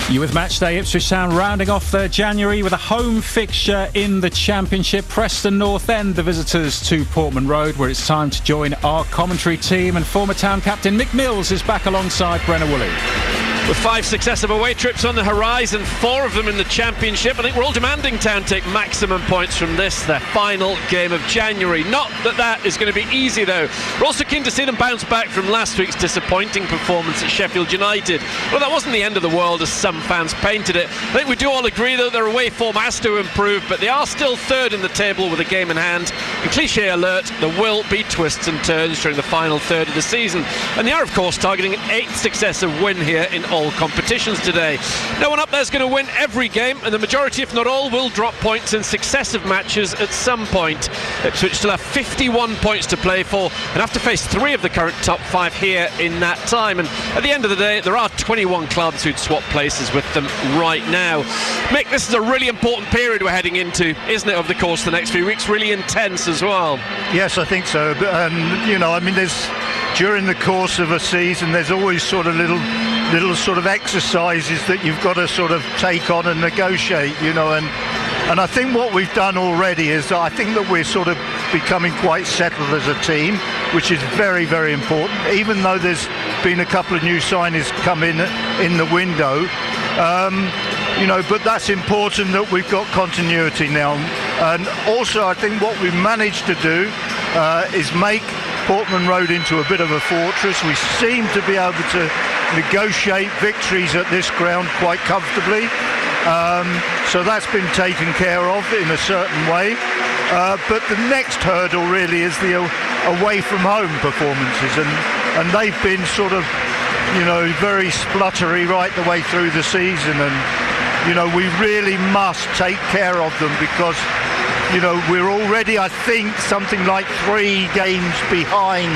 You with Matchday. Ipswich Town rounding off their January with a home fixture in the Championship. Preston North End, the visitors to Portman Road, where it's time to join our commentary team. And former Town captain Mick Mills is back alongside Brenna Woolley. With 5 successive away trips on the horizon, 4 of them in the Championship, I think we're all demanding Town take maximum points from this, their final game of January. Not that that is going to be easy, though. We're also keen to see them bounce back from last week's disappointing performance at Sheffield United. Well, that wasn't the end of the world, as some fans painted it. I think we do all agree, though, their away form has to improve, but they are still third in the table with a game in hand. And cliché alert, there will be twists and turns during the final third of the season. And they are, of course, targeting an 8th successive win here in all competitions today. No one up there is going to win every game, and the majority, if not all, will drop points in successive matches at some point. Ipswich still have 51 points to play for and have to face 3 of the current top 5 here in that time. And at the end of the day, there are 21 clubs who'd swap places with them right now. Mick, this is a really important period we're heading into, isn't it, over the course of the next few weeks? Really intense as well. Yes, I think so. You know, I mean, during the course of a season, there's always sort of little sort of exercises that you've got to sort of take on and negotiate, you know, and I think what we've done already is I think that we're sort of becoming quite settled as a team, which is very, very important, even though there's been a couple of new signings come in the window, you know, but that's important that we've got continuity now. And also I think what we've managed to do is make Portman Road into a bit of a fortress. We seem to be able to negotiate victories at this ground quite comfortably, so that's been taken care of in a certain way, but the next hurdle really is the away from home performances, and they've been sort of, you know, very spluttery right the way through the season, and you know, we really must take care of them because, you know, we're already, I think, something like 3 games behind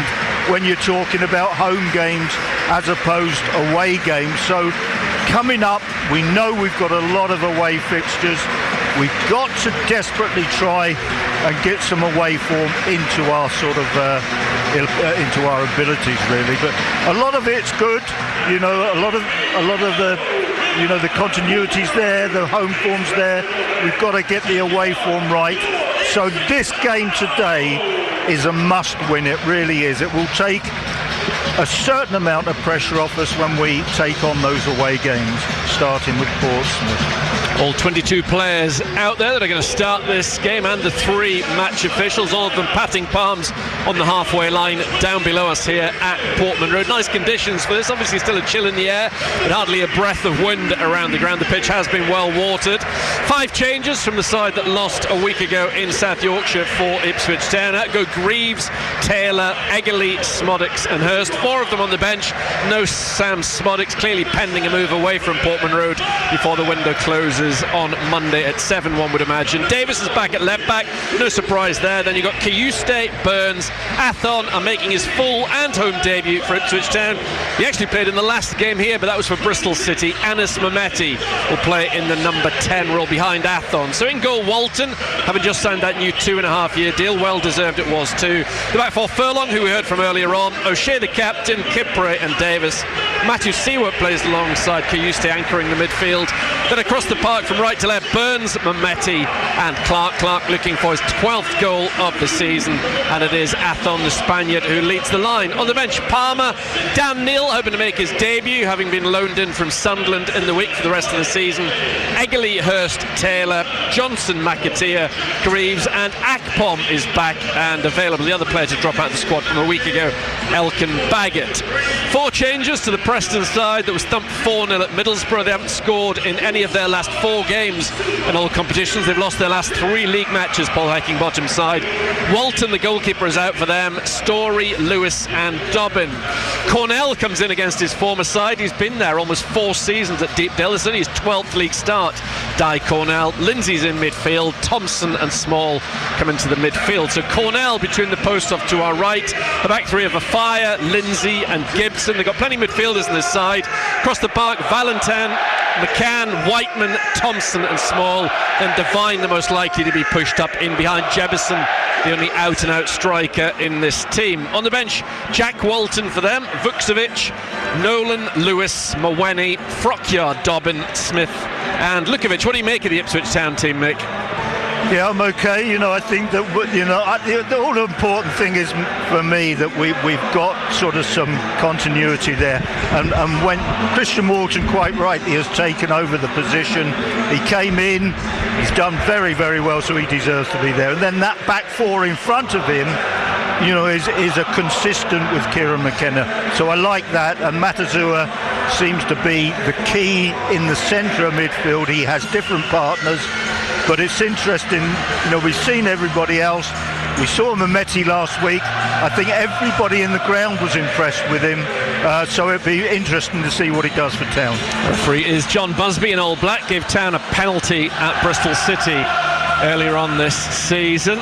when you're talking about home games as opposed to away games. So coming up, we know we've got a lot of away fixtures. We've got to desperately try and get some away form into our sort of into our abilities, really. But a lot of it's good, you know. A lot of the, you know, the continuity's there, the home form's there. We've got to get the away form right. So this game today is a must win. It really is. It will take a certain amount of pressure off us when we take on those away games, starting with Portsmouth. All 22 players out there that are going to start this game, and the 3 match officials, all of them patting palms on the halfway line down below us here at Portman Road. Nice conditions for this. Obviously still a chill in the air, but hardly a breath of wind around the ground. The pitch has been well watered. 5 changes from the side that lost a week ago in South Yorkshire for Ipswich Town. Out go Greaves, Taylor, Eggerly, Smodix and Hurst. 4 of them on the bench. No Sam Smodix, clearly pending a move away from Portman Road before the window closes on Monday at 7, one would imagine. Davis is back at left back, no surprise there. Then you've got Kayuste, Burns, Athon are making his full and home debut for Ipswich Town. He actually played in the last game here, but that was for Bristol City. Anis Mehmeti will play in the number 10 role behind Athon. So in goal, Walton, having just signed that new 2.5-year deal, well deserved it was too. The back 4, Furlong, who we heard from earlier on, O'Shea the captain, Kipre and Davis. Matthew Seward plays alongside Kayuste anchoring the midfield. Then across the park from right to left, Burns, Mehmeti and Clark. Clark looking for his 12th goal of the season, and it is Athon, the Spaniard, who leads the line. On the bench, Palmer, Dan Neal hoping to make his debut, having been loaned in from Sunderland in the week for the rest of the season. Eggerly, Hurst, Taylor, Johnson, McAteer, Greaves and Akpom is back and available. The other player to drop out of the squad from a week ago, Elkin Baggett. 4 changes to the Preston side that was thumped 4-0 at Middlesbrough. They haven't scored in any of their last 4 games in all competitions. They've lost their last 3 league matches, Paul Heckingbottom side. Walton, the goalkeeper, is out for them. Story, Lewis and Dobbin. Cornell comes in against his former side. He's been there almost 4 seasons at Deepdale. It's only his 12th league start. Di Cornell. Lindsay's in midfield. Thompson and Small come into the midfield. So Cornell between the posts off to our right. The back 3 of a fire, Lindsay and Gibson. They've got plenty of midfielders on this side. Across the park, Valentin, McCann, Whiteman, Thompson and Small, and Devine the most likely to be pushed up in behind Jebison, the only out-and-out striker in this team. On the bench, Jack Walton for them, Vukcevic, Nolan, Lewis, Mawene, Frockyard, Dobbin, Smith and Lukovic. What do you make of the Ipswich Town team, Mick? Yeah, I'm okay. I think that the all important thing is for me that we've got sort of some continuity there. And when Christian Walton, quite rightly, has taken over the position, he came in, he's done very, very well, so he deserves to be there. And then that back four in front of him, is a consistent with Kieran McKenna. So I like that. And Matazua seems to be the key in the centre of midfield. He has different partners. But it's interesting, we've seen everybody else. We saw Mehmeti last week. I think everybody in the ground was impressed with him. So it'd be interesting to see what he does for Town. Referee is John Busby in All Black. Gave Town a penalty at Bristol City earlier on this season.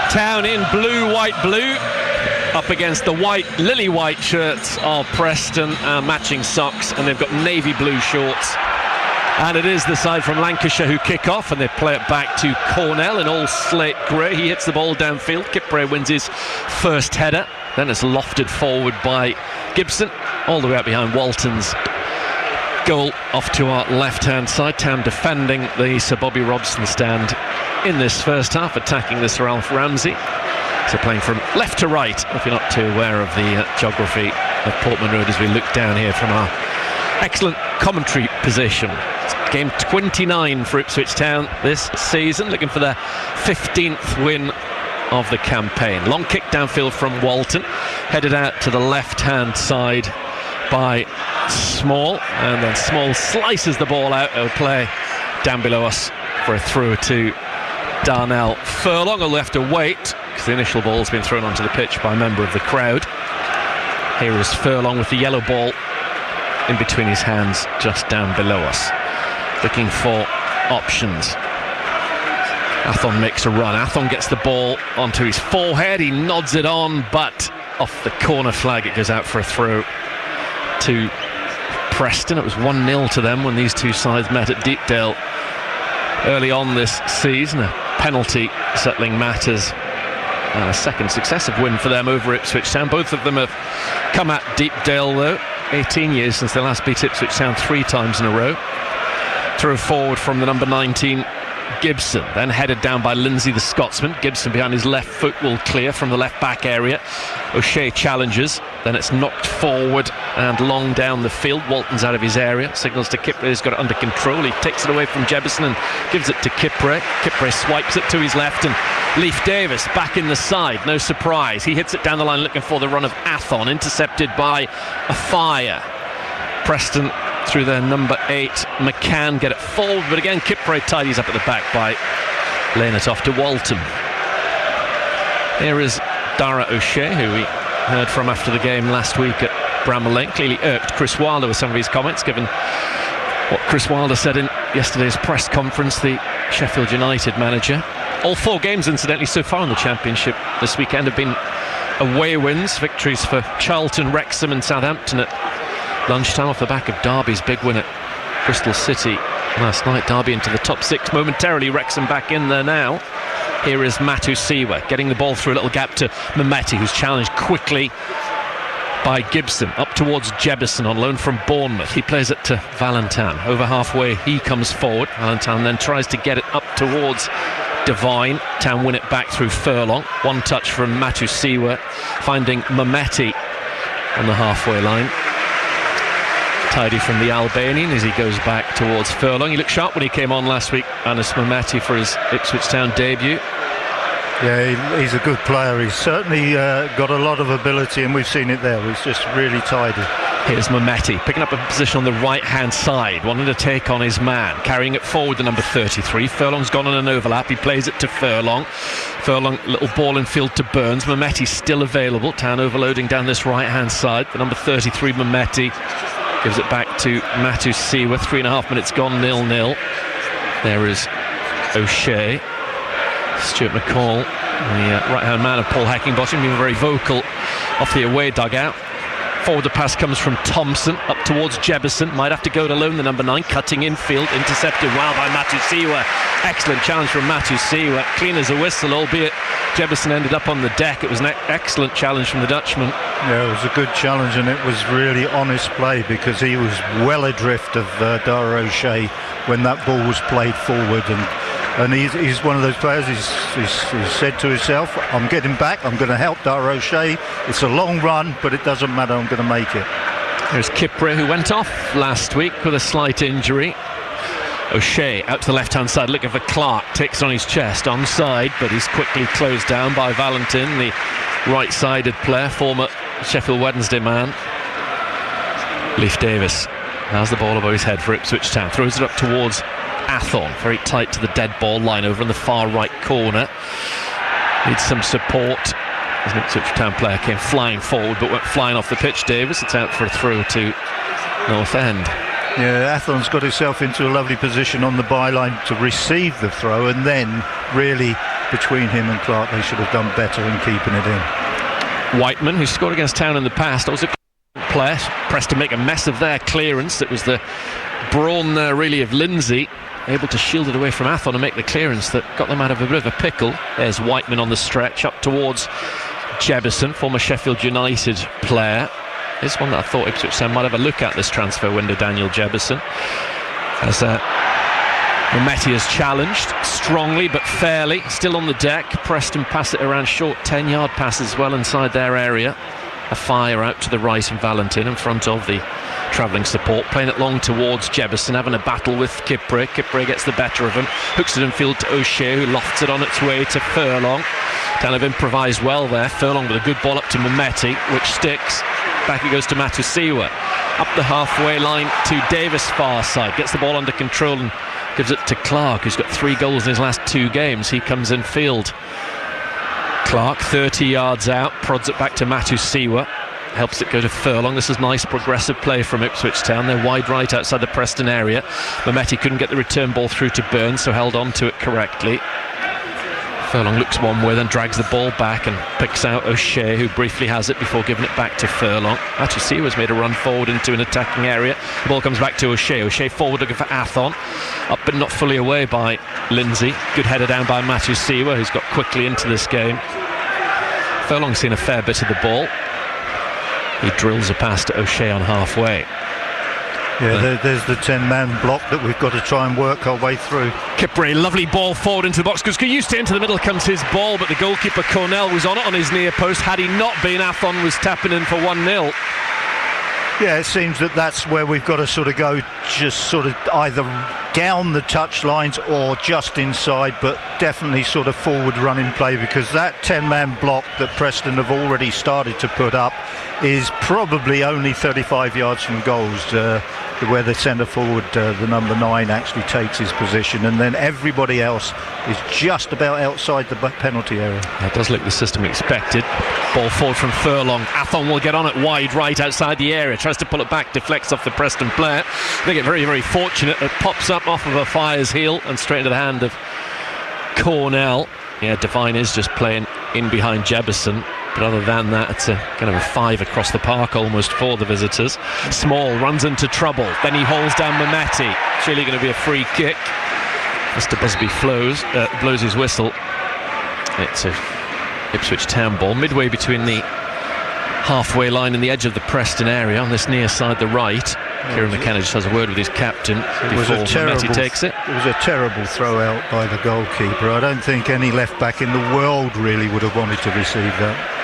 Town in blue, white, blue. Up against the lily white shirts of Preston, matching socks. And they've got navy blue shorts. And it is the side from Lancashire who kick off, and they play it back to Cornell in all slate grey. He hits the ball downfield. Kipre wins his first header. Then it's lofted forward by Gibson, all the way up behind Walton's goal off to our left-hand side. Town defending the Sir Bobby Robson stand in this first half, attacking the Sir Alf Ramsey. So playing from left to right, if you're not too aware of the geography of Portman Road as we look down here from our excellent commentary position. Game 29 for Ipswich Town this season, looking for their 15th win of the campaign. Long kick downfield from Walton, headed out to the left-hand side by Small, and then Small slices the ball out. It'll play down below us for a throw to Darnell Furlong. Will have to wait because the initial ball's been thrown onto the pitch by a member of the crowd. Here is Furlong with the yellow ball in between his hands just down below us, looking for options. Athon makes a run. Athon gets the ball onto his forehead. He nods it on, but off the corner flag it goes out for a throw to Preston. It was 1-0 to them when these two sides met at Deepdale early on this season. A penalty settling matters, and a second successive win for them over Ipswich Town. Both of them have come at Deepdale though. 18 years since they last beat Ipswich Town 3 times in a row. Throw forward from the number 19 Gibson, then headed down by Lindsay the Scotsman. Gibson behind his left foot will clear from the left back area. O'Shea challenges, then it's knocked forward and long down the field. Walton's out of his area, signals to Kipre, he's got it under control. He takes it away from Jebison and gives it to Kipre. Kipre swipes it to his left, and Leif Davis back in the side, no surprise. He hits it down the line looking for the run of Athon, intercepted by a fire. Preston through their number 8 McCann get it forward, but again Kipre tidies up at the back by laying it off to Walton. Here is Dara O'Shea, who we heard from after the game last week at Bramall Lane. Clearly irked Chris Wilder with some of his comments, given what Chris Wilder said in yesterday's press conference, the Sheffield United manager. All 4 games incidentally so far in the Championship this weekend have been away wins, victories for Charlton, Wrexham and Southampton at lunchtime off the back of Derby's big win at Bristol City last night. Derby into the top 6 momentarily, Wrexham back in there now. Here is Matu Siwa getting the ball through a little gap to Mehmeti, who's challenged quickly by Gibson up towards Jebison on loan from Bournemouth. He plays it to Valentin. Over halfway he comes forward. Valentin then tries to get it up towards Devine. Town win it back through Furlong. One touch from Matu Siwa, finding Mehmeti on the halfway line. Tidy from the Albanian as he goes back towards Furlong. He looked sharp when he came on last week, Anis Mehmeti, for his Ipswich Town debut. Yeah, he's a good player. He's certainly got a lot of ability, and we've seen it there. He's just really tidy. Here's Mehmeti picking up a position on the right-hand side, wanting to take on his man, carrying it forward to number 33. Furlong's gone on an overlap. He plays it to Furlong. Furlong, little ball in field to Burns. Mehmeti's still available. Town overloading down this right-hand side. The number 33, Mehmeti, gives it back to Matu Siwa. 3.5 minutes gone, 0-0. There is O'Shea. Stuart McCall, the right-hand man of Paul Heckingbottom, being very vocal off the away dugout. Forward the pass comes from Thompson up towards Jebison. Might have to go it alone, the number 9, cutting infield, intercepted well by Matusiwa. Excellent challenge from Matusiwa, clean as a whistle, albeit Jebison ended up on the deck. It was an excellent challenge from the Dutchman. Yeah, it was a good challenge, and it was really honest play because he was well adrift of Dara O'Shea when that ball was played forward, and he's one of those players. He's said to himself, I'm getting back, I'm going to help Dara O'Shea. It's a long run, but it doesn't matter, I'm going to make it. There's Kipre, who went off last week with a slight injury. O'Shea out to the left hand side looking for Clark, takes on his chest, onside, but he's quickly closed down by Valentin, the right sided player, former Sheffield Wednesday man. Leif Davis has the ball above his head for Ipswich Town, throws it up towards Athon, very tight to the dead ball line over in the far right corner. Needs some support as an Ipswich Town player came flying forward but went flying off the pitch. Davis, it's out for a throw to North End. Yeah, Athon's got himself into a lovely position on the byline to receive the throw, and then really between him and Clark they should have done better in keeping it in. Whiteman, who scored against Town in the past, was a player. Preston make a mess of their clearance. It was the brawn there really of Lindsay, able to shield it away from Athon and make the clearance that got them out of a bit of a pickle. There's Whiteman on the stretch up towards Jebison, former Sheffield United player. This one that I thought Ipswich Town might have a look at this transfer window, Daniel Jebison. As Mometti has challenged strongly but fairly, still on the deck. Preston pass it around short 10-yard passes well inside their area. A fire out to the right from Valentin in front of the travelling support, playing it long towards Jebison, having a battle with Kipre. Kipre gets the better of him, hooks it in field to O'Shea, who lofts it on its way to Furlong. Kind of improvised well there. Furlong with a good ball up to Mometti, which sticks. Back it goes to Matusiwa, up the halfway line to Davis far side, gets the ball under control and gives it to Clark, who's got 3 goals in his last 2 games. He comes in field. Clark 30 yards out, prods it back to Matusiwa, helps it go to Furlong. This is nice progressive play from Ipswich Town. They're wide right outside the Preston area. Mometti couldn't get the return ball through to Burns, so held on to it correctly. Furlong looks one way, then drags the ball back and picks out O'Shea, who briefly has it before giving it back to Furlong. Matusiwa's made a run forward into an attacking area. The ball comes back to O'Shea. O'Shea forward looking for Athon, up but not fully away by Lindsay. Good header down by Matusiwa, who's got quickly into this game. Furlong's seen a fair bit of the ball. He drills a pass to O'Shea on halfway. Yeah, there's the 10-man block that we've got to try and work our way through. Kipre, lovely ball forward into the box. Because used to into the middle comes his ball, but the goalkeeper Cornell was on it on his near post. Had he not been, Athon was tapping in for 1-0. Yeah, it seems that that's where we've got to sort of go, just sort of either down the touch lines or just inside, but definitely sort of forward running play, because that 10-man block that Preston have already started to put up is probably only 35 yards from goals, where the centre forward, the number 9, actually takes his position, and then everybody else is just about outside the penalty area. That does look the system expected. Ball forward from Furlong. Athon will get on it wide right outside the area, tries to pull it back, deflects off the Preston player. They get very, very fortunate. It pops up off of a Fire's heel and straight into the hand of Cornell. Yeah, Devine is just playing in behind Jebison, but other than that, it's a kind of a 5 across the park almost for the visitors. Small runs into trouble, then he hauls down Mometti. Surely going to be a free kick. Mr. Busby blows his whistle. It's a Ipswich Town ball midway between the halfway line and the edge of the Preston area on this near side, the right. Kieran McKenna just has a word with his captain before Mometti takes it. It was a terrible throw out by the goalkeeper. I don't think any left back in the world really would have wanted to receive that.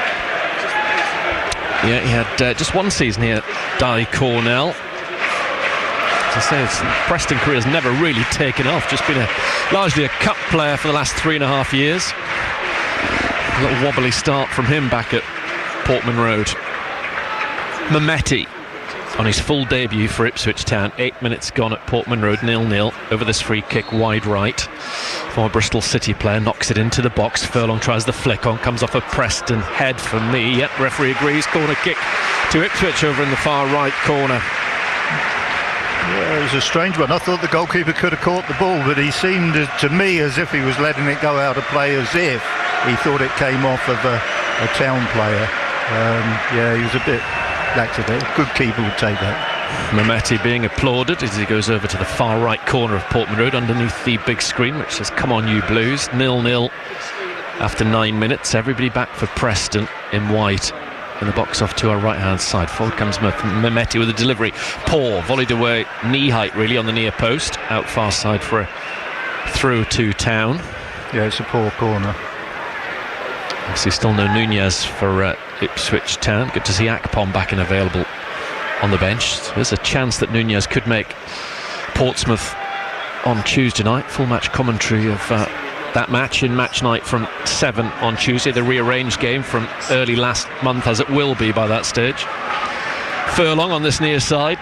Yeah, he had just one season here, Di Cornell. As I say, his Preston career has never really taken off, just been largely a cup player for the last 3.5 years. A little wobbly start from him back at Portman Road. Mometti on his full debut for Ipswich Town, 8 minutes gone at Portman Road, 0-0 over this free kick wide right. Former Bristol City player knocks it into the box. Furlong tries the flick on, comes off a Preston head for me. Yep, referee agrees. Corner kick to Ipswich over in the far right corner. Yeah, it was a strange one. I thought the goalkeeper could have caught the ball, but he seemed to me as if he was letting it go out of play, as if he thought it came off of a Town player. Yeah, he was a lackadaisical. Good keeper would take that. Mehmeti being applauded as he goes over to the far right corner of Portman Road underneath the big screen which says "Come on you Blues." 0-0 after 9 minutes. Everybody back for Preston in white. In the box off to our right hand side. Forward comes Mehmeti with a delivery. Poor, volleyed away, knee height really on the near post. Out far side for a through to Town. Yeah, it's a poor corner. Obviously still no Nunez for Ipswich Town. Good to see Akpom back and available on the bench. So there's a chance that Nunez could make Portsmouth on Tuesday night. Full match commentary of that match in match night from 7 on Tuesday. The rearranged game from early last month, as it will be by that stage. Furlong on this near side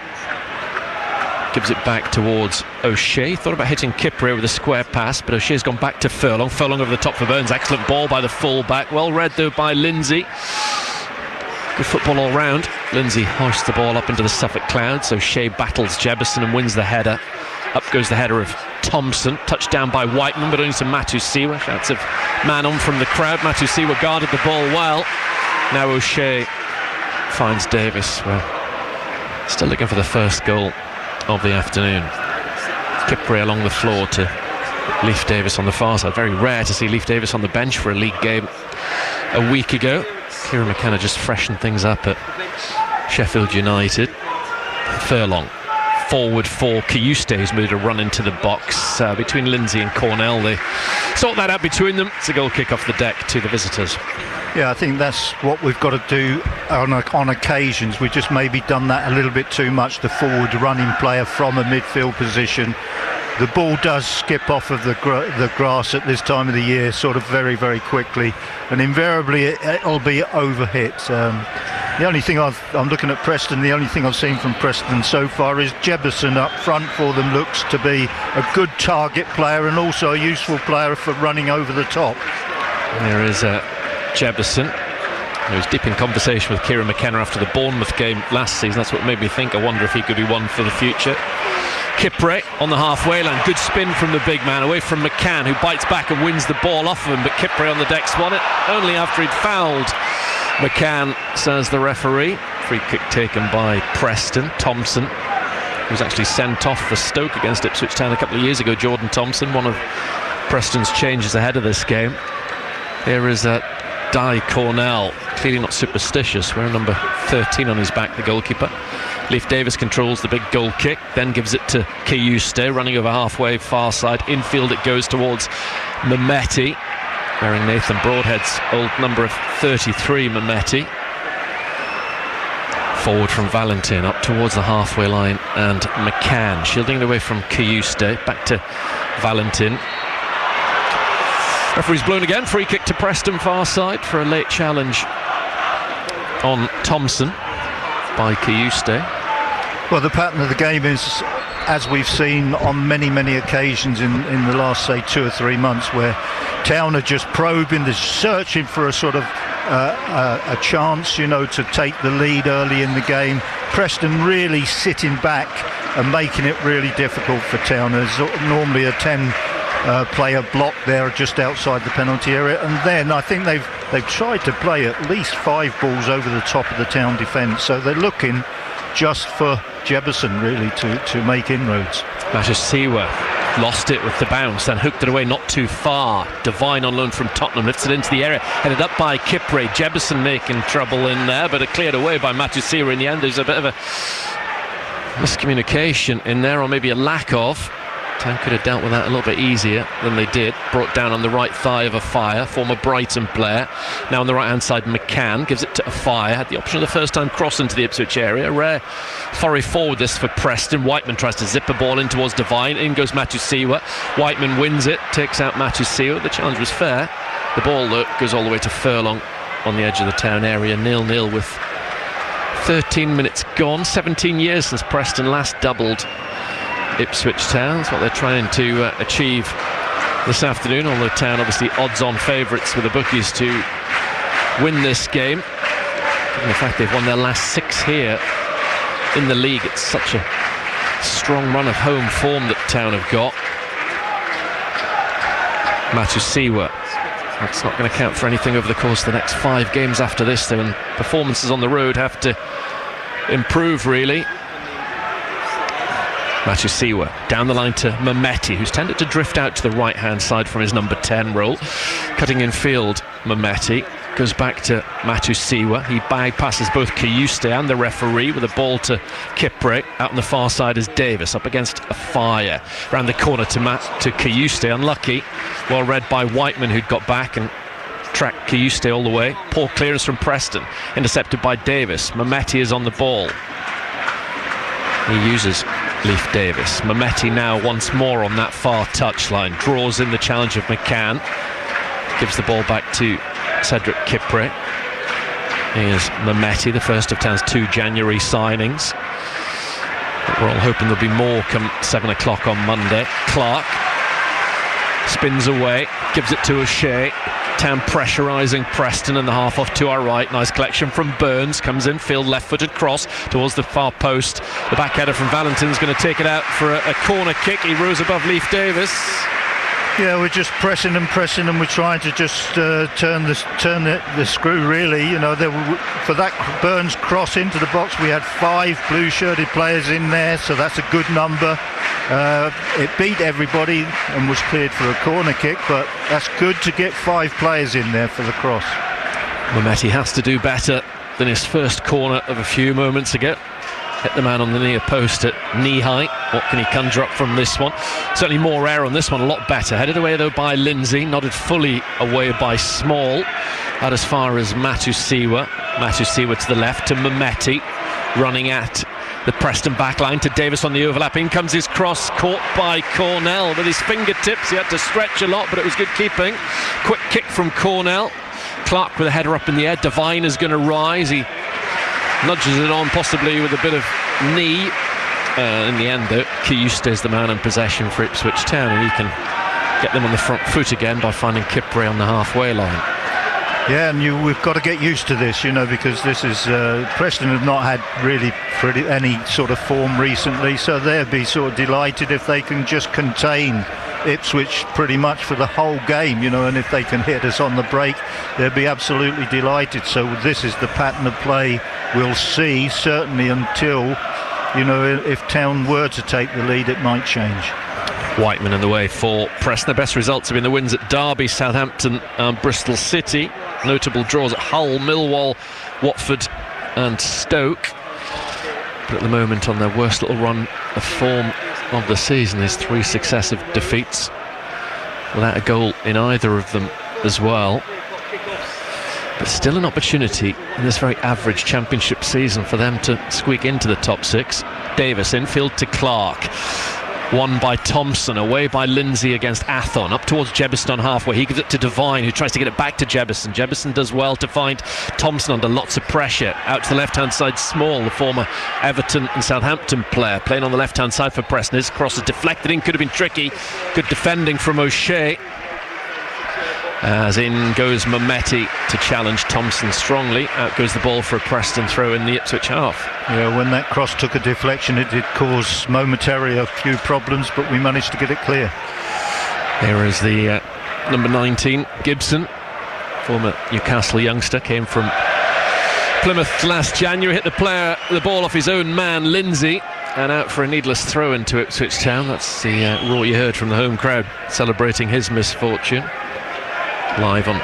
gives it back towards O'Shea. Thought about hitting Kipre with a square pass, but O'Shea's gone back to Furlong. Furlong over the top for Burns. Excellent ball by the full-back. Well read though by Lindsay. Good football all round. Lindsay hoists the ball up into the Suffolk clouds. O'Shea battles Jebison and wins the header. Up goes the header of Thompson. Touched down by Whiteman, but only to Matusiwa. Shouts of man on from the crowd. Matusiwa guarded the ball well. Now O'Shea finds Davis. Well, still looking for the first goal of the afternoon. Kipre along the floor to Leif Davis on the far side. Very rare to see Leif Davis on the bench for a league game a week ago. Kieran McKenna just freshened things up at Sheffield United. Furlong forward for Kiyuste, who's moved a run into the box between Lindsay and Cornell. They sort that out between them. It's a goal kick off the deck to the visitors. Yeah, I think that's what we've got to do on occasions. We've just maybe done that a little bit too much. The forward running player from a midfield position. The ball does skip off of the grass at this time of the year sort of very, very quickly, and invariably it'll be overhit. The only thing I'm looking at Preston, the only thing I've seen from Preston so far is Jebison up front for them looks to be a good target player and also a useful player for running over the top. There is Jebison, who was deep in conversation with Kieran McKenna after the Bournemouth game last season. That's what made me think, I wonder if he could be one for the future. Kipre on the halfway line, good spin from the big man away from McCann, who bites back and wins the ball off of him, but Kipre on the decks won it only after he'd fouled McCann, says the referee. Free kick taken by Preston. Thompson, who was actually sent off for Stoke against Ipswich Town a couple of years ago. Jordan Thompson, one of Preston's changes ahead of this game. Here is Di Cornell, clearly not superstitious, wearing number 13 on his back, the goalkeeper. Leif Davis controls the big goal kick, then gives it to Kiyuste, running over halfway, far side. Infield it goes towards Mehmeti, wearing Nathan Broadhead's old number of 33, Mehmeti. Forward from Valentin, up towards the halfway line, and McCann shielding it away from Kiyuste, back to Valentin. Referee's blown again, free kick to Preston far side for a late challenge on Thompson by Kiyuste. Well, the pattern of the game is, as we've seen on many, many occasions in the last, say, 2 or 3 months, where Town are just probing, they're searching for a sort of a chance, you know, to take the lead early in the game. Preston really sitting back and making it really difficult for Town. There's normally a 10 player block there just outside the penalty area, and then I think they've tried to play at least 5 balls over the top of the Town defence, so they're looking just for Jebison really to make inroads. Matusiwa lost it with the bounce, then hooked it away not too far. Devine on loan from Tottenham lifts it into the area, headed up by Kipre. Jebison making trouble in there, but it cleared away by Matusiwa in the end. There's a bit of a miscommunication in there, or maybe a lack of. Town could have dealt with that a little bit easier than they did. Brought down on the right thigh of Afire, former Brighton player. Now on the right hand side, McCann gives it to Afire. Had the option of the first time cross into the Ipswich area. Rare foray forward this for Preston. Whiteman tries to zip a ball in towards Devine. In goes Matusiwa. Whiteman wins it, takes out Matusiwa. The challenge was fair. The ball though goes all the way to Furlong on the edge of the Town area. 0-0 with 13 minutes gone. 17 years since Preston last doubled Ipswich Town. That's what they're trying to achieve this afternoon, although Town obviously odds-on favourites with the bookies to win this game. Given the fact they've won their last 6 here in the league, it's such a strong run of home form that Town have got. Matusiwa, that's not going to count for anything over the course of the next 5 games after this, though, and performances on the road have to improve, really. Matusiwa down the line to Mehmeti, who's tended to drift out to the right-hand side from his number 10 role. Cutting in field, Mehmeti goes back to Matusiwa. He bypasses both Kayuste and the referee with a ball to Kipre. Out on the far side is Davis, up against a fire. Round the corner to Kayuste, unlucky. Well read by Whiteman, who'd got back and tracked Kayuste all the way. Poor clearance from Preston, intercepted by Davis. Mehmeti is on the ball. He uses Leif Davis. Mehmeti now once more on that far touchline. Draws in the challenge of McCann. Gives the ball back to Cedric Kipre. Here's Mehmeti, the first of Town's 2 January signings. But we're all hoping there'll be more come 7 o'clock on Monday. Clark spins away, gives it to O'Shea. Town pressurising Preston and the half off to our right. Nice collection from Burns. Comes in field, left-footed cross towards the far post. The back header from Valentin's going to take it out for a corner kick. He rose above Leif Davis. Yeah, we're just pressing and we're trying to just turn the screw, really. You know, for that Burns cross into the box, we had 5 blue-shirted players in there, so that's a good number. It beat everybody and was cleared for a corner kick, but that's good to get 5 players in there for the cross. Mehmeti has to do better than his first corner of a few moments ago. Hit the man on the near post at knee height. What can he conjure up from this one? Certainly more air on this one, a lot better. Headed away though by Lindsay, nodded fully away by Small. Out as far as Matusiwa. Matusiwa to the left to Mehmeti, running at the Preston backline to Davis on the overlap. In comes his cross, caught by Cornell with his fingertips. He had to stretch a lot, but it was good keeping. Quick kick from Cornell. Clark with a header up in the air. Devine is going to rise. He nudges it on, possibly with a bit of knee. In the end, though, Kayuste is the man in possession for Ipswich Town, and he can get them on the front foot again by finding Kipre on the halfway line. Yeah, and we've got to get used to this, you know, because this is Preston have not had really any sort of form recently, so they'll be sort of delighted if they can just contain Ipswich pretty much for the whole game, you know, and if they can hit us on the break, they'll be absolutely delighted. So this is the pattern of play we'll see, certainly until, you know, if Town were to take the lead, it might change. Whiteman in the way for Preston. The best results have been the wins at Derby, Southampton and Bristol City. Notable draws at Hull, Millwall, Watford and Stoke. But at the moment on their worst little run of form of the season, there's 3 successive defeats without a goal in either of them as well. But still an opportunity in this very average championship season for them to squeak into the top 6. Davis infield to Clark. Won by Thompson, away by Lindsay against Athon, up towards Jebiston halfway. He gives it to Devine, who tries to get it back to Jebiston. Jebiston does well to find Thompson under lots of pressure. Out to the left-hand side, Small, the former Everton and Southampton player, playing on the left-hand side for Preston. His cross is deflected in, could have been tricky. Good defending from O'Shea. As in goes Mehmeti to challenge Thompson strongly. Out goes the ball for a Preston throw in the Ipswich half. Yeah, when that cross took a deflection, it did cause momentarily a few problems, but we managed to get it clear. There is the number 19, Gibson, former Newcastle youngster, came from Plymouth last January, hit the ball off his own man, Lindsay, and out for a needless throw into Ipswich Town. That's the roar you heard from the home crowd celebrating his misfortune. Live on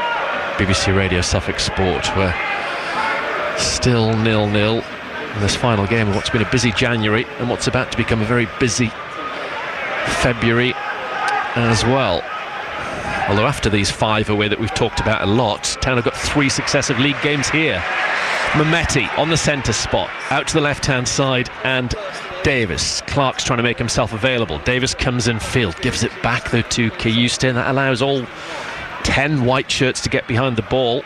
BBC Radio Suffolk Sport, where still 0-0 in this final game of what's been a busy January and what's about to become a very busy February as well. Although after these 5 away that we've talked about a lot, Town have got 3 successive league games here. Mehmeti on the centre spot, out to the left-hand side, and Davis. Clark's trying to make himself available. Davis comes in field, gives it back though to Kayuste, and that allows all 10 white shirts to get behind the ball.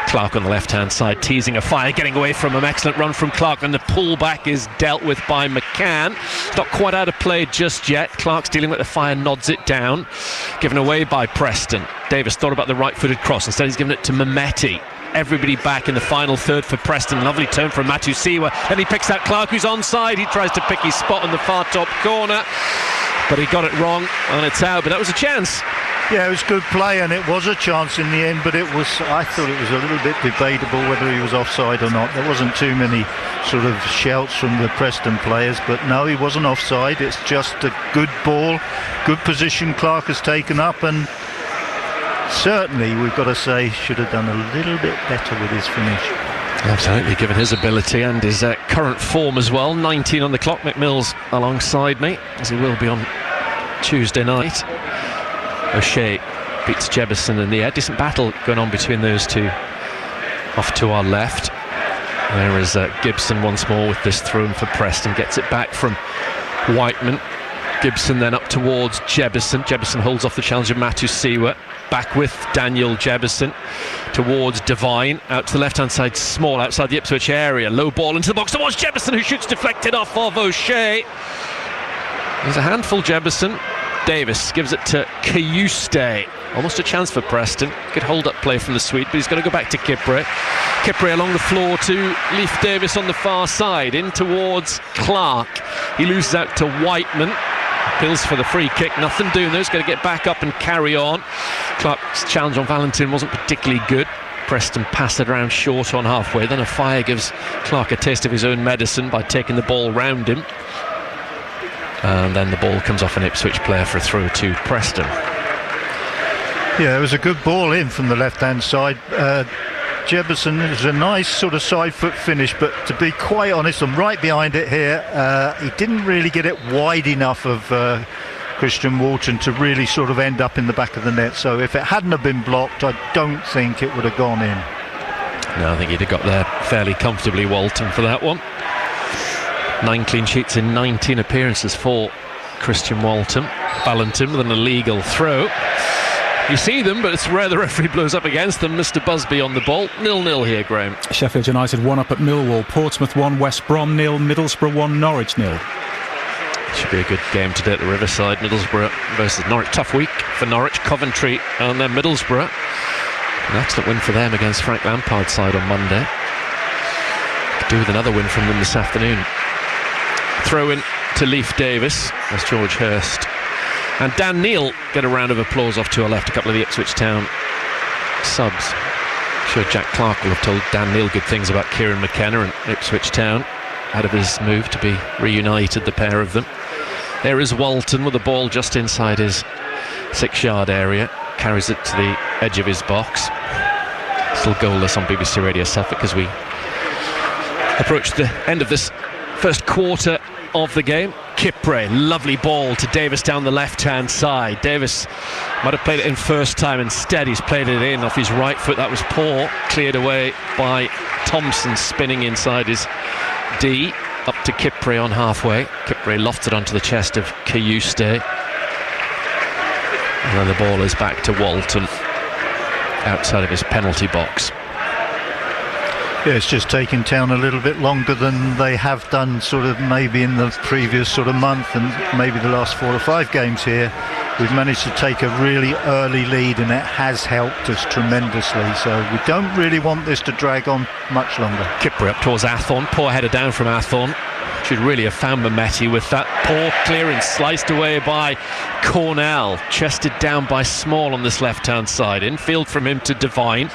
Clark on the left-hand side, teasing a fire, getting away from him. Excellent run from Clark, and the pullback is dealt with by McCann. It's not quite out of play just yet. Clark's dealing with the fire, nods it down. Given away by Preston. Davis thought about the right-footed cross. Instead he's given it to Mehmeti. Everybody back in the final third for Preston. Lovely turn from Matusiwa. Then he picks out Clark, who's onside. He tries to pick his spot in the far top corner, but he got it wrong and it's out. But that was a chance. Yeah, it was good play, and it was a chance in the end, but I thought it was a little bit debatable whether he was offside or not. There wasn't too many sort of shouts from the Preston players, but no, he wasn't offside. It's just a good ball, good position Clark has taken up, and certainly we've got to say should have done a little bit better with his finish. Absolutely, given his ability and his current form as well. 19 on the clock. McMills alongside me, as he will be on Tuesday night. O'Shea beats Jebison in the air. Decent battle going on between those two. Off to our left, there is Gibson once more with this throw in for Preston. Gets it back from Whiteman. Gibson then up towards Jebison. Jebison holds off the challenge of Matusiwa. Back with Daniel Jebison towards Devine. Out to the left-hand side, Small outside the Ipswich area. Low ball into the box towards Jebison, who shoots deflected off of O'Shea. There's a handful, Jebison. Davis gives it to Kayuste. Almost a chance for Preston. Good hold-up play from the Swede, but he's going to go back to Kipre. Kipre along the floor to Leif Davis on the far side. In towards Clark. He loses out to Whiteman. Appeals for the free kick. Nothing doing there. He's going to get back up and carry on. Clark's challenge on Valentin wasn't particularly good. Preston passed it around short on halfway. Then a fire gives Clark a taste of his own medicine by taking the ball round him. And then the ball comes off an Ipswich player for a throw to Preston. Yeah, it was a good ball in from the left-hand side. Jebison is a nice sort of side foot finish, but to be quite honest, I'm right behind it here. He didn't really get it wide enough of Christian Walton to really sort of end up in the back of the net. So if it hadn't have been blocked, I don't think it would have gone in. No, I think he'd have got there fairly comfortably, Walton, for that one. 9 clean sheets in 19 appearances for Christian Walton. Valentin with an illegal throw. You see them, but it's rare the referee blows up against them. Mr. Busby on the ball. 0-0 here, Graham. Sheffield United 1 up at Millwall. Portsmouth 1, West Brom 0, Middlesbrough 1, Norwich 0. Should be a good game today at the Riverside. Middlesbrough versus Norwich. Tough week for Norwich. Coventry and then Middlesbrough. An excellent win for them against Frank Lampard's side on Monday. Could do with another win from them this afternoon. Throw in to Leif Davis as George Hurst and Dan Neil get a round of applause off to our left. A couple of the Ipswich Town subs. I'm sure Jack Clark will have told Dan Neil good things about Kieran McKenna and Ipswich Town ahead of his move to be reunited, the pair of them. There is Walton with the ball just inside his 6-yard area. Carries it to the edge of his box. Still goalless on BBC Radio Suffolk as we approach the end of this first quarter of the game. Kipre, lovely ball to Davis down the left-hand side. Davis might have played it in first time. Instead, he's played it in off his right foot. That was poor. Cleared away by Thompson, spinning inside his D. Up to Kipre on halfway. Kipre lofted onto the chest of Kayuste. And then the ball is back to Walton outside of his penalty box. Yeah, it's just taken Town a little bit longer than they have done sort of maybe in the previous sort of month and maybe the last 4 or 5 games here. We've managed to take a really early lead and it has helped us tremendously, so we don't really want this to drag on much longer. Kipre up towards Athorn. Poor header down from Athorn. Should really have found Mehmeti with that poor clearance, sliced away by Cornell, chested down by Small on this left-hand side. Infield from him to Devine.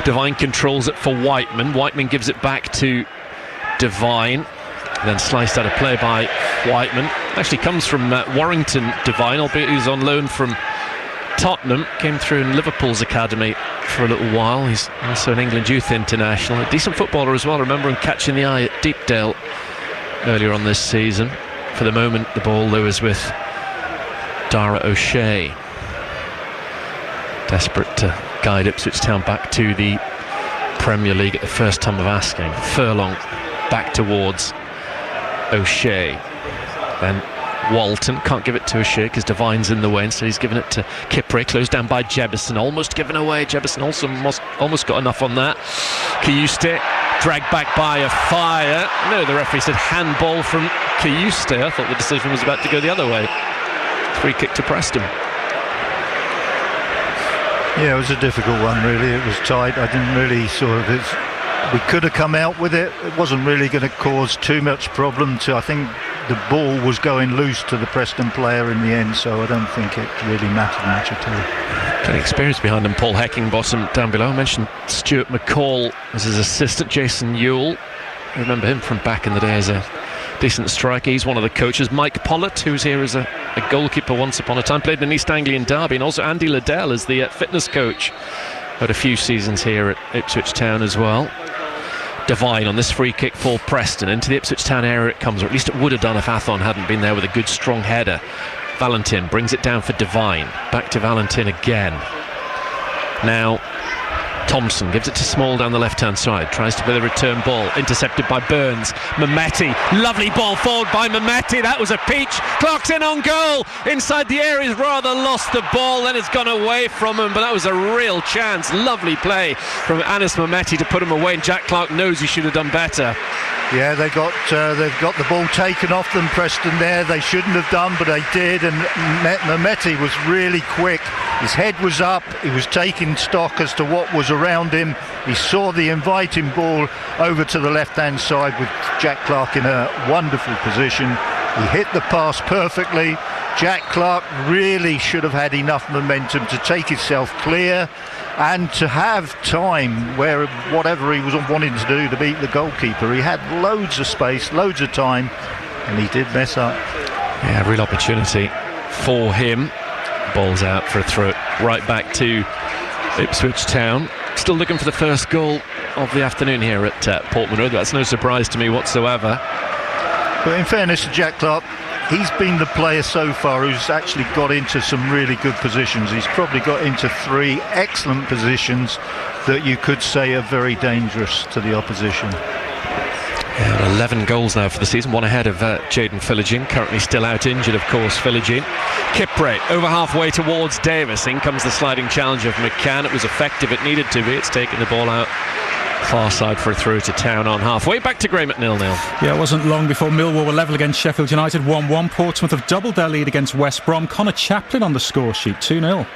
Devine controls it for Whiteman. Whiteman gives it back to Devine. Then sliced out of play by Whiteman. Actually comes from Warrington, Devine, albeit he's on loan from Tottenham. Came through in Liverpool's academy for a little while. He's also an England youth international. A decent footballer as well. I remember him catching the eye at Deepdale earlier on this season. For the moment, the ball, though, is with Dara O'Shea. Desperate to guide Ipswich Town back to the Premier League at the first time of asking. Furlong back towards O'Shea. Then Walton can't give it to O'Shea because Devine's in the way, so he's given it to Kipre, closed down by Jebison, almost given away. Jebison also almost got enough on that. Kayuste dragged back by a fire. No, the referee said handball from Kayuste. I thought the decision was about to go the other way. Free kick to Preston. Yeah, it was a difficult one, really. It was tight. I didn't really sort of... We could have come out with it. It wasn't really going to cause too much problem to, I think, the ball was going loose to the Preston player in the end, so I don't think it really mattered much at all. Plenty of experience behind him. Paul Heckingbottom down below. I mentioned Stuart McCall as his assistant. Jason Ewell, I remember him from back in the day as a decent striker. He's one of the coaches. Mike Pollett, who's here as a goalkeeper once upon a time, played in an East Anglian derby, and also Andy Liddell as the fitness coach. Had a few seasons here at Ipswich Town as well. Devine on this free kick for Preston. Into the Ipswich Town area it comes, or at least it would have done if Athon hadn't been there with a good strong header. Valentin brings it down for Devine. Back to Valentin again. Now Thompson gives it to Small down the left-hand side. Tries to play the return ball. Intercepted by Burns. Mehmeti. Lovely ball forward by Mehmeti. That was a peach. Clark's in on goal. Inside the area. He's rather lost the ball. Then it's gone away from him. But that was a real chance. Lovely play from Anis Mehmeti to put him away. And Jack Clark knows he should have done better. Yeah, they've got the ball taken off them, Preston, there. They shouldn't have done, but they did. And Mehmeti was really quick. His head was up. He was taking stock as to what was around him. He saw the inviting ball over to the left-hand side with Jack Clark in a wonderful position. He hit the pass perfectly. Jack Clark really should have had enough momentum to take himself clear and to have time where whatever he was wanting to do to beat the goalkeeper. He had loads of space, loads of time, and he did mess up. Yeah, real opportunity for him. Ball's out for a throw right back to Ipswich Town. Still looking for the first goal of the afternoon here at Portman Road. That's no surprise to me whatsoever. But in fairness to Jack Clark, he's been the player so far who's actually got into some really good positions. He's probably got into 3 excellent positions that you could say are very dangerous to the opposition. Yeah, 11 goals now for the season, one ahead of Jaden Philogene, currently still out injured, of course, Philogene. Kipre over halfway towards Davis. In comes the sliding challenge of McCann. It was effective, it needed to be. It's taken the ball out far side for a throw to Town on halfway. Back to Graham at 0-0. Yeah, it wasn't long before Millwall were level against Sheffield United 1-1. Portsmouth have doubled their lead against West Brom. Connor Chaplin on the score sheet, 2-0.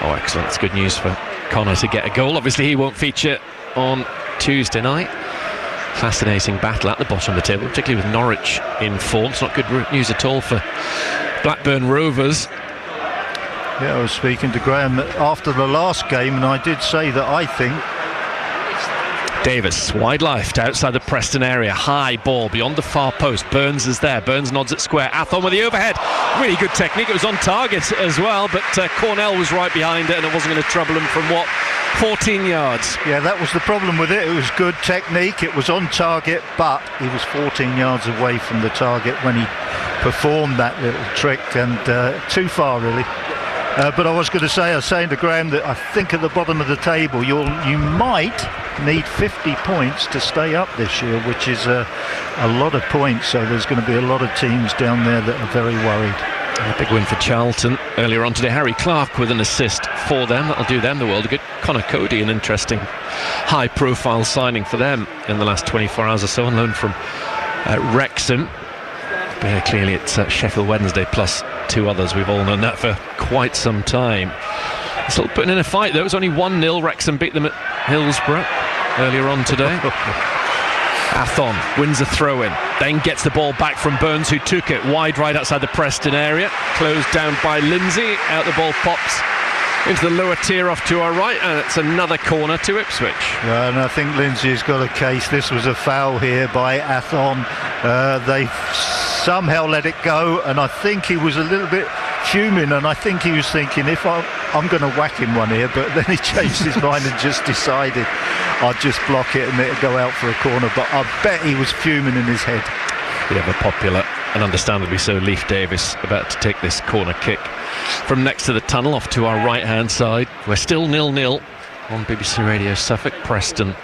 Oh, excellent. It's good news for Connor to get a goal. Obviously he won't feature on Tuesday night. Fascinating battle at the bottom of the table, particularly with Norwich in form. It's not good news at all for Blackburn Rovers. Yeah, I was speaking to Graham after the last game, and I did say that I think Davis, wide left, outside the Preston area. High ball beyond the far post. Burns is there. Burns nods at square. Athon with the overhead. Really good technique. It was on target as well, but Cornell was right behind it, and it wasn't going to trouble him from 14 yards. Yeah, that was the problem with it. It was good technique. It was on target, but he was 14 yards away from the target when he performed that little trick, and too far, really. But I was saying to Graham that I think at the bottom of the table you might need 50 points to stay up this year, which is a lot of points. So there's going to be a lot of teams down there that are very worried. A big win for Charlton earlier on today. Harry Clark with an assist for them. That'll do them the world of good. Connor Cody, an interesting high-profile signing for them in the last 24 hours or so, on loan from Wrexham. But clearly it's Sheffield Wednesday plus 2 others. We've all known that for quite some time. Still putting in a fight though. It was only 1-0. Wrexham beat them at Hillsborough earlier on today. Athon wins a throw-in, then gets the ball back from Burns, who took it wide right outside the Preston area. Closed down by Lindsay. Out the ball pops into the lower tier off to our right, and it's another corner to Ipswich. Yeah, and I think Lindsay's got a case. This was a foul here by Athon. They somehow let it go, and I think he was a little bit fuming, and I think he was thinking, if I'm going to whack him one here, but then he changed his mind and just decided I'd just block it and it'd go out for a corner. But I bet he was fuming in his head. Bit of a popular, and understandably so, Leif Davis about to take this corner kick from next to the tunnel off to our right hand side. We're still 0-0 on BBC Radio Suffolk. Preston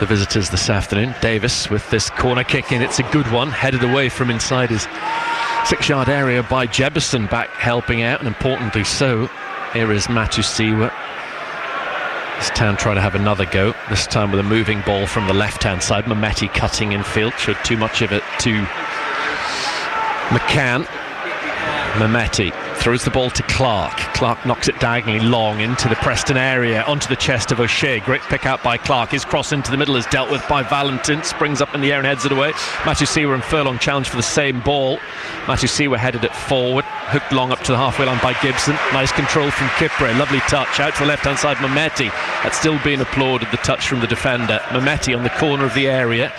the visitors this afternoon. Davis with this corner kick in. It's a good one, headed away from inside his 6-yard area by Jebison, back helping out, and importantly so. Here is Matusiwa. This Town trying to have another go, this time with a moving ball from the left hand side. Mehmeti cutting in field, showed too much of it to McCann. Mehmeti Throws the ball to Clark. Clark knocks it diagonally long into the Preston area, onto the chest of O'Shea. Great pick out by Clark. His cross into the middle is dealt with by Valentin. Springs up in the air and heads it away. Matthew Seawer and Furlong challenge for the same ball. Matthew Seawer headed it forward. Hooked long up to the halfway line by Gibson. Nice control from Kipre. Lovely touch. Out to the left-hand side, Mehmeti. That's still being applauded, the touch from the defender. Mehmeti on the corner of the area.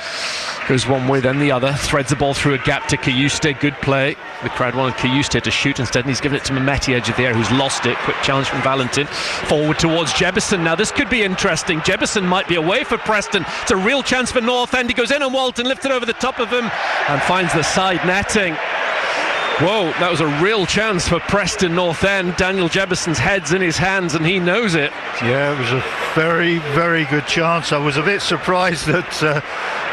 Goes one way, then the other. Threads the ball through a gap to Kayuste. Good play. The crowd wanted Kayuste to shoot instead, and he's given it to Mehmeti, edge of the area, who's lost it. Quick challenge from Valentin. Forward towards Jebison. Now, this could be interesting. Jebison might be away for Preston. It's a real chance for North End. He goes in on Walton, lifts it over the top of him, and finds the side netting. Whoa, that was a real chance for Preston North End. Daniel Jebison's head's in his hands and he knows it. Yeah, it was a very, very good chance. I was a bit surprised that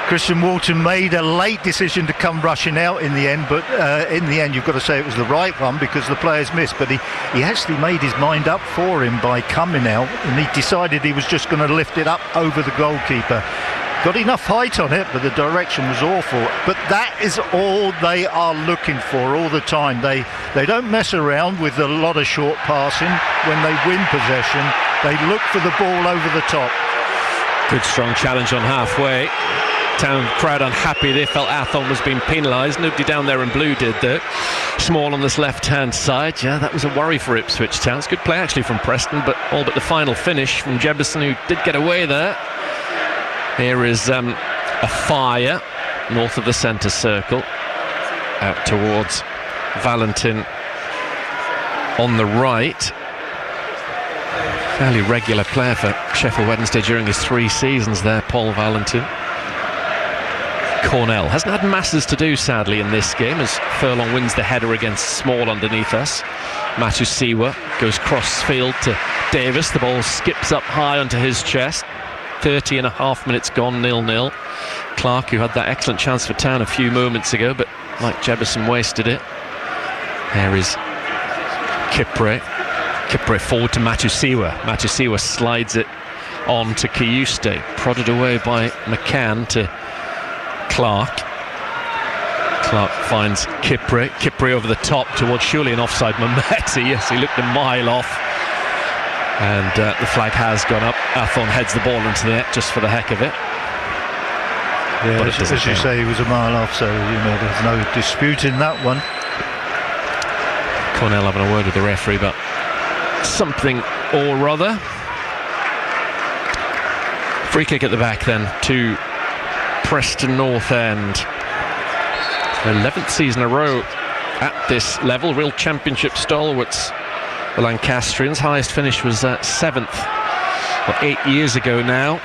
Christian Walton made a late decision to come rushing out in the end, but in the end you've got to say it was the right one because the players missed, but he actually made his mind up for him by coming out, and he decided he was just going to lift it up over the goalkeeper. Got enough height on it, but the direction was awful. But that is all they are looking for all the time. They don't mess around with a lot of short passing. When they win possession, they look for the ball over the top. Good strong challenge on halfway. Town crowd unhappy. They felt Athon was being penalised. Nobody down there in blue did though. Small on this left-hand side. Yeah, that was a worry for Ipswich Town. It's good play actually from Preston, but all but the final finish from Jebison, who did get away there. Here is a fire north of the centre circle, out towards Valentin on the right. Fairly regular player for Sheffield Wednesday during his 3 seasons there, Paul Valentin. Cornell hasn't had masses to do sadly in this game as Furlong wins the header against Small underneath us. Matthew Seawer goes cross field to Davis. The ball skips up high onto his chest. 30.5 minutes gone, 0-0. Clark, who had that excellent chance for Town a few moments ago, but like Jebison wasted it. There is Kipre. Kipre forward to Matthew Seawer. Matthew Seawer slides it on to Kayuste. Prodded away by McCann to Clark. Clark finds Kipre. Kipre over the top towards surely an offside Mehmeti. Yes, he looked a mile off. And the flag has gone up. Athon heads the ball into the net just for the heck of it. Yeah, but as you say, he was a mile off, so there's no disputing that one. Cornell having a word with the referee about something or other. Free kick at the back then to Preston North End. 11th season in a row at this level. Real championship stalwarts. The Lancastrians' highest finish was 7th, 8 years ago now.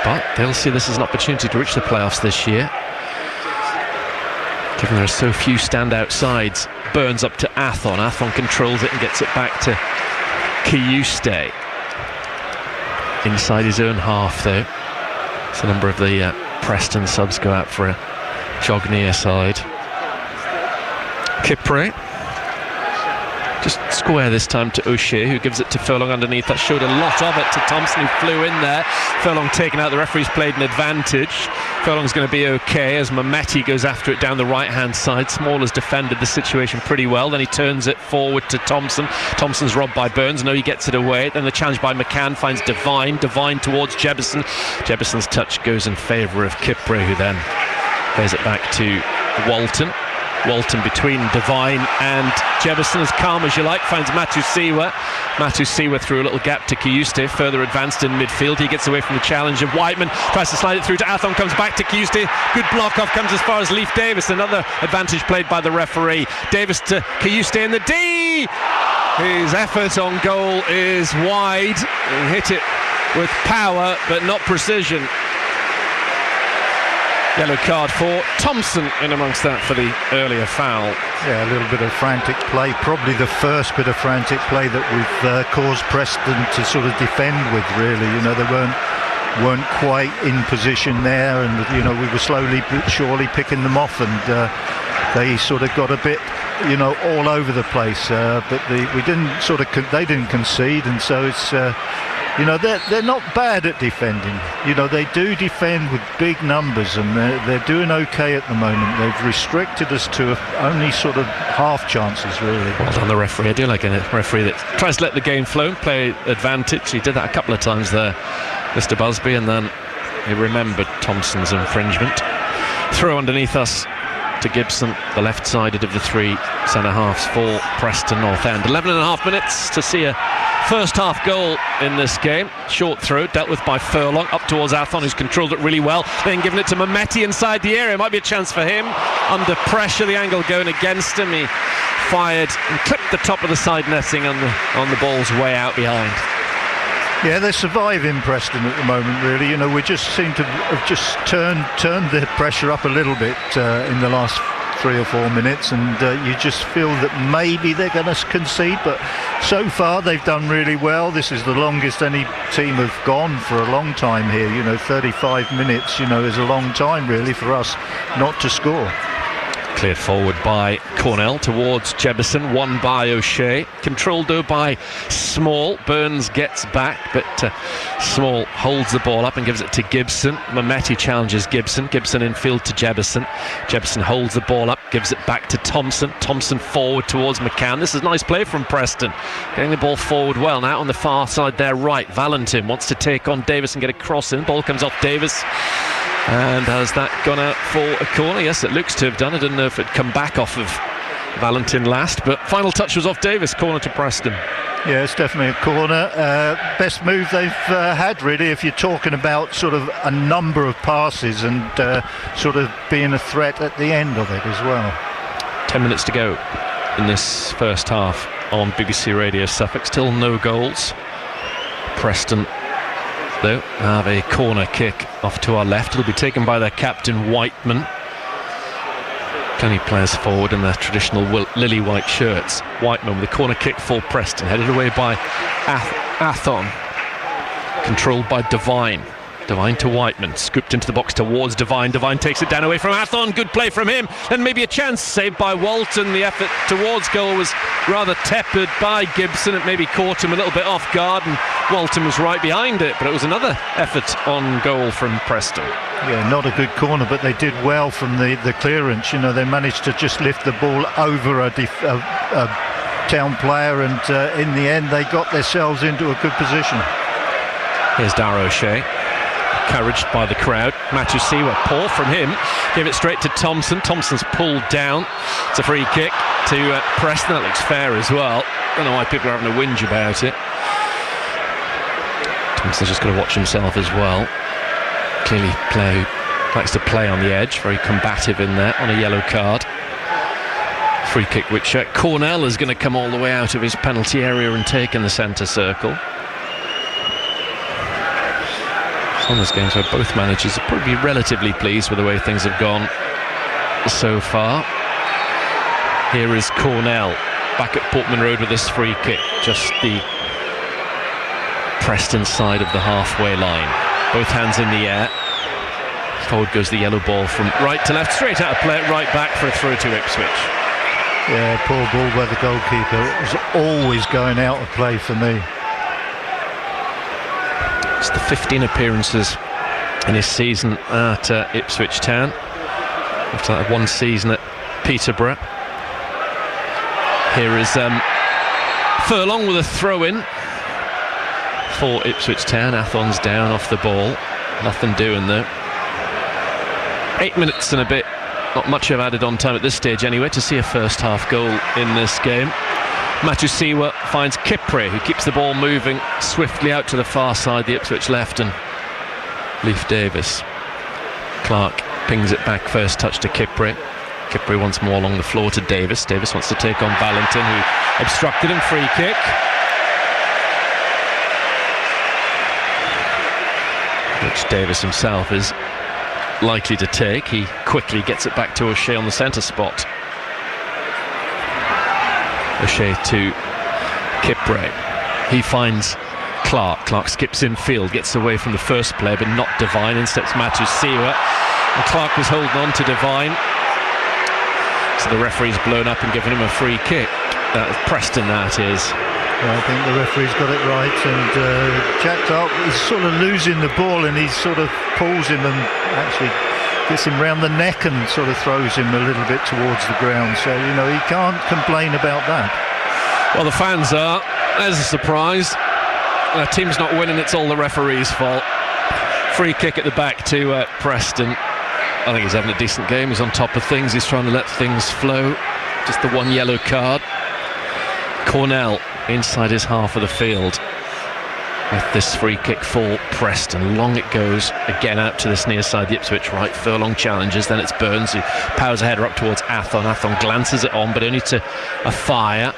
But they'll see this as an opportunity to reach the playoffs this year, given there are so few standout sides. Burns up to Athon. Athon controls it and gets it back to Kayuste. Inside his own half, though. So a number of the Preston subs go out for a jog near side. Kipre. Just square this time to O'Shea, who gives it to Furlong underneath. That showed a lot of it to Thompson, who flew in there. Furlong taken out. The referee's played an advantage. Furlong's going to be okay as Mehmeti goes after it down the right-hand side. Small has defended the situation pretty well. Then he turns it forward to Thompson. Thompson's robbed by Burns. No, he gets it away. Then the challenge by McCann finds Devine. Devine towards Jebison. Jebison's touch goes in favour of Kipre, who then plays it back to Walton. Walton between Devine and Jebison, as calm as you like, finds Matthew Seawer. Matthew Seawer through a little gap to Kayuste, further advanced in midfield. He gets away from the challenge of Whiteman, tries to slide it through to Athon, comes back to Kayuste. Good block off, comes as far as Leif Davis. Another advantage played by the referee. Davis to Kayuste in the D! His effort on goal is wide. He hit it with power, but not precision. Yellow card for Thompson in amongst that for the earlier foul. Yeah, a little bit of frantic play, probably the first bit of frantic play that we've caused Preston to sort of defend with, really. They weren't quite in position there, and we were slowly but surely picking them off, and they sort of got a bit all over the place. But they didn't concede, and so it's they're not bad at defending. They do defend with big numbers, and they're doing okay at the moment. They've restricted us to only sort of half chances, really. Well done, the referee. I do like a referee that tries to let the game flow, play advantage. He did that a couple of times there, Mr. Busby, and then he remembered Thompson's infringement. Throw underneath us to Gibson, the left-sided of the three centre-halves for Preston North End. 11.5 minutes to see a first-half goal in this game. Short throw, dealt with by Furlong, up towards Athon, who's controlled it really well, then given it to Mehmeti inside the area. Might be a chance for him. Under pressure, the angle going against him. He fired and clipped the top of the side netting on the ball's way out behind. Yeah, they're surviving, Preston, at the moment, really. We just seem to have just turned their pressure up a little bit in the last 3 or 4 minutes, and you just feel that maybe they're going to concede, but so far they've done really well. This is the longest any team have gone for a long time here. 35 minutes, is a long time, really, for us not to score. Cleared forward by Cornell towards Jebison, won by O'Shea, controlled though by Small. Burns gets back, but Small holds the ball up and gives it to Gibson. Mehmeti challenges Gibson in field to Jebison. Jebison holds the ball up, gives it back to Thompson forward towards McCann. This is nice play from Preston, getting the ball forward well. Now on the far side there right, Valentin wants to take on Davis and get a cross in. Ball comes off Davis. And has that gone out for a corner? Yes, it looks to have done. I didn't know if it'd come back off of Valentin last, but final touch was off Davis. Corner to Preston. Yeah, it's definitely a corner. Best move they've had, really, if you're talking about sort of a number of passes and sort of being a threat at the end of it as well. 10 minutes to go in this first half on BBC Radio Suffolk. Still no goals. Preston, though, have a corner kick off to our left. It'll be taken by their captain Whiteman. Plenty of players forward in their traditional lily white shirts. Whiteman with a corner kick for Preston, headed away by Athon, controlled by Devine. Devine to Whiteman, scooped into the box towards Devine. Devine takes it down away from Athon. Good play from him, and maybe a chance saved by Walton. The effort towards goal was rather tepid by Gibson. It maybe caught him a little bit off guard, and Walton was right behind it, but it was another effort on goal from Preston. Yeah, not a good corner, but they did well from the clearance. They managed to just lift the ball over a town player, and in the end they got themselves into a good position. Here's Darragh O'Shea, encouraged by the crowd. Matthew Siwa, poor from him, gave it straight to Thompson. Thompson's pulled down. It's a free kick to Preston. That looks fair as well. Don't know why people are having a whinge about it. Thompson's just going to watch himself as well. Clearly likes to play on the edge, very combative in there on a yellow card. Free kick which Cornell is going to come all the way out of his penalty area and take in the centre circle. It's one of those games where both managers are probably relatively pleased with the way things have gone so far. Here is Cornell back at Portman Road with this free kick, just the Preston side of the halfway line. Both hands in the air. Forward goes the yellow ball from right to left, straight out of play, right back for a throw to Ipswich. Yeah, poor ball by the goalkeeper. It was always going out of play for me. It's the 15 appearances in his season at Ipswich Town, after that one season at Peterborough. Here is Furlong with a throw-in for Ipswich Town. Athon's down off the ball. Nothing doing though. 8 minutes and a bit. Not much of added on time at this stage anyway to see a first half goal in this game. Matthew Siwa finds Kipre, who keeps the ball moving swiftly out to the far side, the Ipswich left, and Leif Davis. Clark pings it back, first touch to Kipre. Kipre once more along the floor to Davis. Davis wants to take on Valentin, who obstructed him. Free kick. Which Davis himself is likely to take. He quickly gets it back to O'Shea on the centre spot. O'Shea to Kipre. He finds Clark. Clark skips in field, gets away from the first player, but not Devine. In steps Matthew Siwa, and Clark was holding on to Devine. So the referee's blown up and given him a free kick. Preston, that is. I think the referee's got it right, and Jack Clark is sort of losing the ball, and he sort of pulls him and actually gets him round the neck and sort of throws him a little bit towards the ground. So, you know, he can't complain about that. Well, the fans are. There's a surprise. The team's not winning, it's all the referee's fault. Free kick at the back to Preston. I think he's having a decent game. He's on top of things. He's trying to let things flow. Just the one yellow card. Cornell inside his half of the field with this free kick for Preston. Long it goes, again out to this near side, the Ipswich right. Furlong challenges, then it's Burns who powers a header up towards Athon. Athon glances it on, but only to a Fire.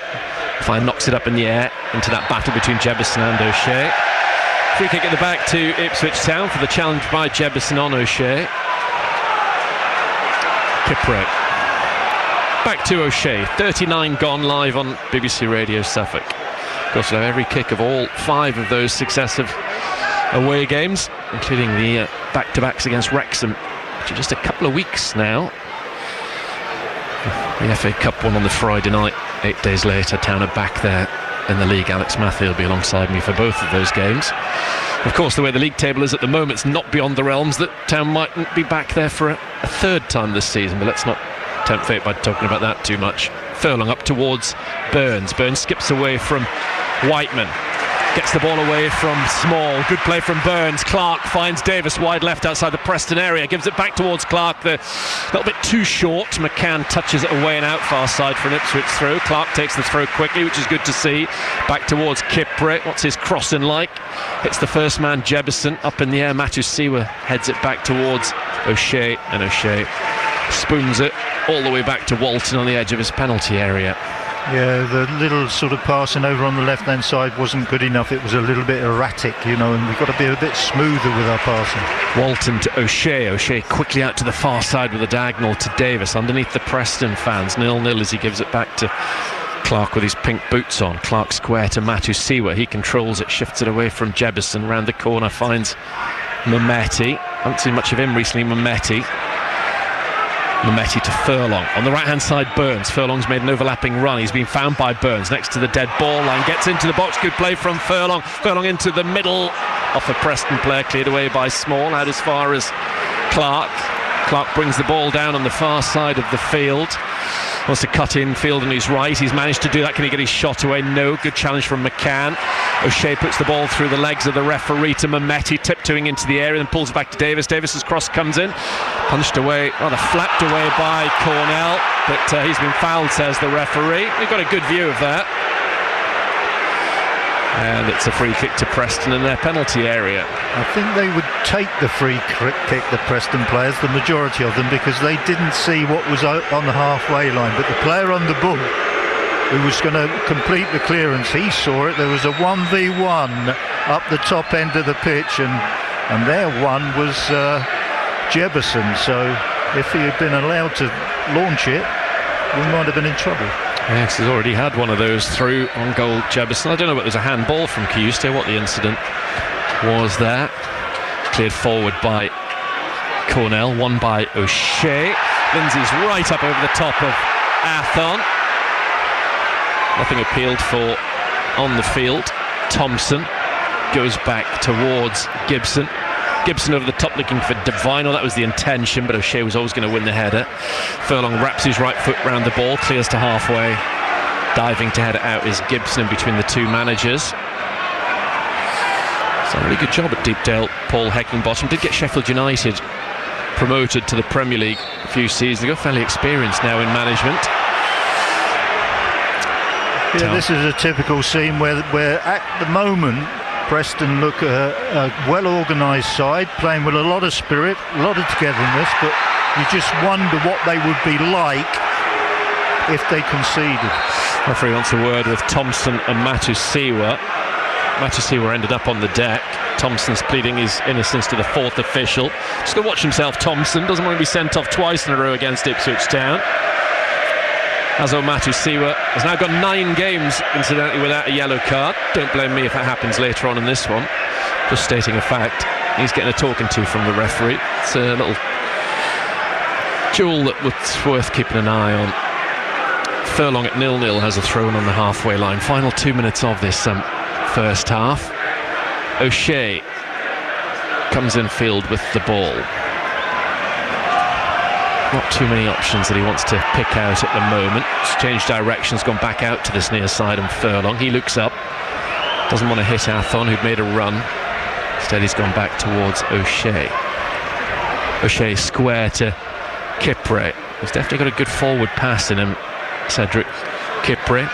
Fire knocks it up in the air into that battle between Jebison and O'Shea. Free kick at the back to Ipswich Town for the challenge by Jebison on O'Shea. Kipre. Back to O'Shea. 39 gone live on BBC Radio Suffolk. Of course, we'll have every kick of all 5 of those successive away games, including the back-to-backs against Wrexham, which are just a couple of weeks now. The FA Cup one on the Friday night. 8 days later, Town are back there in the league. Alex Matthew will be alongside me for both of those games. Of course, the way the league table is at the moment, it's not beyond the realms that Town mightn't be back there for a 3rd time this season, but let's not tempt fate by talking about that too much. Furlong up towards Burns. Burns skips away from Whiteman. Gets the ball away from Small. Good play from Burns. Clark finds Davis wide left outside the Preston area. Gives it back towards Clark. A little bit too short. McCann touches it away and out far side for an Ipswich throw. Clark takes the throw quickly, which is good to see. Back towards Kipre. What's his crossing like? Hits the first man, Jebison, up in the air. Matusiwa heads it back towards O'Shea, and O'Shea spoons it all the way back to Walton on the edge of his penalty area. Yeah, the little sort of passing over on the left-hand side wasn't good enough. It was a little bit erratic, you know, and we've got to be a bit smoother with our passing. Walton to O'Shea. O'Shea quickly out to the far side with a diagonal to Davis underneath the Preston fans. 0-0 as he gives it back to Clark with his pink boots on. Clark square to Matusiwa. He controls it, shifts it away from Jebison. Round the corner finds Mehmeti. Haven't seen much of him recently, Mehmeti to Furlong. On the right hand side, Burns. Furlong's made an overlapping run. He's been found by Burns next to the dead ball line. Gets into the box. Good play from Furlong. Furlong into the middle. Off a Preston player. Cleared away by Small. Out as far as Clark. Clark brings the ball down on the far side of the field. Wants to cut in field on his right. He's managed to do that. Can he get his shot away? No. Good challenge from McCann. O'Shea puts the ball through the legs of the referee to Mehmeti, tiptoeing into the area, then pulls back to Davis. Davis's cross comes in, punched away, rather flapped away by Cornell, but he's been fouled, says the referee. We've got a good view of that. And it's a free kick to Preston in their penalty area. I think they would take the free kick, the Preston players, the majority of them, because they didn't see what was on the halfway line. But the player on the ball, who was going to complete the clearance, he saw it. There was a 1v1 up the top end of the pitch, and their one was Jebison. So if he had been allowed to launch it, we might have been in trouble. Yes, he's already had one of those through on goal, Jebison. I don't know whether there's a handball from Kiyuste, what the incident was there. Cleared forward by Cornell, won by O'Shea. Lindsay's right up over the top of Athon. Nothing appealed for on the field. Thompson goes back towards Gibson. Gibson over the top looking for Devine. That was the intention, but O'Shea was always going to win the header. Furlong wraps his right foot round the ball, clears to halfway. Diving to head it out is Gibson in between the two managers. It's a really good job at Deepdale. Paul Heckingbottom did get Sheffield United promoted to the Premier League a few seasons ago. Fairly experienced now in management. Yeah, this is a typical scene where at the moment Preston look a well-organised side, playing with a lot of spirit, a lot of togetherness, but you just wonder what they would be like if they conceded. Referee wants a word with Thompson and Matusiwa. Matusiwa ended up on the deck. Thompson's pleading his innocence to the 4th official. Just going to watch himself, Thompson. Doesn't want to be sent off twice in a row against Ipswich Town. Azo Matusiwa has now got 9 games, incidentally, without a yellow card. Don't blame me if that happens later on in this one. Just stating a fact. He's getting a talking to from the referee. It's a little jewel that's worth keeping an eye on. Furlong at 0-0 has a throw in on the halfway line. Final 2 minutes of this first half. O'Shea comes in field with the ball. Not too many options that he wants to pick out at the moment. He's changed directions, gone back out to this near side, and Furlong, he looks up, doesn't want to hit Athon, who'd made a run. Instead he's gone back towards O'Shea. O'Shea square to Kipre. He's definitely got a good forward pass in him, Cedric Kipre.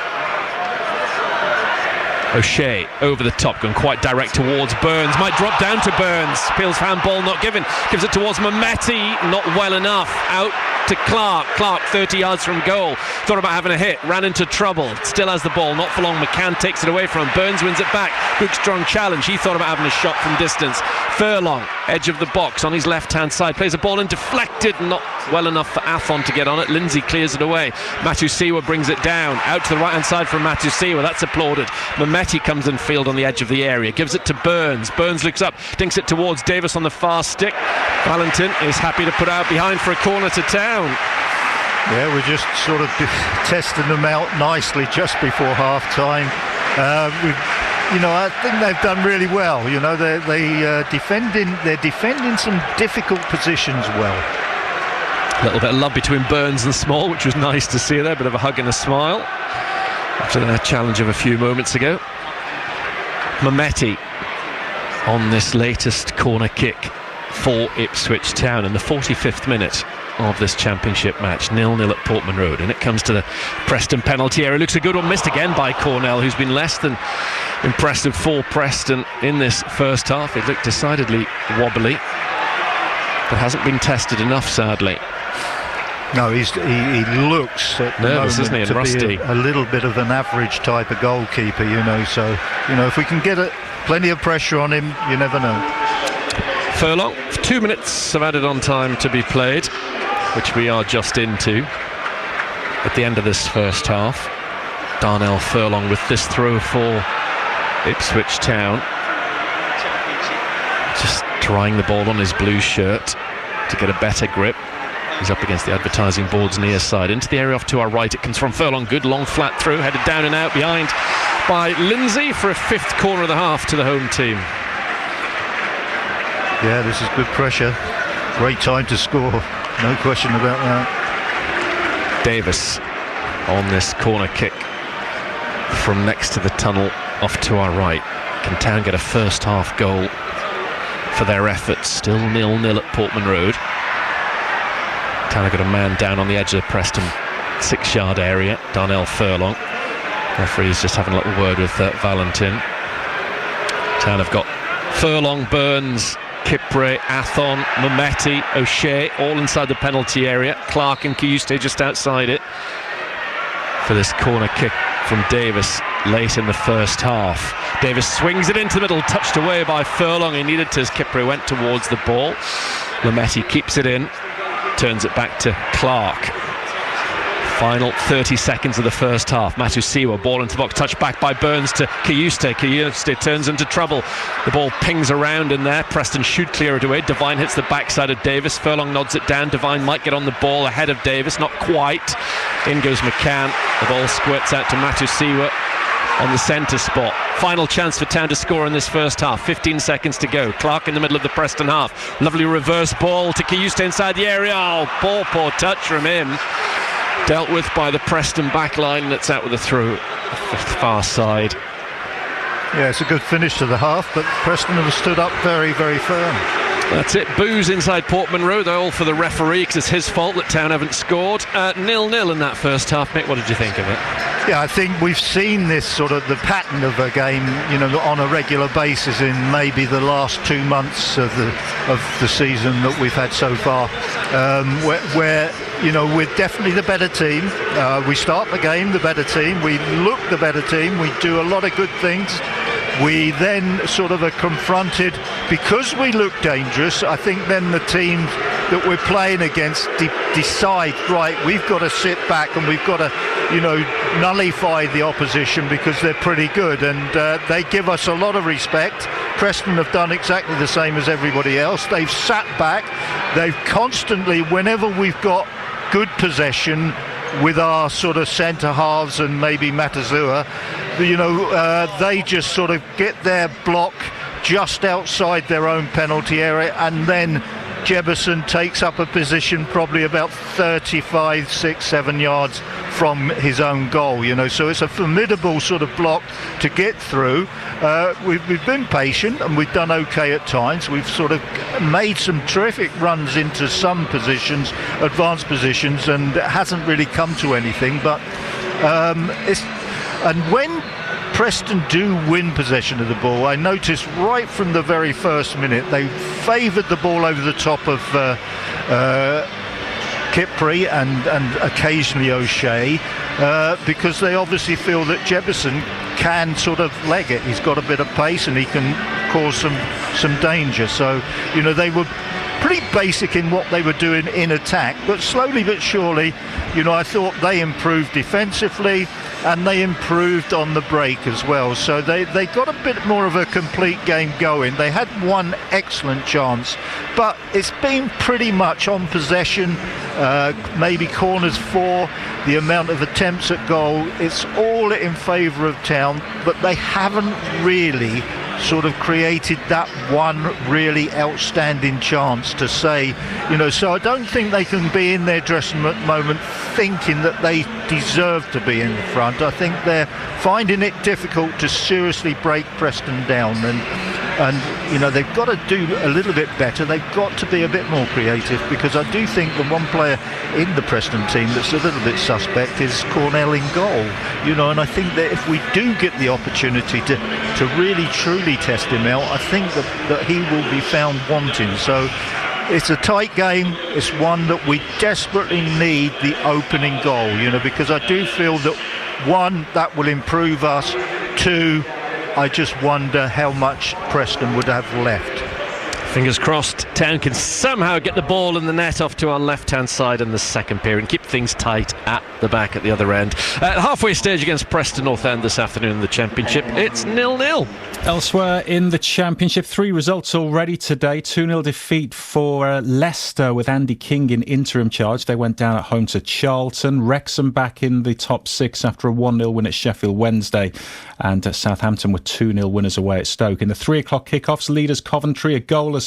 O'Shea over the top, going quite direct towards Burns. Might drop down to Burns. Peel's handball not given. Gives it towards Mehmeti. Not well enough. Out to Clark. Clark 30 yards from goal. Thought about having a hit. Ran into trouble. Still has the ball. Not for long. McCann takes it away from him. Burns wins it back. Good strong challenge. He thought about having a shot from distance. Furlong, edge of the box on his left-hand side. Plays a ball in deflected. Not well enough for Athon to get on it. Lindsay clears it away. Matusiwa brings it down. Out to the right-hand side from Matusiwa. That's applauded. Mehmeti comes in field on the edge of the area. Gives it to Burns. Burns looks up. Dinks it towards Davis on the far stick. Valentin is happy to put out behind for a corner to Town. Yeah, we're just sort of testing them out nicely just before half-time. I think they've done really well. They're defending some difficult positions well. A little bit of love between Burns and Small, which was nice to see there. Bit of a hug and a smile after their challenge of a few moments ago. Mehmeti on this latest corner kick for Ipswich Town in the 45th minute of this championship match. 0-0 at Portman Road, and it comes to the Preston penalty area. Looks a good one, missed again by Cornell, who's been less than impressive for Preston in this first half. It looked decidedly wobbly, but hasn't been tested enough, sadly. No, he looks at the nervous, isn't he, and rusty. Be a little bit of an average type of goalkeeper, so if we can get plenty of pressure on him, you never know. Furlong, 2 minutes of added on time to be played, which we are just into at the end of this first half. Darnell Furlong with this throw for Ipswich Town, just drying the ball on his blue shirt to get a better grip. He's up against the advertising boards near side. Into the area off to our right. It comes from Furlong. Good long flat through. Headed down and out behind by Lindsay for a fifth corner of the half to the home team. Yeah, this is good pressure. Great time to score. No question about that. Davis on this corner kick from next to the tunnel off to our right. Can Town get a first half goal for their efforts? Still 0-0 at Portman Road. Town have got a man down on the edge of the Preston 6-yard area. Darnell Furlong. Referee's just having a little word with Valentin. Town have got Furlong, Burns, Kipre, Athon, Mehmeti, O'Shea, all inside the penalty area. Clark and Kiyuste just outside it for this corner kick from Davis late in the first half. Davis swings it into the middle, touched away by Furlong. He needed to as Kipre went towards the ball. Mehmeti keeps it in, turns it back to Clark. Final 30 seconds of the first half. Matusiwa, ball into the box, touched back by Burns to Kiyuste. Kiyuste turns into trouble. The ball pings around in there. Preston should clear it away. Devine hits the backside of Davis. Furlong nods it down. Devine might get on the ball ahead of Davis. Not quite. In goes McCann. The ball squirts out to Matusiwa on the centre spot. Final chance for Town to score in this first half. 15 seconds to go. Clark in the middle of the Preston half. Lovely reverse ball to Kiyuste inside the area. Oh, poor touch from him. Dealt with by the Preston backline, and it's out with a through the far side. Yeah, it's a good finish to the half, but Preston have stood up very, very firm. That's it. Boos inside Portman Road. They're all for the referee because it's his fault that Town haven't scored. 0-0 in that first half. Mick, what did you think of it? Yeah, I think we've seen this sort of the pattern of a game, on a regular basis in maybe the last 2 months of the season that we've had so far, where we're definitely the better team. We start the game the better team. We look the better team. We do a lot of good things. We then sort of are confronted because we look dangerous. I think then the teams that we're playing against decide, right, we've got to sit back and we've got to, nullify the opposition because they're pretty good, and they give us a lot of respect. Preston have done exactly the same as everybody else. They've sat back. They've constantly, whenever we've got good possession, with our sort of centre halves and maybe Matazua, they just sort of get their block just outside their own penalty area, and then Jebison takes up a position probably about 35, 6, 7 yards from his own goal, so it's a formidable sort of block to get through. We've been patient and we've done okay at times. We've sort of made some terrific runs into some positions, advanced positions, and it hasn't really come to anything, but when Preston do win possession of the ball, I noticed right from the very first minute they favoured the ball over the top of Kipri and occasionally O'Shea, because they obviously feel that Jebison can sort of leg it. He's got a bit of pace and he can cause some danger. So, they were pretty basic in what they were doing in attack, but slowly but surely, I thought they improved defensively and they improved on the break as well. So they got a bit more of a complete game going. They had one excellent chance, but it's been pretty much on possession, maybe corners for, the amount of attempts at goal. It's all in favour of Town, but they haven't really sort of created that one really outstanding chance to say, so I don't think they can be in their dressing room at the moment thinking that they deserve to be in the front. I think they're finding it difficult to seriously break Preston down, and they've got to do a little bit better. They've got to be a bit more creative, because I do think the one player in the Preston team that's a little bit suspect is Cornell in goal, and I think that if we do get the opportunity to really truly test him out, I think that he will be found wanting. So it's a tight game. It's one that we desperately need the opening goal, because I do feel that, one, that will improve us. Two, I just wonder how much Preston would have left. Fingers crossed Town can somehow get the ball in the net off to our left-hand side in the second period and keep things tight at the back at the other end. Halfway stage against Preston North End this afternoon in the Championship, it's 0-0. Elsewhere in the Championship, 3 results already today. 2-0 defeat for Leicester with Andy King in interim charge. They went down at home to Charlton. Wrexham back in the top 6 after a 1-0 win at Sheffield Wednesday. And Southampton were 2-0 winners away at Stoke. In the 3 o'clock kickoffs, leaders Coventry, a goalless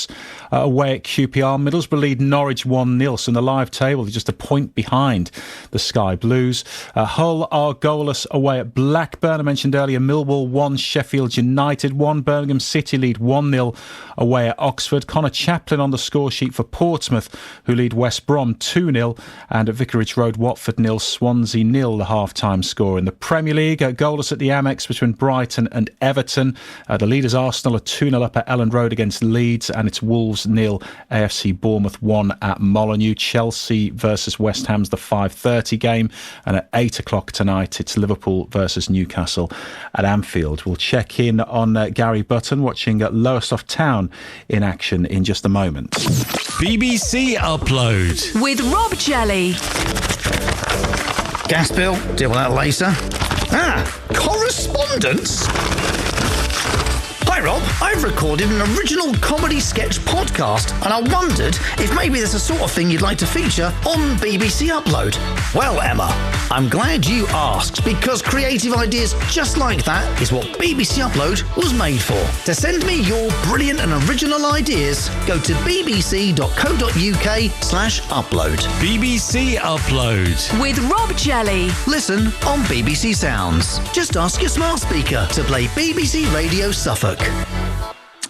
away at QPR. Middlesbrough lead Norwich 1-0. So in the live table, they're just a point behind the Sky Blues. Hull are goalless away at Blackburn. I mentioned earlier, Millwall 1, Sheffield United 1. Birmingham City lead 1-0 away at Oxford. Connor Chaplin on the score sheet for Portsmouth, who lead West Brom 2-0. And at Vicarage Road, Watford 0, Swansea 0, the half-time score. In the Premier League, goalless at the Amex between Brighton and Everton. The leaders Arsenal are 2-0 up at Elland Road against Leeds, and it's Wolves 0, AFC Bournemouth 1 at Molineux. Chelsea versus West Ham's the 5:30 game, and at 8 o'clock tonight it's Liverpool versus Newcastle at Anfield. We'll check in on Gary Button watching Lowestoft Town in action in just a moment. BBC Upload with Rob Jelly. Gas bill, deal with that later. Correspondence? Hi Rob, I've recorded an original comedy sketch podcast and I wondered if maybe there's a sort of thing you'd like to feature on BBC Upload. Well Emma, I'm glad you asked, because creative ideas just like that is what BBC Upload was made for. To send me your brilliant and original ideas, go to bbc.co.uk/upload. BBC Upload with Rob Jelly. Listen on BBC Sounds. Just ask your smart speaker to play BBC Radio Suffolk.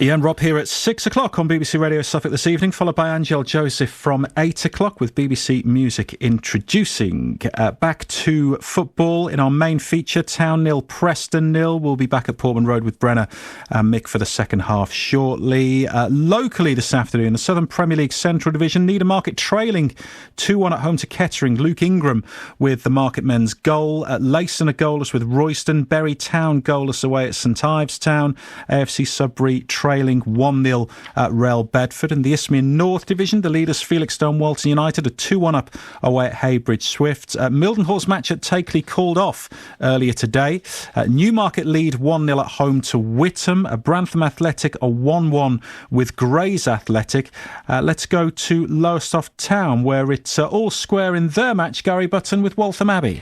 Ian Rob here at 6 o'clock on BBC Radio Suffolk this evening, followed by Angel Joseph from 8 o'clock with BBC Music introducing. Back to football in our main feature, Town 0, Preston 0. We'll be back at Portman Road with Brenna and Mick for the second half shortly. Locally this afternoon, the Southern Premier League Central Division, Needham Market trailing 2-1 at home to Kettering. Luke Ingram with the Market men's goal. Leiston are goalless with Royston. Bury Town goalless away at St Ives Town. AFC Sudbury trailing 1-0 at Real Bedford. In the Isthmian North Division, the leaders Felixstowe Walton United are 2-1 up away at Heybridge Swift. Mildenhall's match at Takeley called off earlier today. Newmarket lead 1-0 at home to Whittam. Brantham Athletic are 1-1 with Grays Athletic. Let's go to Lowestoft Town, where it's all square in their match, Gary Button, with Waltham Abbey.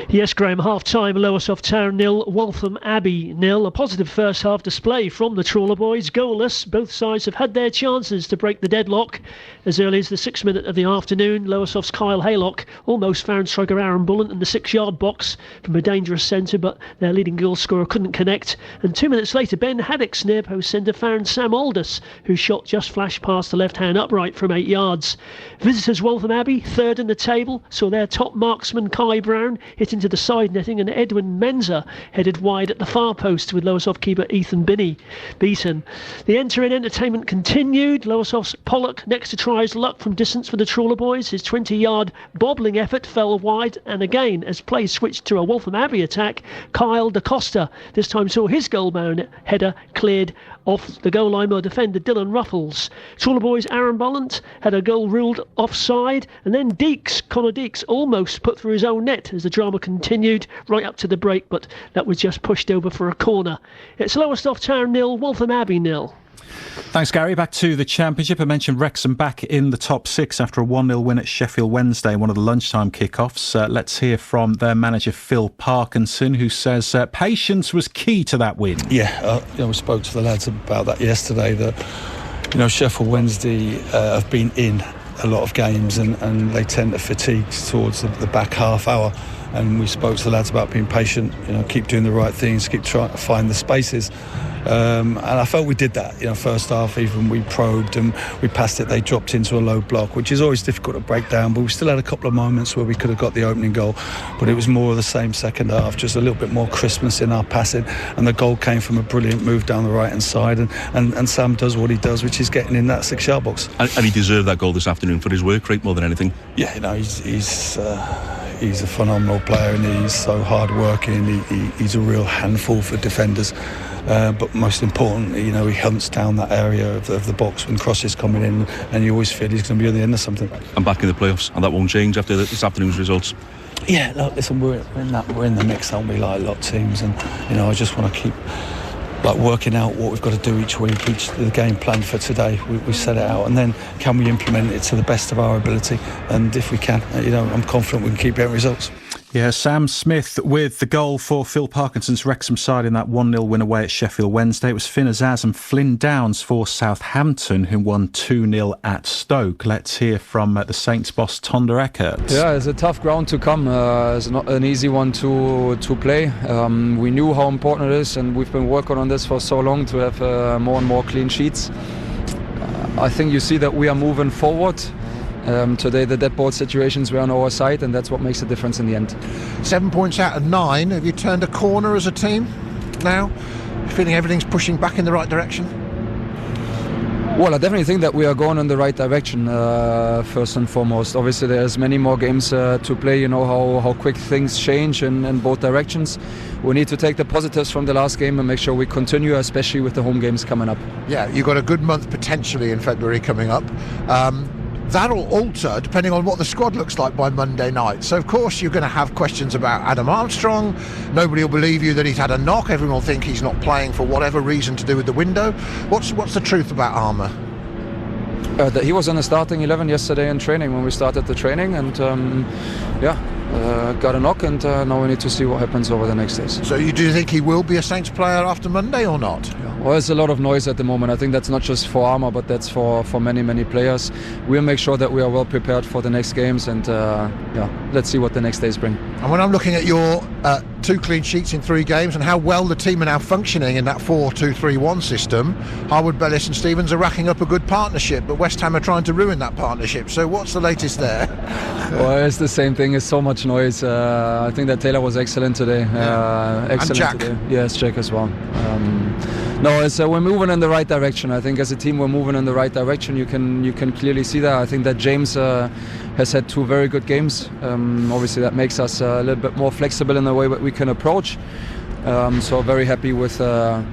Yes, Graham, half-time, Lowestoft Town 0, Waltham Abbey 0. A positive first-half display from the Trawler boys. Goalless, both sides have had their chances to break the deadlock. As early as the 6th minute of the afternoon, Lowestoft's Kyle Haylock almost found striker Aaron Bullen in the 6-yard box from a dangerous centre, but their leading goal scorer couldn't connect. And 2 minutes later, Ben Haddock's near post centre found Sam Aldous, whose shot just flashed past the left-hand upright from 8 yards. Visitors Waltham Abbey, third in the table, saw their top marksman Kai Brown hit into the side netting, and Edwin Menza headed wide at the far post with Lowestoft keeper Ethan Binney beaten. The enter-in entertainment continued. Lowestoft's Pollock next to try his luck from distance for the Trawler boys. His 20-yard bobbling effort fell wide, and again, as play switched to a Waltham Abbey attack, Kyle DaCosta this time saw his goal-bound header cleared off the goal line by defender Dylan Ruffles. Trawler boys Aaron Bolland had a goal ruled offside, and then Connor Deeks almost put through his own net as the drama continued right up to the break, but that was just pushed over for a corner. It's Lowestoft Town 0, Waltham Abbey 0. Thanks, Gary. Back to the Championship. I mentioned Wrexham back in the top 6 after a 1-0 win at Sheffield Wednesday, one of the lunchtime kickoffs. Let's hear from their manager Phil Parkinson, who says patience was key to that win. Yeah, we spoke to the lads about that yesterday, that Sheffield Wednesday have been in a lot of games and they tend to fatigue towards the back half hour. And we spoke to the lads about being patient, keep doing the right things, keep trying to find the spaces. And I felt we did that, first half. Even we probed and we passed it, they dropped into a low block, which is always difficult to break down, but we still had a couple of moments where we could have got the opening goal, but it was more of the same second half, just a little bit more crispness in our passing, and the goal came from a brilliant move down the right hand side, and Sam does what he does, which is getting in that 6-yard box. And he deserved that goal this afternoon for his work rate more than anything. Yeah, he's a phenomenal player, and he's so hard working. He's a real handful for defenders. But most importantly, he hunts down that area of the box when crosses coming in, and you always feel he's going to be at the end of something. And back in the playoffs, and that won't change after this afternoon's results. Yeah, look, listen, we're in the mix, aren't we? Like a lot of teams, and I just want to keep working out what we've got to do each week, the game plan for today. We set it out, and then can we implement it to the best of our ability? And if we can, I'm confident we can keep getting results. Yeah, Sam Smith with the goal for Phil Parkinson's Wrexham side in that 1-0 win away at Sheffield Wednesday. It was Finn Azaz and Flynn Downs for Southampton, who won 2-0 at Stoke. Let's hear from the Saints boss Tonda Eckert. Yeah, it's a tough ground to come. It's not an easy one to play. We knew how important it is, and we've been working on this for so long to have more and more clean sheets. I think you see that we are moving forward. Today the dead ball situations were on our side, and that's what makes a difference in the end. 7 points out of 9. Have you turned a corner as a team now? Feeling everything's pushing back in the right direction? Well, I definitely think that we are going in the right direction, first and foremost. Obviously there's many more games to play. You know how quick things change in both directions. We need to take the positives from the last game and make sure we continue, especially with the home games coming up. Yeah, you've got a good month potentially in February coming up. That'll alter depending on what the squad looks like by Monday night. So of course you're going to have questions about Adam Armstrong. Nobody will believe you that he's had a knock. Everyone will think he's not playing for whatever reason to do with the window. What's the truth about Armour? That he was in the starting 11 yesterday in training when we started the training, and got a knock, and now we need to see what happens over the next days. So do you think he will be a Saints player after Monday or not? Well, there's a lot of noise at the moment. I think that's not just for Armour, but that's for many players. We'll make sure that we are well prepared for the next games, and let's see what the next days bring. And when I'm looking at your 2 clean sheets in 3 games and how well the team are now functioning in that 4-2-3-1 system, Harwood, Bellis and Stevens are racking up a good partnership, but West Ham are trying to ruin that partnership. So what's the latest there? Well, it's the same thing. It's so much noise. I think that Taylor was excellent today. Excellent and Jack. today. Yes, Jack as well. We're moving in the right direction. I think as a team we're moving in the right direction. You can clearly see that. I think that James has had 2 very good games. Obviously that makes us a little bit more flexible in the way that we can approach. So very happy with the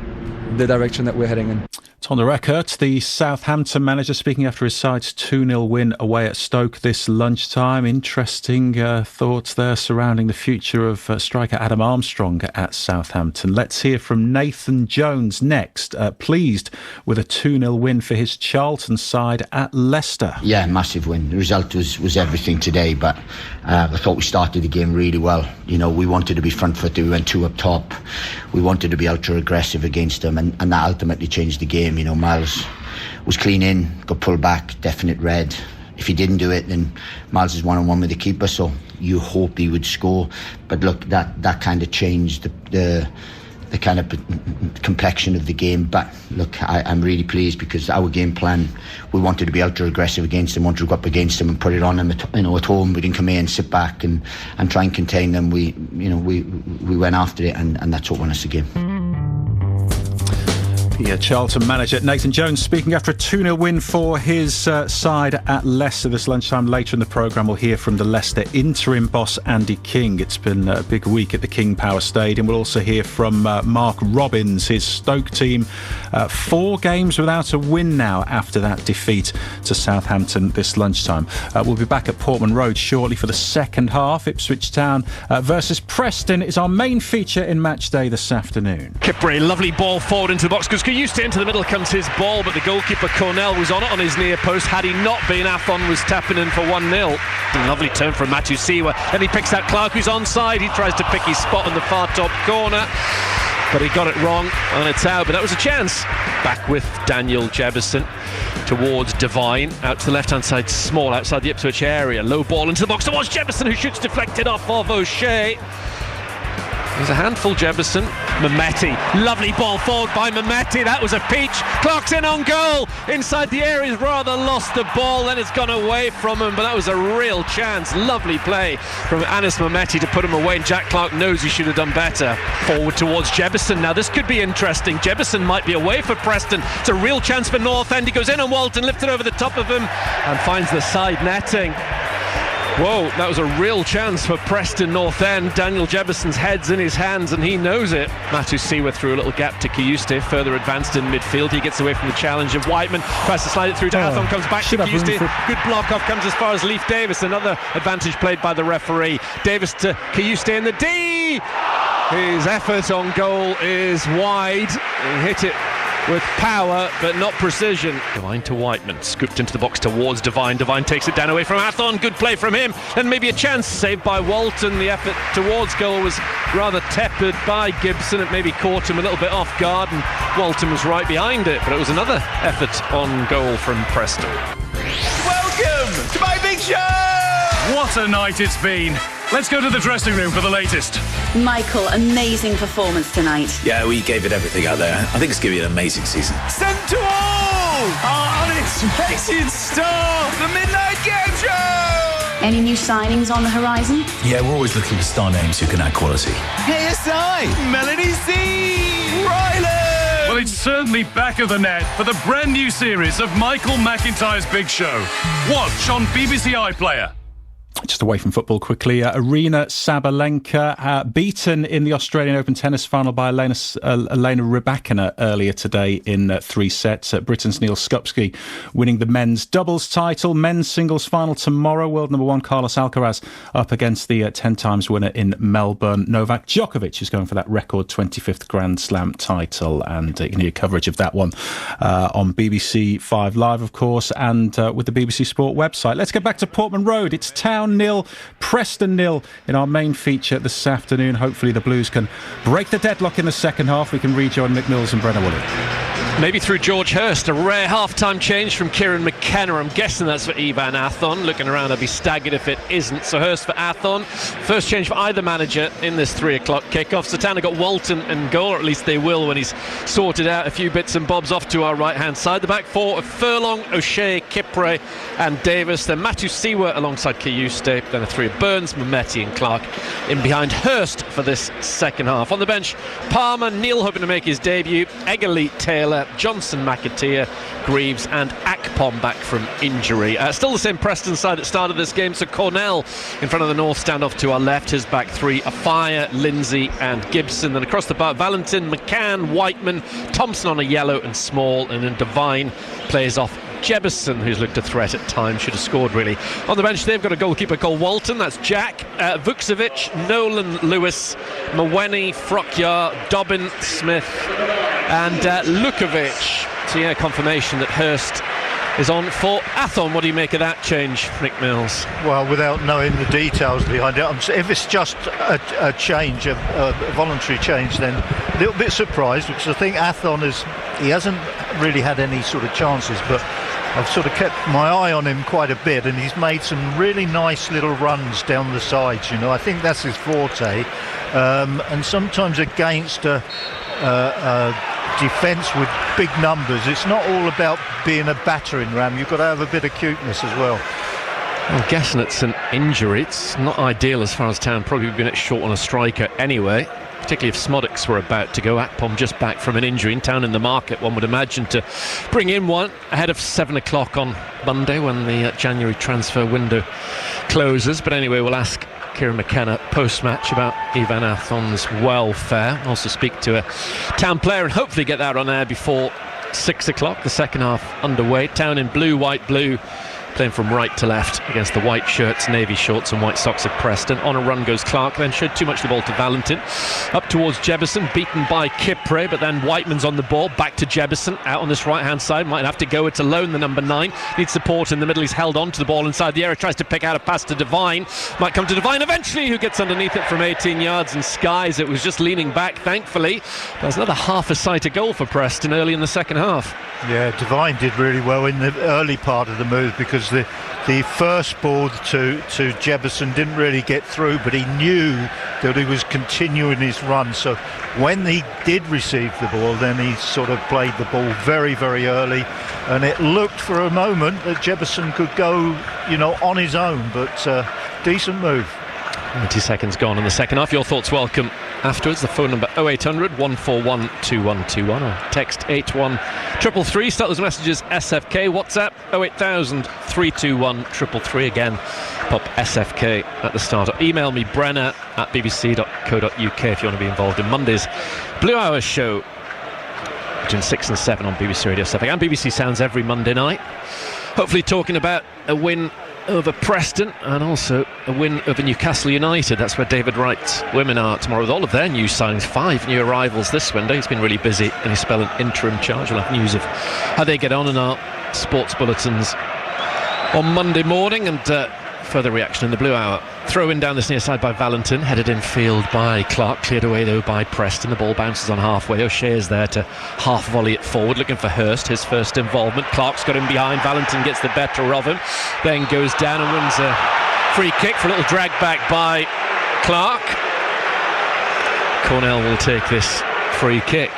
direction that we're heading in. On the record, the Southampton manager speaking after his side's 2-0 win away at Stoke this lunchtime. Interesting thoughts there surrounding the future of striker Adam Armstrong at Southampton. Let's hear from Nathan Jones next. Pleased with a 2-0 win for his Charlton side at Leicester. Yeah, massive win. The result was everything today, but I thought we started the game really well. You know, we wanted to be front-footed, we went 2 up top. We wanted to be ultra-aggressive against them, and that ultimately changed the game. You know, Miles was clean in, got pulled back, definite red. If he didn't do it, then Miles is one-on-one with the keeper, so you hope he would score. But look, that kind of changed the kind of complexion of the game. But look, I'm really pleased because our game plan, we wanted to be ultra-aggressive against them, wanted to go up against them and put it on them. At home, we didn't come here and sit back and try and contain them. We went after it, and that's what won us the game. Yeah, Charlton manager Nathan Jones speaking after a 2-0 win for his side at Leicester this lunchtime. Later in the programme, we'll hear from the Leicester interim boss Andy King. It's been a big week at the King Power Stadium. We'll also hear from Mark Robbins, his Stoke team. 4 games without a win now after that defeat to Southampton this lunchtime. We'll be back at Portman Road shortly for the second half. Ipswich Town versus Preston is our main feature in match day this afternoon. Kipre, lovely ball forward into the box. Used to into the middle comes his ball, but the goalkeeper Cornell was on it on his near post. Had he not been, Athon was tapping in for 1-0. Lovely turn from Matusiwa. Then he picks out Clark, who's onside. He tries to pick his spot on the far top corner, but he got it wrong and it's out. But that was a chance. Back with Daniel Jebison towards Devine, out to the left hand side, Small outside the Ipswich area. Low ball into the box towards Jebison, who shoots deflected off of O'Shea. There's a handful, Jebison. Mehmeti, lovely ball forward by Mehmeti. That was a peach. Clark's in on goal. Inside the area, he's rather lost the ball. Then it's gone away from him, but that was a real chance. Lovely play from Anis Mehmeti to put him away, and Jack Clark knows he should have done better. Forward towards Jebison. Now this could be interesting. Jebison might be away for Preston. It's a real chance for North End. He goes in on Walton, lifted over the top of him and finds the side netting. Whoa, that was a real chance for Preston North End. Daniel Jebison's head's in his hands and he knows it. Matusiwa through a little gap to Kiyuste, further advanced in midfield. He gets away from the challenge of Whiteman, tries to slide it through to Athon, comes back to Kiyuste. Good block off, comes as far as Leif Davis. Another advantage played by the referee. Davis to Kiyuste in the D. His effort on goal is wide. He hit it with power but not precision. Devine to Whiteman, scooped into the box towards Devine. Devine takes it down away from Athon. Good play from him. Then maybe a chance saved by Walton. The effort towards goal was rather tepid by Gibson. It maybe caught him a little bit off guard and Walton was right behind it, but it was another effort on goal from Preston. Welcome to my big show! What a night it's been. Let's go to the dressing room for the latest. Michael, amazing performance tonight. Yeah, we gave it everything out there. I think it's going to be an amazing season. Send to all our unexpected star, the Midnight Game Show! Any new signings on the horizon? Yeah, we're always looking for star names who can add quality. KSI, Melanie C, Ryland! Well, it's certainly back of the net for the brand new series of Michael McIntyre's Big Show. Watch on BBC iPlayer. Just away from football quickly, Arina Sabalenka beaten in the Australian Open tennis final by Elena Rybakina earlier today in 3 sets. Britain's Neil Skupski winning the men's doubles title. Men's singles final tomorrow. World number 1 Carlos Alcaraz up against the 10 times winner in Melbourne, Novak Djokovic, is going for that record 25th Grand Slam title. And you can hear coverage of that one on BBC 5 Live, of course, and with the BBC Sport website. Let's get back to Portman Road. It's Town 0, Preston 0 in our main feature this afternoon. Hopefully the Blues can break the deadlock in the second half. We can rejoin Mick Mills and Brenna Woolley. Maybe through George Hurst, a rare half-time change from Kieran McKenna. I'm guessing that's for Ivan Athon. Looking around, I'd be staggered if it isn't. So Hurst for Athon. First change for either manager in this 3 o'clock kickoff. So Town have got Walton in goal, or at least they will when he's sorted out a few bits and bobs off to our right-hand side. The back 4 of Furlong, O'Shea, Kipre and Davis. Then Matusiwa alongside Kiyuste. Then a 3 of Burns, Mehmeti and Clark in behind Hurst for this second half. On the bench, Palmer, Neil hoping to make his debut. Eggerly, Taylor Johnson, McAteer, Greaves and Akpom back from injury. Still the same Preston side that started this game, so Cornell in front of the North stand off to our left. His back three are Fire, Lindsay and Gibson. Then across the bar, Valentin, McCann, Whiteman, Thompson on a yellow and Small, and then Devine plays off Jebison, who's looked a threat at times, should have scored really. On the bench they've got a goalkeeper called Walton, that's Jack, Vukcevic, Nolan, Lewis, Mawene, Frockyar, Dobbin, Smith and Lukovic. So yeah, confirmation that Hurst is on for Athon. What do you make of that change, Rick Mills? Well, without knowing the details behind it, if it's just a change, a voluntary change, then a little bit surprised, because I think Athon he hasn't really had any sort of chances, but I've sort of kept my eye on him quite a bit, and he's made some really nice little runs down the sides. I think that's his forte, and sometimes against a defence with big numbers, it's not all about being a battering ram. You've got to have a bit of cuteness as well. I'm guessing it's an injury. It's not ideal as far as Town probably been short on a striker anyway, particularly if Smodix were about to go. Akpom just back from an injury, in Town in the market, one would imagine, to bring in one ahead of 7 o'clock on Monday when the January transfer window closes. But anyway, we'll ask Kieran McKenna post-match about Ivan Athon's welfare. Also speak to a Town player and hopefully get that on air before 6 o'clock. The second half underway. Town in blue, white, blue, playing from right to left against the white shirts, navy shorts and white socks of Preston. On a run goes Clark, then showed too much the ball to Valentin. Up towards Jebison, beaten by Kipre, but then Whiteman's on the ball, back to Jebison, out on this right-hand side, might have to go it alone, the number 9. Needs support in the middle, he's held on to the ball inside the area, tries to pick out a pass to Devine. Might come to Devine eventually, who gets underneath it from 18 yards and skies. It was just leaning back, thankfully. There's another half a sight of goal for Preston early in the second half. Yeah, Devine did really well in the early part of the move, because the first ball to Jebison didn't really get through, but he knew that he was continuing his run. So when he did receive the ball, then he sort of played the ball very, very early, and it looked for a moment that Jebison could go, on his own, but decent move. 20 seconds gone in the second half. Your thoughts welcome afterwards. The phone number 0800 141 2121 or text 81333. Start those messages SFK. WhatsApp 08000 321 333. Again, pop SFK at the start. Or email me brenner@bbc.co.uk if you want to be involved in Monday's Blue Hour show between 6 and 7 on BBC Radio Suffolk and BBC Sounds every Monday night. Hopefully talking about a win over Preston and also a win over Newcastle United. That's where David Wright's women are tomorrow with all of their new signings. 5 new arrivals this window. He's been really busy in his spell in interim charge. We'll have news of how they get on in our sports bulletins on Monday morning, and further reaction in the Blue Hour. Throw in down this near side by Valentin, headed in field by Clark, cleared away though by Preston. The ball bounces on halfway. O'Shea is there to half volley it forward, looking for Hurst, his first involvement. Clark's got him behind, Valentin gets the better of him, then goes down and wins a free kick for a little drag back by Clark. Cornell will take this free kick.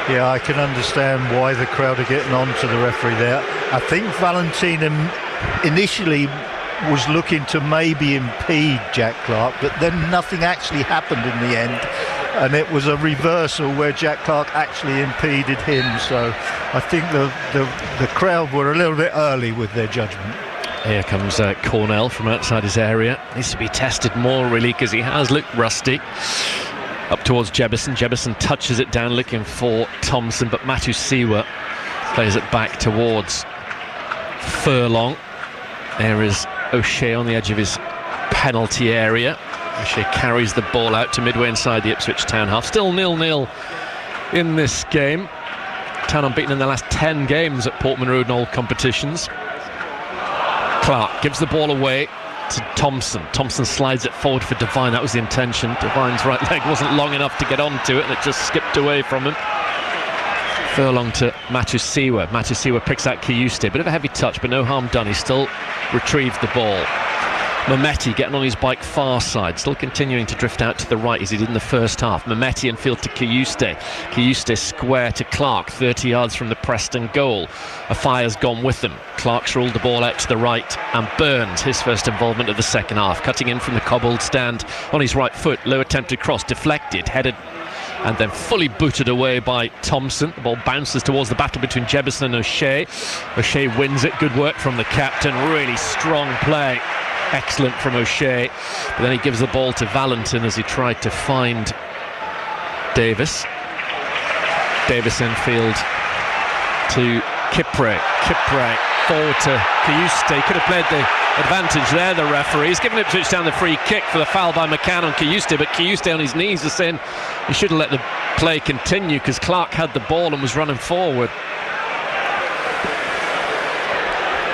Yeah, I can understand why the crowd are getting on to the referee there. I think Valentin initially was looking to maybe impede Jack Clark, but then nothing actually happened in the end, and it was a reversal where Jack Clark actually impeded him. So I think the crowd were a little bit early with their judgment. Here comes Cornell from outside his area. Needs to be tested more really, because he has looked rusty. Up towards Jebison. Jebison touches it down looking for Thompson, but Matusiwa plays it back towards Furlong. There is O'Shea on the edge of his penalty area. O'Shea carries the ball out to midway inside the Ipswich Town half. Still 0-0 in this game. Town unbeaten in the last 10 games at Portman Road in all competitions. Clark gives the ball away to Thompson. Thompson slides it forward for Devine. That was the intention. Devine's right leg wasn't long enough to get onto it, and it just skipped away from him. Furlong to Matusiwa. Matusiwa picks out Kiyuste. Bit of a heavy touch, but no harm done. He still retrieved the ball. Mehmeti getting on his bike far side, still continuing to drift out to the right as he did in the first half. Mehmeti in field to Kiyuste. Kiyuste square to Clark, 30 yards from the Preston goal. A fire's gone with them. Clark's rolled the ball out to the right, and Burns, his first involvement of the second half, cutting in from the cobbled stand on his right foot. Low attempted cross, deflected, headed and then fully booted away by Thompson. The ball bounces towards the battle between Jebbison and O'Shea. O'Shea wins it. Good work from the captain. Really strong play. Excellent from O'Shea. But then he gives the ball to Valentin as he tried to find Davis. Davis infield to Kipre. Kipre forward to Kayuste. Could have played the advantage there, the referee. He's given Ipswich Town the free kick for the foul by McCann on Kayuste, but Kayuste on his knees is saying he should have let the play continue because Clark had the ball and was running forward.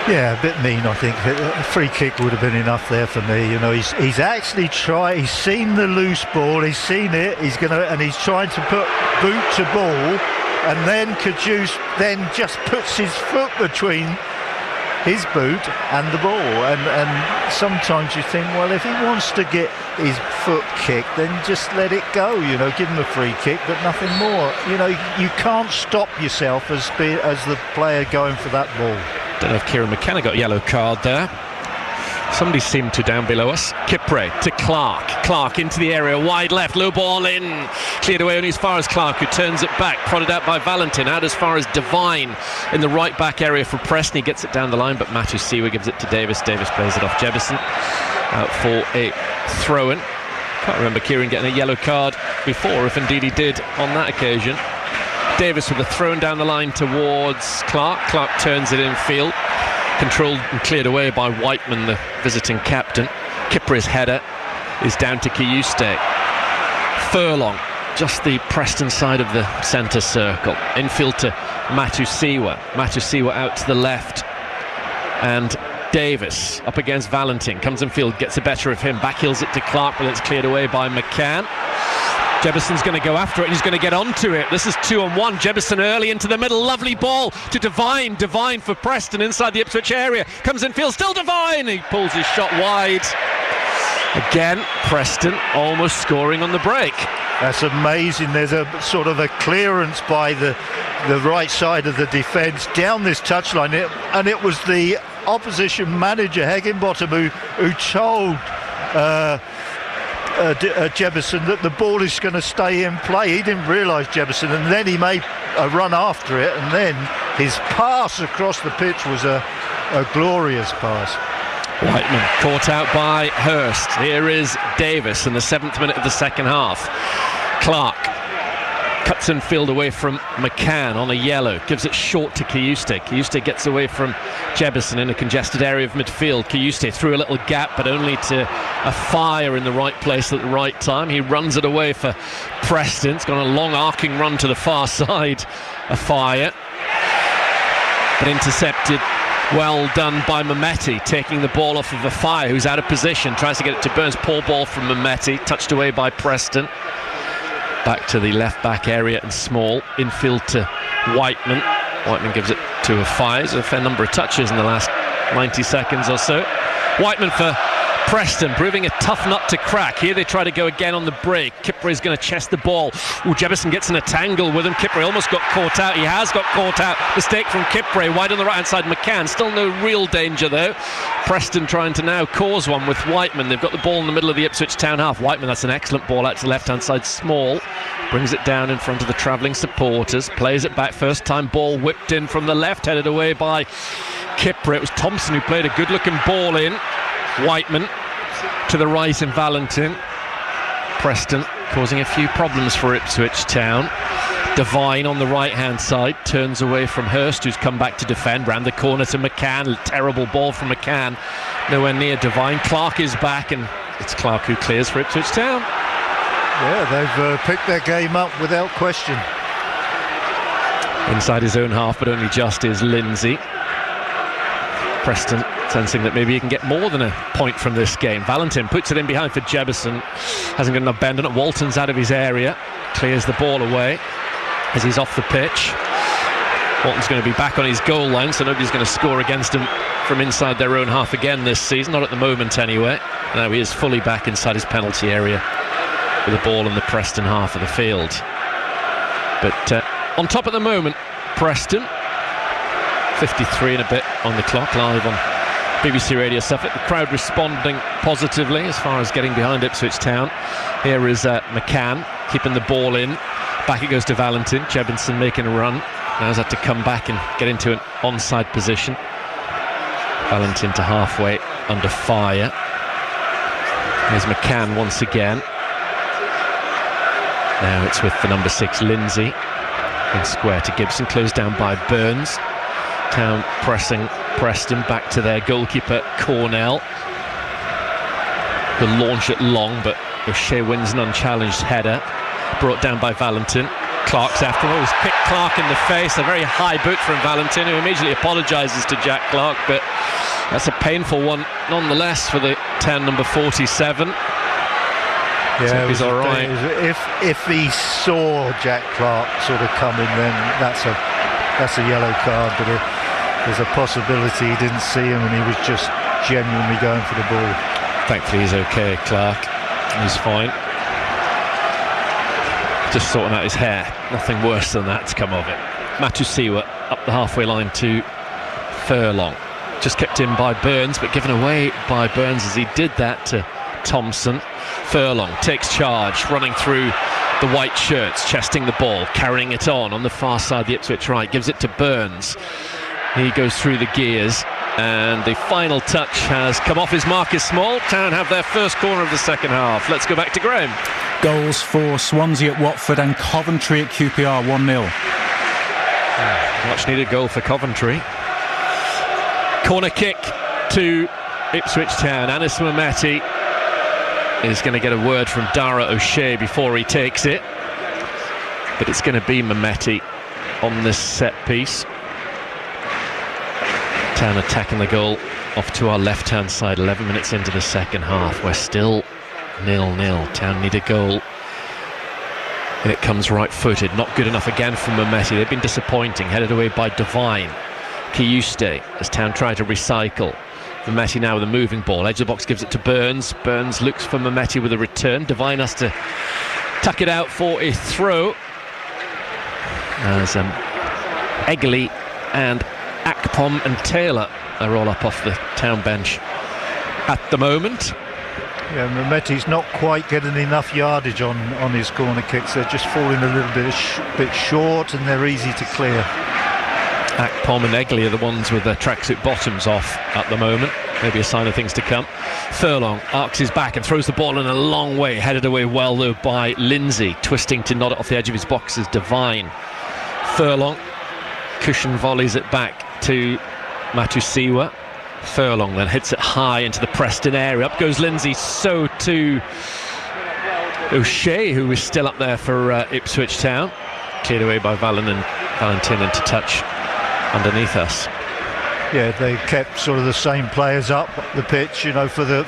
Yeah, a bit mean, I think. A free kick would have been enough there for me. You know, he's actually tried. He's seen the loose ball. He's seen it. He's trying to put boot to ball, and then Kajus then just puts his foot between his boot and the ball. And sometimes you think, well, if he wants to get his foot kicked, then just let it go. You know, give him a free kick, but nothing more. You know, you can't stop yourself as the player going for that ball. Don't know if Kieran McKenna got a yellow card there. Somebody seemed to down below us. Kipre to Clark. Clark into the area, wide left, low ball in. Cleared away only as far as Clark, who turns it back. Prodded out by Valentin, out as far as Devine in the right back area for Preston. He gets it down the line, but Matthew Siwa gives it to Davis. Davis plays it off Jebbison. Out for a throw-in. Can't remember Kieran getting a yellow card before, if indeed he did on that occasion. Davis with a throw down the line towards Clark. Clark turns it in field. Controlled and cleared away by Whiteman, the visiting captain. Kipre's header is down to Kayuste. Furlong, just the Preston side of the centre circle. Infield to Matusiwa. Matusiwa out to the left. And Davis up against Valentin. Comes in field, gets the better of him. Backheels it to Clark, but it's cleared away by McCann. Jebbison's going to go after it and he's going to get onto it. This is 2-on-1. Jebbison early into the middle. Lovely ball to Devine. Devine for Preston inside the Ipswich area. Comes in field, still Devine. He pulls his shot wide. Again, Preston almost scoring on the break. That's amazing. There's a sort of a clearance by the right side of the defence down this touchline. And it was the opposition manager, Higginbottom, who told Jebbison that the ball is going to stay in play. He didn't realise Jebbison, and then he made a run after it, and then his pass across the pitch was a glorious pass. Whiteman caught out by Hurst. Here is Davis in the 7th minute of the second half. Clark cuts in field away from McCann on a yellow, gives it short to Kayuste. Kayuste gets away from Jebbison in a congested area of midfield. Kayuste through a little gap, but only to a fire in the right place at the right time. He runs it away for Preston. It's got a long arcing run to the far side. A fire, but intercepted. Well done by Mehmeti, taking the ball off of a fire who's out of position. Tries to get it to Burns. Poor ball from Mehmeti, touched away by Preston. Back to the left back area and Small. Infield to Whiteman. Whiteman gives it to a fire. There's a fair number of touches in the last 90 seconds or so. Whiteman for Preston, proving a tough nut to crack. Here they try to go again on the break. Kipre is going to chest the ball. Jebbison gets in a tangle with him. Kipre almost got caught out. He has got caught out. Mistake from Kipre. Wide on the right hand side. McCann. Still no real danger though. Preston trying to now cause one with Whiteman. They've got the ball in the middle of the Ipswich Town half. Whiteman, that's an excellent ball out to the left hand side. Small brings it down in front of the travelling supporters. Plays it back. First time ball whipped in from the left. Headed away by Kipre. It was Thompson who played a good looking ball in. Whiteman to the right in Valentin. Preston causing a few problems for Ipswich Town. Devine on the right hand side turns away from Hurst, who's come back to defend. Round the corner to McCann. Terrible ball from McCann. Nowhere near Devine. Clark is back, and it's Clark who clears for Ipswich Town. Yeah, they've picked their game up without question. Inside his own half, but only just, is Lindsay. Preston sensing that maybe he can get more than a point from this game. Valentin puts it in behind for Jebbison. Hasn't got enough bend on it. Walton's out of his area. Clears the ball away as he's off the pitch. Walton's going to be back on his goal line, so nobody's going to score against him from inside their own half again this season. Not at the moment anyway. Now he is fully back inside his penalty area with the ball in the Preston half of the field. But on top at the moment, Preston. 53 and a bit on the clock, live on BBC Radio Suffolk. The crowd responding positively as far as getting behind Ipswich Town. Here is McCann keeping the ball in. Back it goes to Valentin. Jebinson making a run. Now he's had to come back and get into an onside position. Valentin to halfway, under fire. Here's McCann once again. Now it's with the number 6, Lindsay. In square to Gibson, closed down by Burns. Town pressing Preston back to their goalkeeper, Cornell. The launch it long, but O'Shea wins an unchallenged header. Brought down by Valentin. Clark's after him. He's kicked Clark in the face. A very high boot from Valentin, who immediately apologises to Jack Clark, but that's a painful one nonetheless for the Town number 47. Yeah, he's all right. If he saw Jack Clark sort of coming, then that's a yellow card. But there's a possibility he didn't see him and he was just genuinely going for the ball. Thankfully he's okay, Clark. He's fine. Just sorting out his hair. Nothing worse than that's come of it. Matusiwa up the halfway line to Furlong. Just kept in by Burns, but given away by Burns as he did that to Thompson. Furlong takes charge, running through the white shirts, chesting the ball, carrying it on the far side, the Ipswich right, gives it to Burns. He goes through the gears, and the final touch has come off his Marcus Small. Town have their first corner of the second half. Let's go back to Graham. Goals for Swansea at Watford and Coventry at QPR, 1-0. Much needed goal for Coventry. Corner kick to Ipswich Town. Anis Mehmeti is going to get a word from Dara O'Shea before he takes it, but it's going to be Mehmeti on this set piece. Town attacking the goal off to our left hand side. 11 minutes into the second half. We're still 0-0. Town need a goal, and it comes right footed. Not good enough again from Mehmeti. They've been disappointing. Headed away by Devine. Kiyuste as Town try to recycle. Mehmeti now with a moving ball. Edge of the box gives it to Burns. Burns looks for Mehmeti with a return. Devine has to tuck it out for a throw. As Egley and Akpom and Taylor are all up off the Town bench at the moment. Yeah, Mehmeti's not quite getting enough yardage on his corner kicks. They're just falling a little bit short, and they're easy to clear. Akpom and Egley are the ones with their tracksuit bottoms off at the moment. Maybe a sign of things to come. Furlong arcs his back and throws the ball in a long way. Headed away well though by Lindsay, twisting to nod it off the edge of his box as Devine. Furlong cushion volleys it back to Matusiwa. Furlong then hits it high into the Preston area. Up goes Lindsay, so too O'Shea, who was still up there for Ipswich Town. Cleared away by Valentin into touch underneath us. Yeah, they kept sort of the same players up the pitch, for the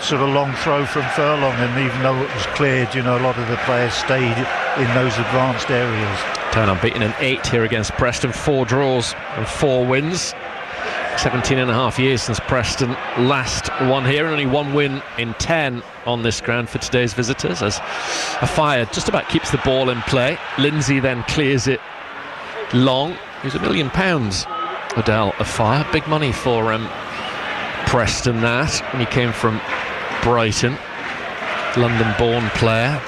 sort of long throw from Furlong, and even though it was cleared, a lot of the players stayed in those advanced areas. Town unbeaten in 8 here against Preston, 4 draws and 4 wins. 17 and a half years since Preston last won here, and only 1 win in 10 on this ground for today's visitors, as a fire just about keeps the ball in play. Lindsay then clears it long. It was £1 million, Odell, a fire. Big money for Preston, that, when he came from Brighton. London-born player.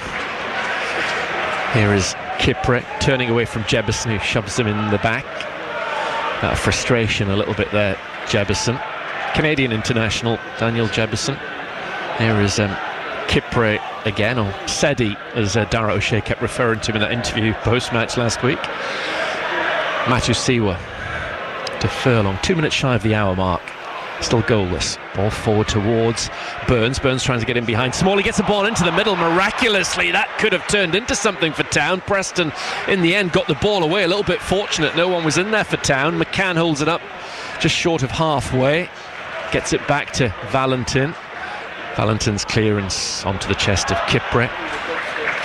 Here is Kipré turning away from Jebison, who shoves him in the back. That frustration a little bit there, Jebison. Canadian international Daniel Jebison. Here is Kipré again, or Sedi, as Dara O'Shea kept referring to him in that interview post-match last week. Matusiwa to Furlong, 2 minutes shy of the hour mark. Still goalless. Ball forward towards Burns. Burns trying to get in behind Smalley, gets the ball into the middle miraculously. That could have turned into something for Town. Preston in the end got the ball away, a little bit fortunate, no one was in there for Town. McCann holds it up just short of halfway, gets it back to Valentin. Valentin's clearance onto the chest of Kipré.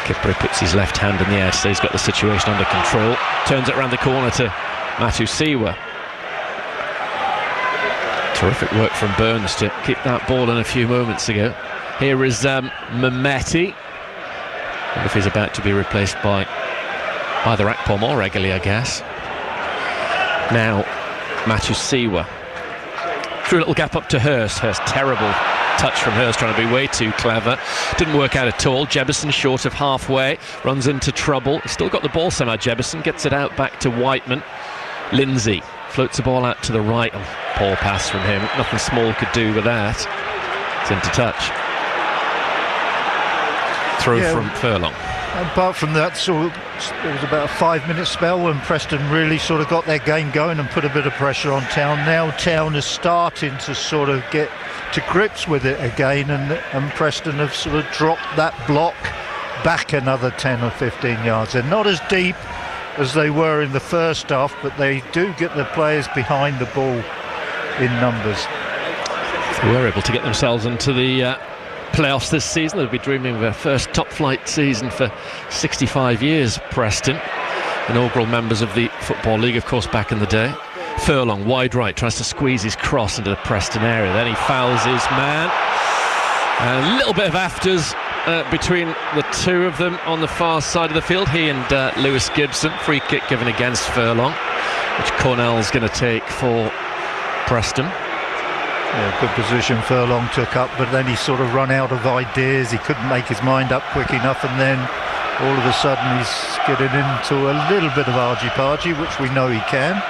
Kipré puts his left hand in the air to say he's got the situation under control. Turns it around the corner to Matusiwa. Terrific work from Burns to keep that ball in a few moments ago. Here is Mehmeti. I wonder if he's about to be replaced by either Akpom or Egley, I guess. Now Matusiwa. Through a little gap up to Hurst. Hurst terrible touch from Hurst, trying to be way too clever. Didn't work out at all. Jebbison short of halfway, runs into trouble. Still got the ball somehow. Jebbison gets it out back to Whiteman. Lindsay floats the ball out to the right. Oh, poor pass from him. Nothing Small could do with that. It's into touch. Throw from Furlong. Apart from that, it was about a 5-minute spell when Preston really sort of got their game going and put a bit of pressure on Town. Now Town is starting to sort of get to grips with it again, and Preston have sort of dropped that block back another 10 or 15 yards. They're not as deep as they were in the first half, but they do get the players behind the ball in numbers. They were able to get themselves into the playoffs this season. They'll be dreaming of their first top flight season for 65 years, Preston. Inaugural members of the Football League, of course, back in the day. Furlong, wide right, tries to squeeze his cross into the Preston area. Then he fouls his man. And a little bit of afters between the two of them on the far side of the field. He and Lewis Gibson. Free kick given against Furlong, which Cornell's going to take for Preston. Yeah, good position Furlong took up, but then he sort of run out of ideas. He couldn't make his mind up quick enough, and then all of a sudden he's getting into a little bit of argy-pargy, which we know he can.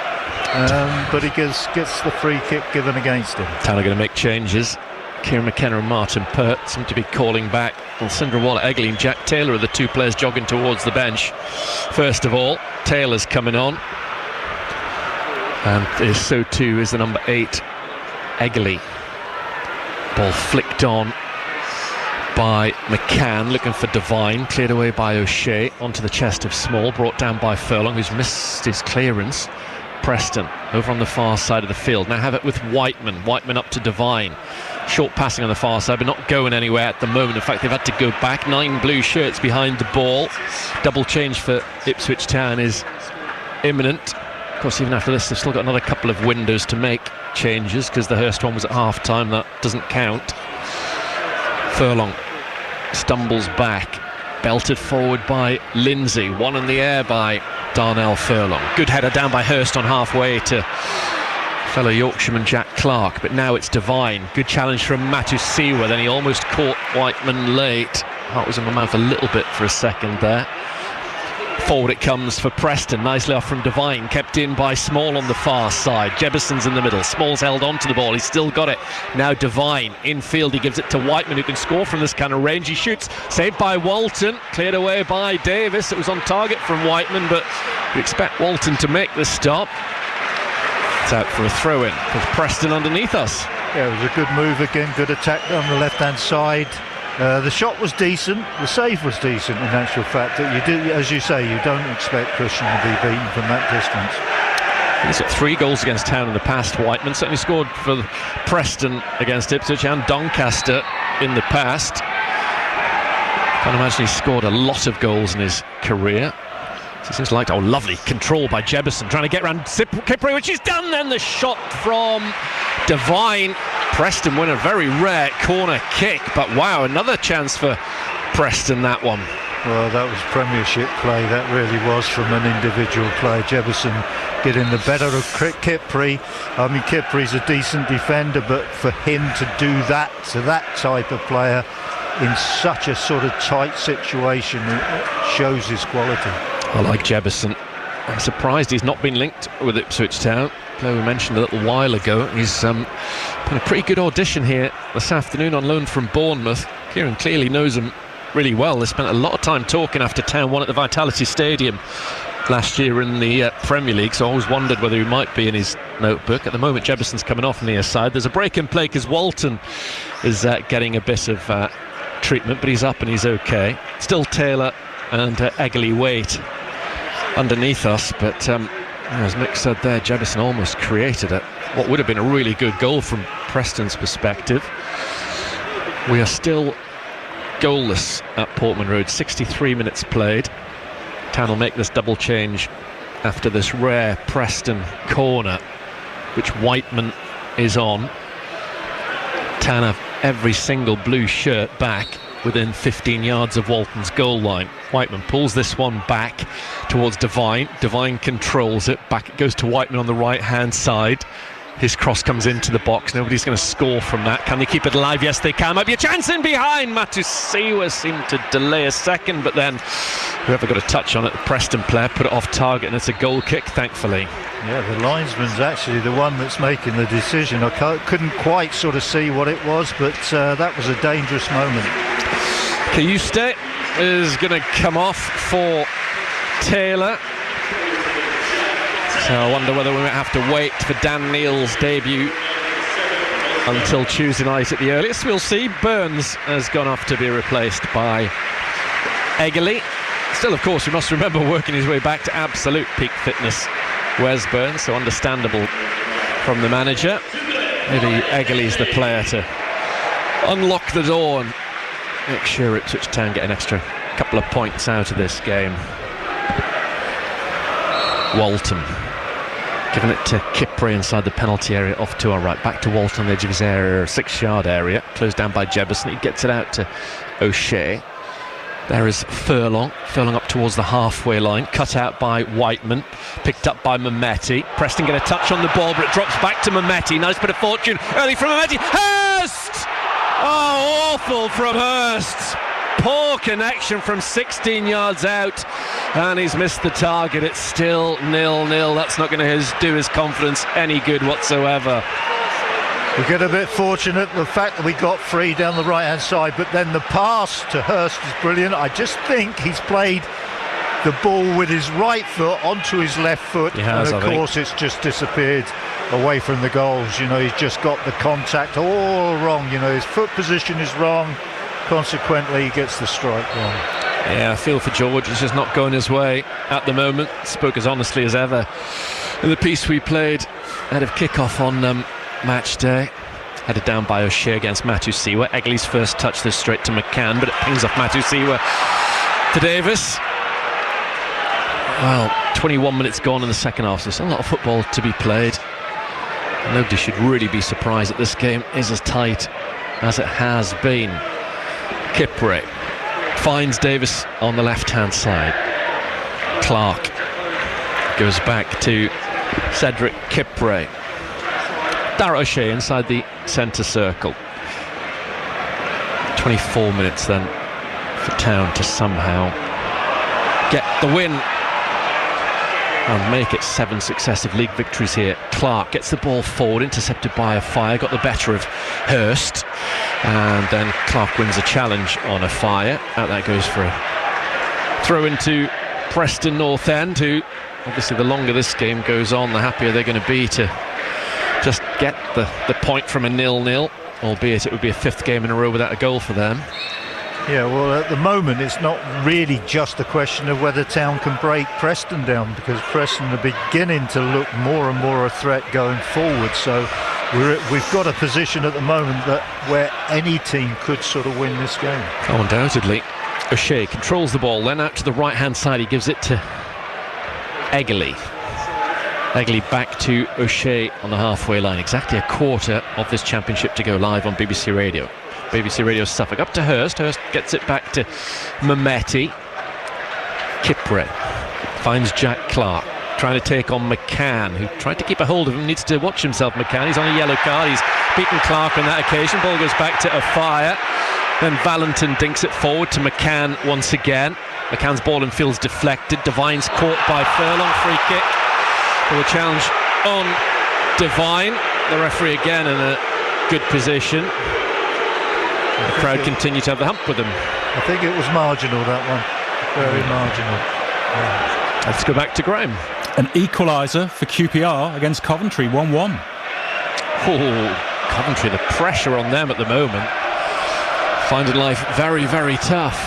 But he gets the free kick given against him. Town are going to make changes. Kieran McKenna and Martin Pert seem to be calling back. Well, Cinder Waller, Egley and Jack Taylor are the two players jogging towards the bench. First of all, Taylor's coming on, and so too is the number 8, Egley. Ball flicked on by McCann, looking for Devine, cleared away by O'Shea, onto the chest of Small, brought down by Furlong, who's missed his clearance. Preston over on the far side of the field now have it with Whiteman up to Devine. Short passing on the far side, but not going anywhere at the moment. In fact, they've had to go back. 9 blue shirts behind the ball. Double change for Ipswich Town is imminent. Of course, even after this, they've still got another couple of windows to make changes, because the Hurst one was at half-time. That doesn't count. Furlong stumbles back, belted forward by Lindsay. One in the air by Darnell Furlong. Good header down by Hurst on halfway to fellow Yorkshireman Jack Clark, but now it's Devine. Good challenge from Matusiwa, then he almost caught Whiteman late. Heart was in my mouth a little bit for a second there. Forward it comes for Preston, nicely off from Devine, kept in by Small on the far side. Jebbison's in the middle, Small's held on to the ball, he's still got it. Now Devine, infield, he gives it to Whiteman, who can score from this kind of range. He shoots, saved by Walton, cleared away by Davis. It was on target from Whiteman, but you expect Walton to make the stop. It's out for a throw-in with Preston underneath us. Yeah, it was a good move again, good attack on the left-hand side. The shot was decent, the save was decent in actual fact. That you do, as you say, you don't expect Christian to be beaten from that distance. He's got 3 goals against Town in the past. Whiteman certainly scored for Preston against Ipswich and Doncaster in the past. Can't imagine he scored a lot of goals in his career. He seems like, oh, lovely control by Jebbison, trying to get around Kipri, which he's done. Then the shot from Devine. Preston win a very rare corner kick, but wow, another chance for Preston, that one. Well, that was Premiership play, that really was, from an individual player. Jebbison getting the better of Kipri. I mean, Kipri's a decent defender, but for him to do that to that type of player in such a sort of tight situation, it shows his quality. I like Jebbison. I'm surprised he's not been linked with Ipswich Town. Player we mentioned a little while ago. He's put a pretty good audition here this afternoon on loan from Bournemouth. Kieran clearly knows him really well. They spent a lot of time talking after Town won at the Vitality Stadium last year in the Premier League, so I always wondered whether he might be in his notebook. At the moment, Jebbison's coming off near side. There's a break in play because Walton is getting a bit of treatment, but he's up and he's okay. Still Taylor and Egley Waite underneath us, but as Mick said there, Jebbison almost created it. What would have been a really good goal from Preston's perspective. We are still goalless at Portman Road, 63 minutes played. Town will make this double change after this rare Preston corner, which Whiteman is on. Town have every single blue shirt back within 15 yards of Walton's goal line. Whiteman pulls this one back towards Devine. Devine controls it. Back it goes to Whiteman on the right-hand side. His cross comes into the box. Nobody's going to score from that. Can they keep it alive? Yes, they can. Might be a chance in behind. Matusiwa seemed to delay a second, but then whoever got a touch on it, the Preston player, put it off target, and it's a goal kick, thankfully. Yeah, the linesman's actually the one that's making the decision. I couldn't quite sort of see what it was, but that was a dangerous moment. Kayuste is going to come off for Taylor. So I wonder whether we might have to wait for Dan Neal's debut until Tuesday night at the earliest. We'll see. Burns has gone off to be replaced by Eggerly. Still, of course, we must remember working his way back to absolute peak fitness. Wes Burns, so understandable from the manager. Maybe Eggerly's the player to unlock the door and make sure Ipswich Town get an extra couple of points out of this game. Walton giving it to Kipre inside the penalty area, off to our right, back to Walton on the edge of his area, 6-yard area, closed down by Jebison. He gets it out to O'Shea. There is Furlong up towards the halfway line, cut out by Whiteman, picked up by Mehmeti. Preston get a touch on the ball, but it drops back to Mehmeti. Nice bit of fortune early from Mehmeti. Hurst! Oh, awful from Hurst. Poor connection from 16 yards out, and he's missed the target. It's still 0-0. That's not going to do his confidence any good whatsoever. We get a bit fortunate, the fact that we got free down the right-hand side, but then the pass to Hurst is brilliant. I just think he's played the ball with his right foot onto his left foot, and of course it's just disappeared away from the goals. You know, he's just got the contact all wrong. You know, his foot position is wrong. Consequently, he gets the strike wrong. Yeah, I feel for George. It's just not going his way at the moment. Spoke as honestly as ever in the piece we played ahead of kick-off on match day. Headed down by O'Shea against Matusiwa. Eggley's first touch this straight to McCann, but it pings off Matusiwa to Davis. Well, 21 minutes gone in the second half, so there's a lot of football to be played. Nobody should really be surprised that this game is as tight as it has been. Kipre finds Davis on the left-hand side. Clark goes back to Cedric Kipre. Darragh O'Shea inside the centre circle. 24 minutes then for Town to somehow get the win and make it 7 successive league victories here. Clark gets the ball forward, intercepted by a fire, got the better of Hurst, and then Clark wins a challenge on a fire. Out that goes for a throw into Preston North End, who obviously the longer this game goes on, the happier they're going to be to just get the point from a 0-0, albeit it would be a 5th game in a row without a goal for them. Yeah, well, at the moment it's not really just a question of whether Town can break Preston down, because Preston are beginning to look more and more a threat going forward. So we've got a position at the moment that where any team could sort of win this game. Oh, undoubtedly. O'Shea controls the ball, then out to the right-hand side. He gives it to Eggerly. Eggerly back to O'Shea on the halfway line. Exactly a quarter of this championship to go live on BBC Radio. BBC Radio Suffolk. Up to Hurst. Hurst gets it back to Mehmeti. Kipre finds Jack Clark, trying to take on McCann, who tried to keep a hold of him. Needs to watch himself, McCann. He's on a yellow card. He's beaten Clark on that occasion. Ball goes back to Afire. Then Valentin dinks it forward to McCann once again. McCann's ball and field's deflected. Devine's caught by Furlong. Free kick for the challenge on Devine. The referee again in a good position. The crowd continue to have the hump with them. I think it was marginal, that one. Very marginal. Yeah. Let's go back to Graham. An equaliser for QPR against Coventry, 1-1. Oh, Coventry, the pressure on them at the moment. Finding life very, very tough.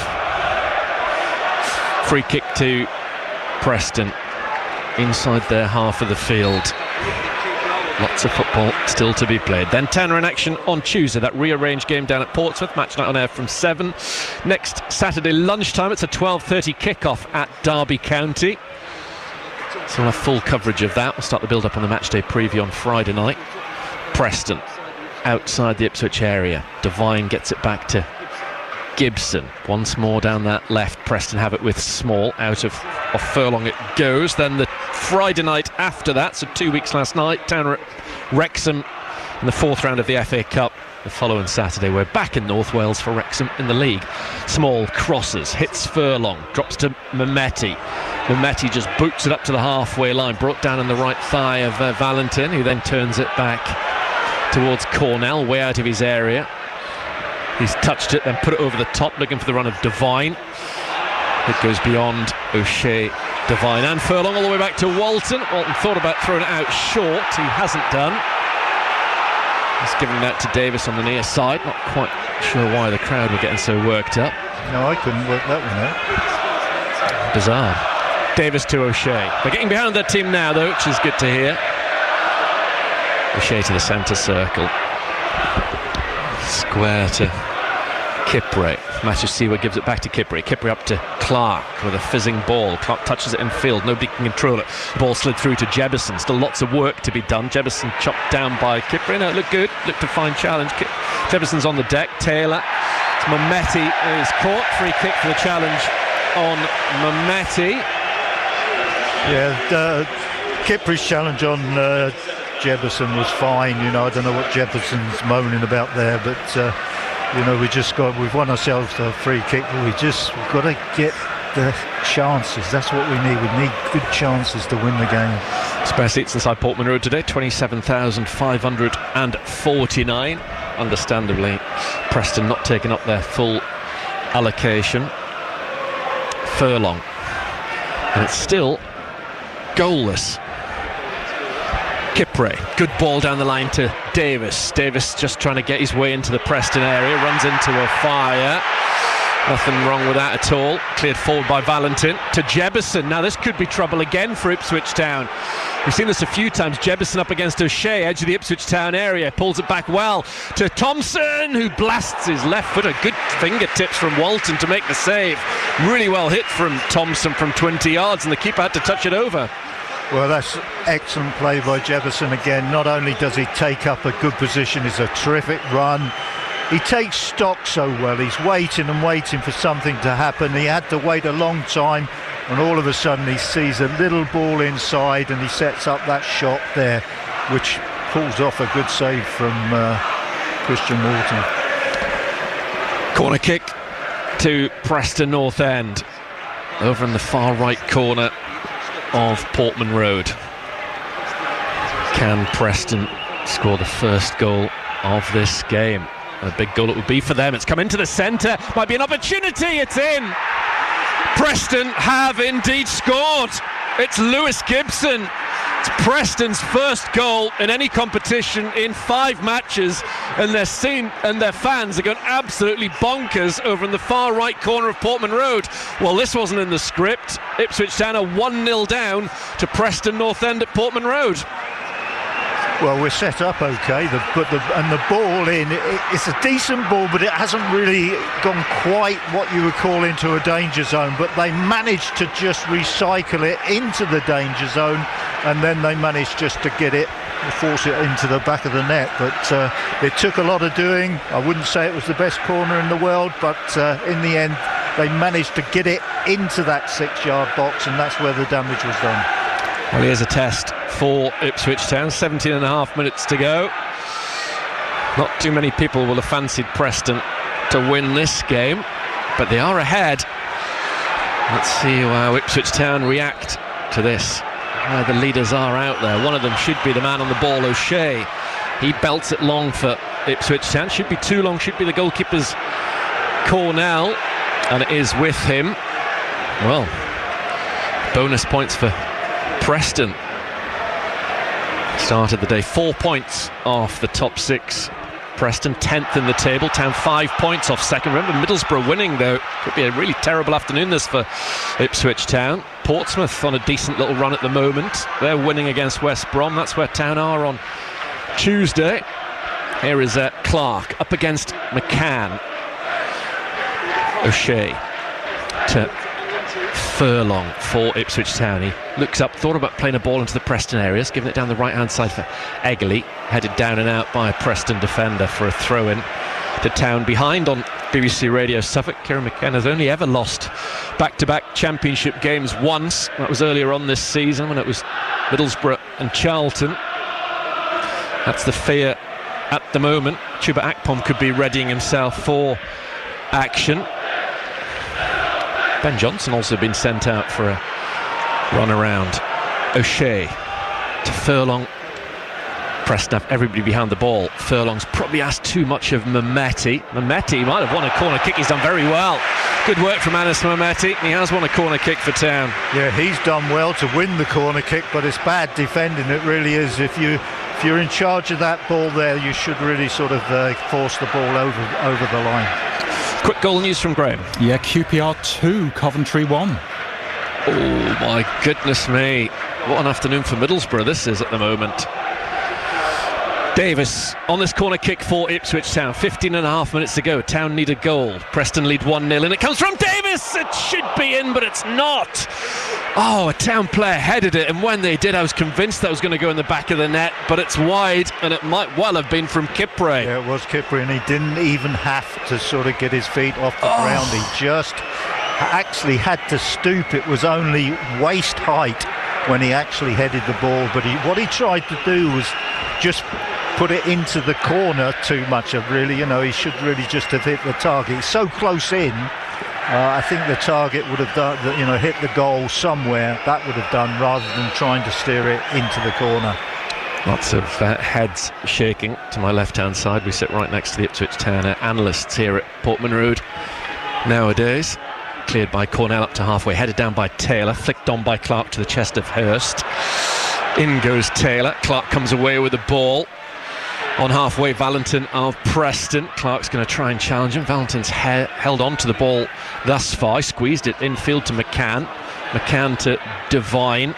Free kick to Preston inside their half of the field. Lots of football still to be played. Then Tanner in action on Tuesday, that rearranged game down at Portsmouth. Match night on air from 7. Next Saturday lunchtime, it's a 12:30 kick-off at Derby County. So we'll have full coverage of that. We'll start the build-up on the matchday preview on Friday night. Preston outside the Ipswich area. Devine gets it back to Gibson. Once more down that left. Preston have it with Small. Out of Furlong it goes. Then the Friday night after that, so 2 weeks last night, Town at Wrexham in the 4th round of the FA Cup the following Saturday. We're back in North Wales for Wrexham in the league. Small crosses, hits Furlong, drops to Mehmeti. Mehmeti just boots it up to the halfway line, brought down on the right thigh of Valentin, who then turns it back towards Cornell, way out of his area. He's touched it, then put it over the top, looking for the run of Devine. It goes beyond O'Shea, Devine and Furlong all the way back to Walton. Walton thought about throwing it out short, he hasn't done. He's giving it out to Davis on the near side. Not quite sure why the crowd were getting so worked up. No, I couldn't work that one out. Bizarre. Davis to O'Shea. They're getting behind their team now, though, which is good to hear. O'Shea to the centre circle. Square to Kipre. Matthew Seaward gives it back to Kipre. Kipre up to Clark with a fizzing ball. Clark touches it in field. Nobody can control it. Ball slid through to Jebison. Still lots of work to be done. Jebison chopped down by Kipre. No, it looked good. Looked a fine challenge. Jebison's on the deck. Taylor. It's Mehmeti is caught. Free kick for the challenge on Mehmeti. Yeah, Kipre's challenge on Jebison was fine. You know, I don't know what Jebison's moaning about there, but you know, we've won ourselves a free kick, but we've got to get the chances. That's what we need. We need good chances to win the game. Spare seats inside Portman Road today, 27,549. Understandably, Preston not taking up their full allocation. Furlong, and it's still goalless. Kipre, good ball down the line to Davis. Davis just trying to get his way into the Preston area, runs into a fire. Nothing wrong with that at all. Cleared forward by Valentin to Jebison. Now this could be trouble again for Ipswich Town. We've seen this a few times. Jebison up against O'Shea, edge of the Ipswich Town area, pulls it back well to Thompson, who blasts his left foot. A good fingertips from Walton to make the save. Really well hit from Thompson from 20 yards, and the keeper had to touch it over. Well, that's excellent play by Jebison again. Not only does he take up a good position, it's a terrific run. He takes stock so well. He's waiting and waiting for something to happen. He had to wait a long time, and all of a sudden he sees a little ball inside and he sets up that shot there, which pulls off a good save from Christian Walton. Corner kick to Preston North End, over in the far right corner of Portman Road. Can Preston score the first goal of this game? A big goal it would be for them. It's come into the centre. Might be an opportunity. It's in. Preston have indeed scored. It's Lewis Gibson. It's Preston's first goal in any competition in 5 matches, and their fans are going absolutely bonkers over in the far right corner of Portman Road. Well, this wasn't in the script. Ipswich Town are 1-0 down to Preston North End at Portman Road. Well, we're set up okay, and the ball in, it's a decent ball, but it hasn't really gone quite what you would call into a danger zone, but they managed to just recycle it into the danger zone, and then they managed just to get it, force it into the back of the net. But it took a lot of doing. I wouldn't say it was the best corner in the world, but in the end they managed to get it into that 6-yard box, and that's where the damage was done. Well, here's a test for Ipswich Town. 17 and a half minutes to go. Not too many people will have fancied Preston to win this game, but they are ahead. Let's see how Ipswich Town react to this. The leaders are out there. One of them should be the man on the ball, O'Shea. He belts it long for Ipswich Town. Should be too long, should be the goalkeeper's Cornell, and it is with him. Well, bonus points for Preston. Started the day 4 points off the top 6. Preston 10th in the table. Town 5 points off second. Remember, Middlesbrough winning, though. Could be a really terrible afternoon this for Ipswich Town. Portsmouth on a decent little run at the moment. They're winning against West Brom. That's where Town are on Tuesday. Here is Clark up against McCann. O'Shea to Furlong for Ipswich Town. He looks up, thought about playing a ball into the Preston areas, giving it down the right hand side for Egley, headed down and out by a Preston defender for a throw in to Town. Behind on BBC Radio Suffolk, Kieran McKenna has only ever lost back-to-back championship games once. That was earlier on this season when it was Middlesbrough and Charlton. That's the fear at the moment. Chuba Akpom could be readying himself for action. Ben Johnson also been sent out for a run around. O'Shea to Furlong. Preston have everybody behind the ball. Furlong's probably asked too much of Mehmeti. Mehmeti might have won a corner kick. He's done very well. Good work from Anis Mehmeti. He has won a corner kick for Town. Yeah, he's done well to win the corner kick, but it's bad defending. It really is. If you're in charge of that ball there, you should really sort of force the ball over the line. Quick goal news from Graham. Yeah, QPR 2, Coventry 1. Oh my goodness me. What an afternoon for Middlesbrough this is at the moment. Davis on this corner kick for Ipswich Town. 15 and a half minutes to go. Town need a goal. Preston lead 1-0 and it comes from Davis. It should be in, but it's not. Oh, a Town player headed it, and when they did, I was convinced that was going to go in the back of the net, but it's wide, and it might well have been from Kipre. Yeah, it was Kipre, and he didn't even have to sort of get his feet off the ground. He just actually had to stoop. It was only waist height when he actually headed the ball, but what he tried to do was just put it into the corner too much. He should really just have hit the target. He's so close in. I think the target would have done, hit the goal somewhere. That would have done, rather than trying to steer it into the corner. Lots of heads shaking to my left-hand side. We sit right next to the Ipswich Town analysts here at Portman Road nowadays. Cleared by Cornell up to halfway, headed down by Taylor, flicked on by Clark to the chest of Hurst. In goes Taylor. Clark comes away with the ball. On halfway, Valentin of Preston. Clark's going to try and challenge him. Valentin's held on to the ball thus far. Squeezed it infield to McCann. McCann to Devine.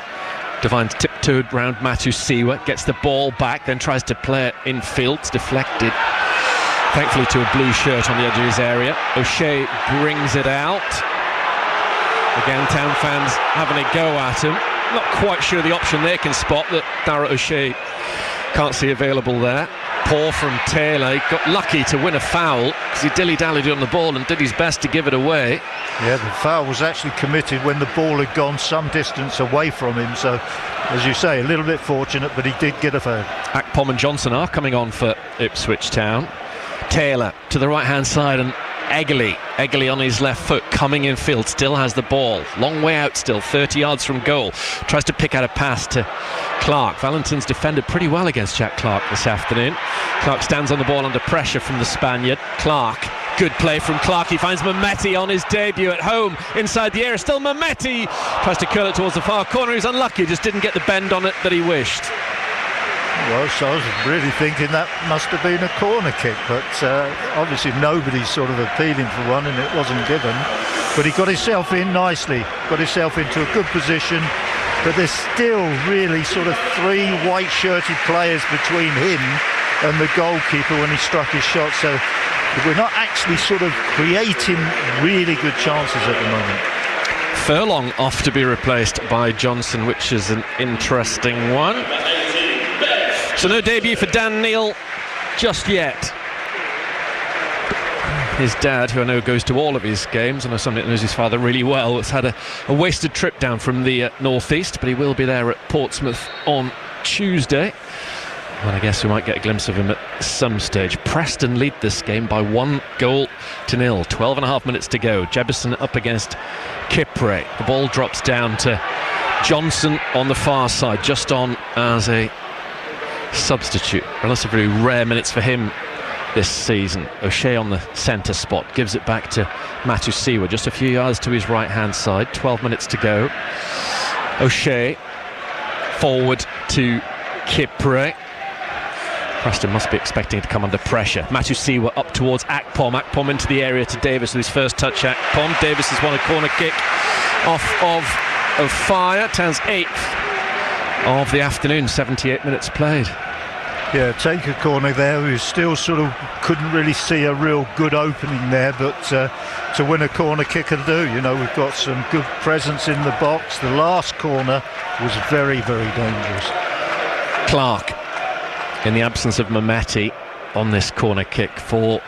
Devine's tiptoed round Matusiwa. Gets the ball back, then tries to play it infield. It's deflected, thankfully, to a blue shirt on the edge of his area. O'Shea brings it out. Again, Town fans having a go at him. Not quite sure the option they can spot that Darragh O'Shea can't see available there. Poor from Taylor. He got lucky to win a foul because he dilly-dallied on the ball and did his best to give it away. Yeah, the foul was actually committed when the ball had gone some distance away from him. So, as you say, a little bit fortunate, but he did get a foul. Akpom and Johnson are coming on for Ipswich Town. Taylor to the right-hand side, and Eggly on his left foot, coming in field, still has the ball. Long way out still, 30 yards from goal. Tries to pick out a pass to Clark. Valentin's defended pretty well against Jack Clark this afternoon. Clark stands on the ball under pressure from the Spaniard. Clark, good play from Clark. He finds Mehmeti on his debut at home inside the area. Still Mehmeti tries to curl it towards the far corner. He's unlucky, just didn't get the bend on it that he wished. Well, so I was really thinking that must have been a corner kick, but obviously nobody's sort of appealing for one, and it wasn't given. But he got himself in nicely, got himself into a good position, but there's still really sort of three white-shirted players between him and the goalkeeper when he struck his shot, so we're not actually sort of creating really good chances at the moment. Furlong off to be replaced by Johnson, which is an interesting one. So no debut for Dan Neil just yet. His dad, who I know goes to all of his games, I know somebody that knows his father really well, has had a wasted trip down from the northeast, but he will be there at Portsmouth on Tuesday. And I guess we might get a glimpse of him at some stage. Preston lead this game by 1-0. 12 and a half minutes to go. Jebison up against Kipre. The ball drops down to Johnson on the far side, just on as a substitute. Relatively rare minutes for him this season. O'Shea on the centre spot, gives it back to Matusiwa, just a few yards to his right hand side. 12 minutes to go. O'Shea forward to Kipre. Preston must be expecting to come under pressure. Matusiwa up towards Akpom. Akpom into the area to Davis with his first touch. Akpom. Davis has won a corner kick off of fire. Town's 8th of the afternoon, 78 minutes played. Yeah, take a corner there. We still sort of couldn't really see a real good opening there, but to win a corner kick will do. We've got some good presence in the box. The last corner was very, very dangerous. Clark, in the absence of Mehmeti, on this corner kick for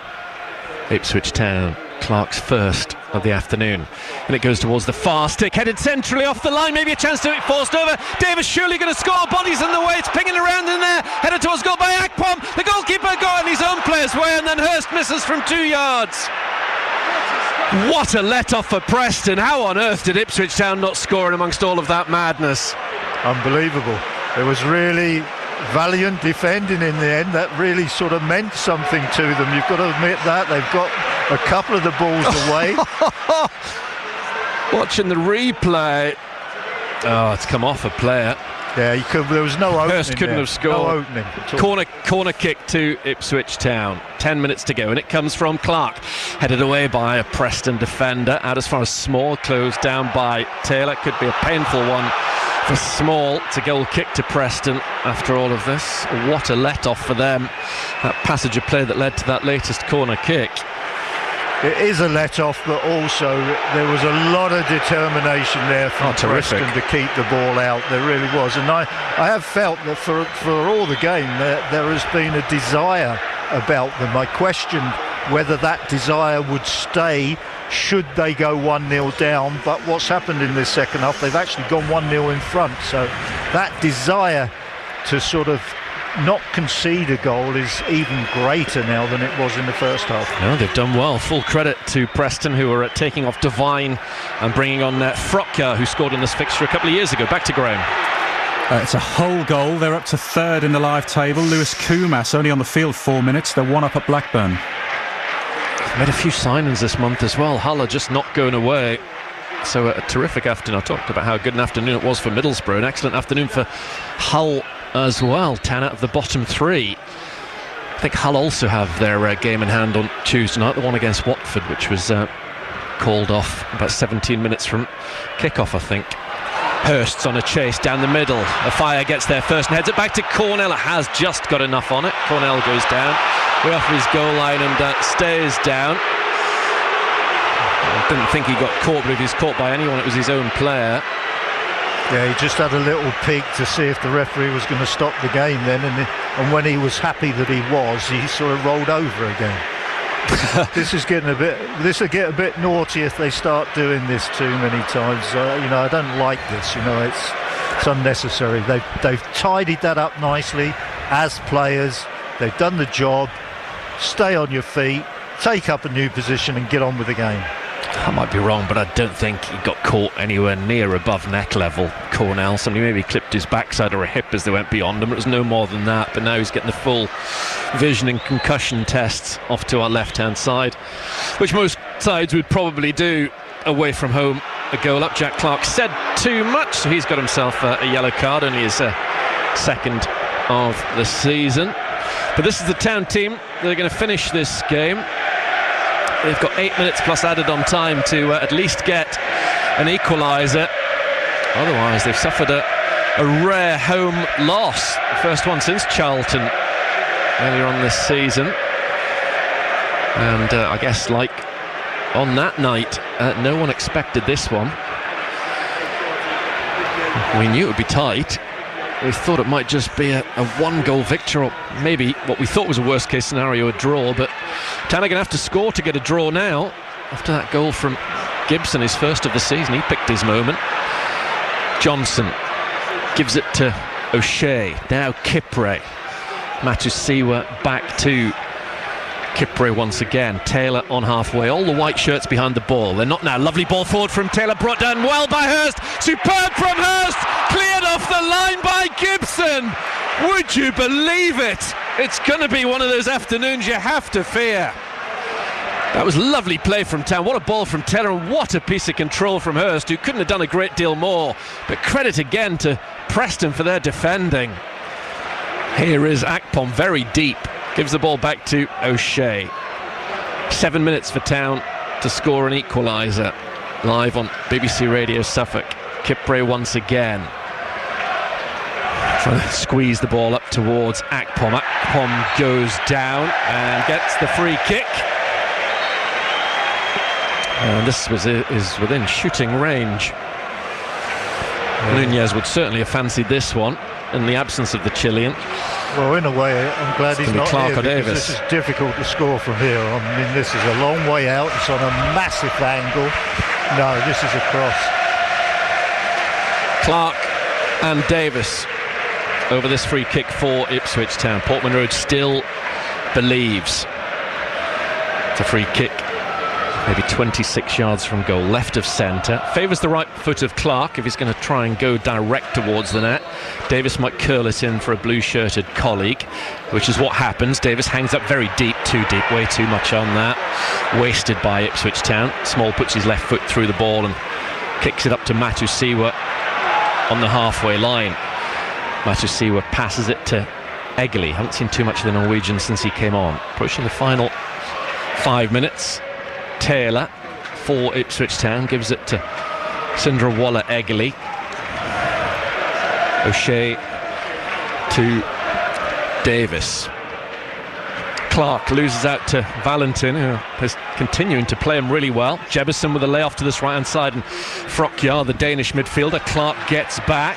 Ipswich Town. Clark's first of the afternoon. And it goes towards the far stick, headed centrally off the line, maybe a chance to it forced over. Davis surely going to score, bodies in the way, it's pinging around in there, headed towards goal by Akpom. The goalkeeper got in his own player's way, and then Hurst misses from 2 yards. What a let-off for Preston. How on earth did Ipswich Town not score amongst all of that madness? Unbelievable. It was really valiant defending in the end. That really sort of meant something to them. You've got to admit that. They've got a couple of the balls away. Watching the replay. Oh, it's come off a player. Yeah, there was no opening. Hurst couldn't have scored. No opening. Corner kick to Ipswich Town. 10 minutes to go, and it comes from Clark. Headed away by a Preston defender. Out as far as Small, closed down by Taylor. Could be a painful one for Small to goal kick to Preston after all of this. What a let-off for them. That passage of play that led to that latest corner kick. It is a let-off, but also there was a lot of determination there from Preston to keep the ball out. There really was. And I have felt that for all the game there has been a desire about them. I questioned whether that desire would stay should they go 1-0 down. But what's happened in this second half, they've actually gone 1-0 in front. So that desire to sort of not concede a goal is even greater now than it was in the first half. No, they've done well. Full credit to Preston, who are taking off Devine and bringing on Frocka, who scored in this fixture a couple of years ago. Back to Graham. It's a whole goal. They're up to third in the live table. Lewis Kumas only on the field 4 minutes. They're one up at Blackburn. Made a few signings this month as well. Hull are just not going away. So a terrific afternoon. I talked about how good an afternoon it was for Middlesbrough. An excellent afternoon for Hull as well. 10 out of the bottom 3. I think Hull also have their game in hand on Tuesday night, the one against Watford, which was called off about 17 minutes from kick-off, I think. Hurst's on a chase down the middle. A fire gets there first and heads it back to Cornell. It has just got enough on it. Cornell goes down way off his goal line and stays down. I didn't think he got caught, but if he's caught by anyone, it was his own player. Yeah, he just had a little peek to see if the referee was going to stop the game then, and when he was happy that he was, he sort of rolled over again. This will get a bit naughty if they start doing this too many times. I don't like this. It's unnecessary. They've tidied that up nicely as players. They've done the job. Stay on your feet, take up a new position, and get on with the game. I might be wrong, but I don't think he got caught anywhere near above neck level, Cornell. Somebody maybe clipped his backside or a hip as they went beyond him. It was no more than that, but now he's getting the full vision and concussion tests off to our left-hand side, which most sides would probably do away from home. A goal up. Jack Clark said too much, so he's got himself a yellow card, only his second of the season. But this is the Town team. They're going to finish this game. They've got 8 minutes plus added on time to at least get an equaliser. Otherwise, they've suffered a rare home loss. The first one since Charlton earlier on this season. And I guess, like on that night, no one expected this one. We knew it would be tight. We thought it might just be a one-goal victory, or maybe what we thought was a worst-case scenario, a draw. But Town are going to have to score to get a draw now. After that goal from Gibson, his first of the season, he picked his moment. Johnson gives it to O'Shea. Now Kipre. Matusiwa back to Kipre once again. Taylor on halfway. All the white shirts behind the ball. They're not now. Lovely ball forward from Taylor, brought down well by Hurst. Superb from Hurst. Cleared off the line by Gibson. Would you believe it? It's going to be one of those afternoons you have to fear. That was lovely play from Town. What a ball from Taylor, and what a piece of control from Hurst, who couldn't have done a great deal more. But credit again to Preston for their defending. Here is Akpom, very deep. Gives the ball back to O'Shea. 7 minutes for Town to score an equaliser. Live on BBC Radio Suffolk. Kipre once again. Trying to squeeze the ball up towards Akpom. Akpom goes down and gets the free kick. And this is within shooting range Nunez would certainly have fancied this one in the absence of the Chilean. Well, in a way, I'm glad he's not Clark here, or because Davis. this is difficult to score from here. I mean, this is a long way out. It's on a massive angle. No, this is a cross. Clark and Davis over this free kick for Ipswich Town. Portman Road still believes. It's a free kick, maybe 26 yards from goal, left of centre. Favours the right foot of Clark if he's going to try and go direct towards the net. Davis might curl it in for a blue-shirted colleague, which is what happens. Davis hangs up very deep, too deep, way too much on that. Wasted by Ipswich Town. Small puts his left foot through the ball and kicks it up to Matusiwa on the halfway line. Matusiwa passes it to Egeli. Haven't seen too much of the Norwegian since he came on. Approaching the final 5 minutes. Taylor for Ipswich Town gives it to Sindrawalla Egeli. O'Shea to Davis. Clark loses out to Valentin, who is continuing to play him really well. Jebison with a layoff to this right-hand side, and Frokjar, the Danish midfielder. Clark gets back.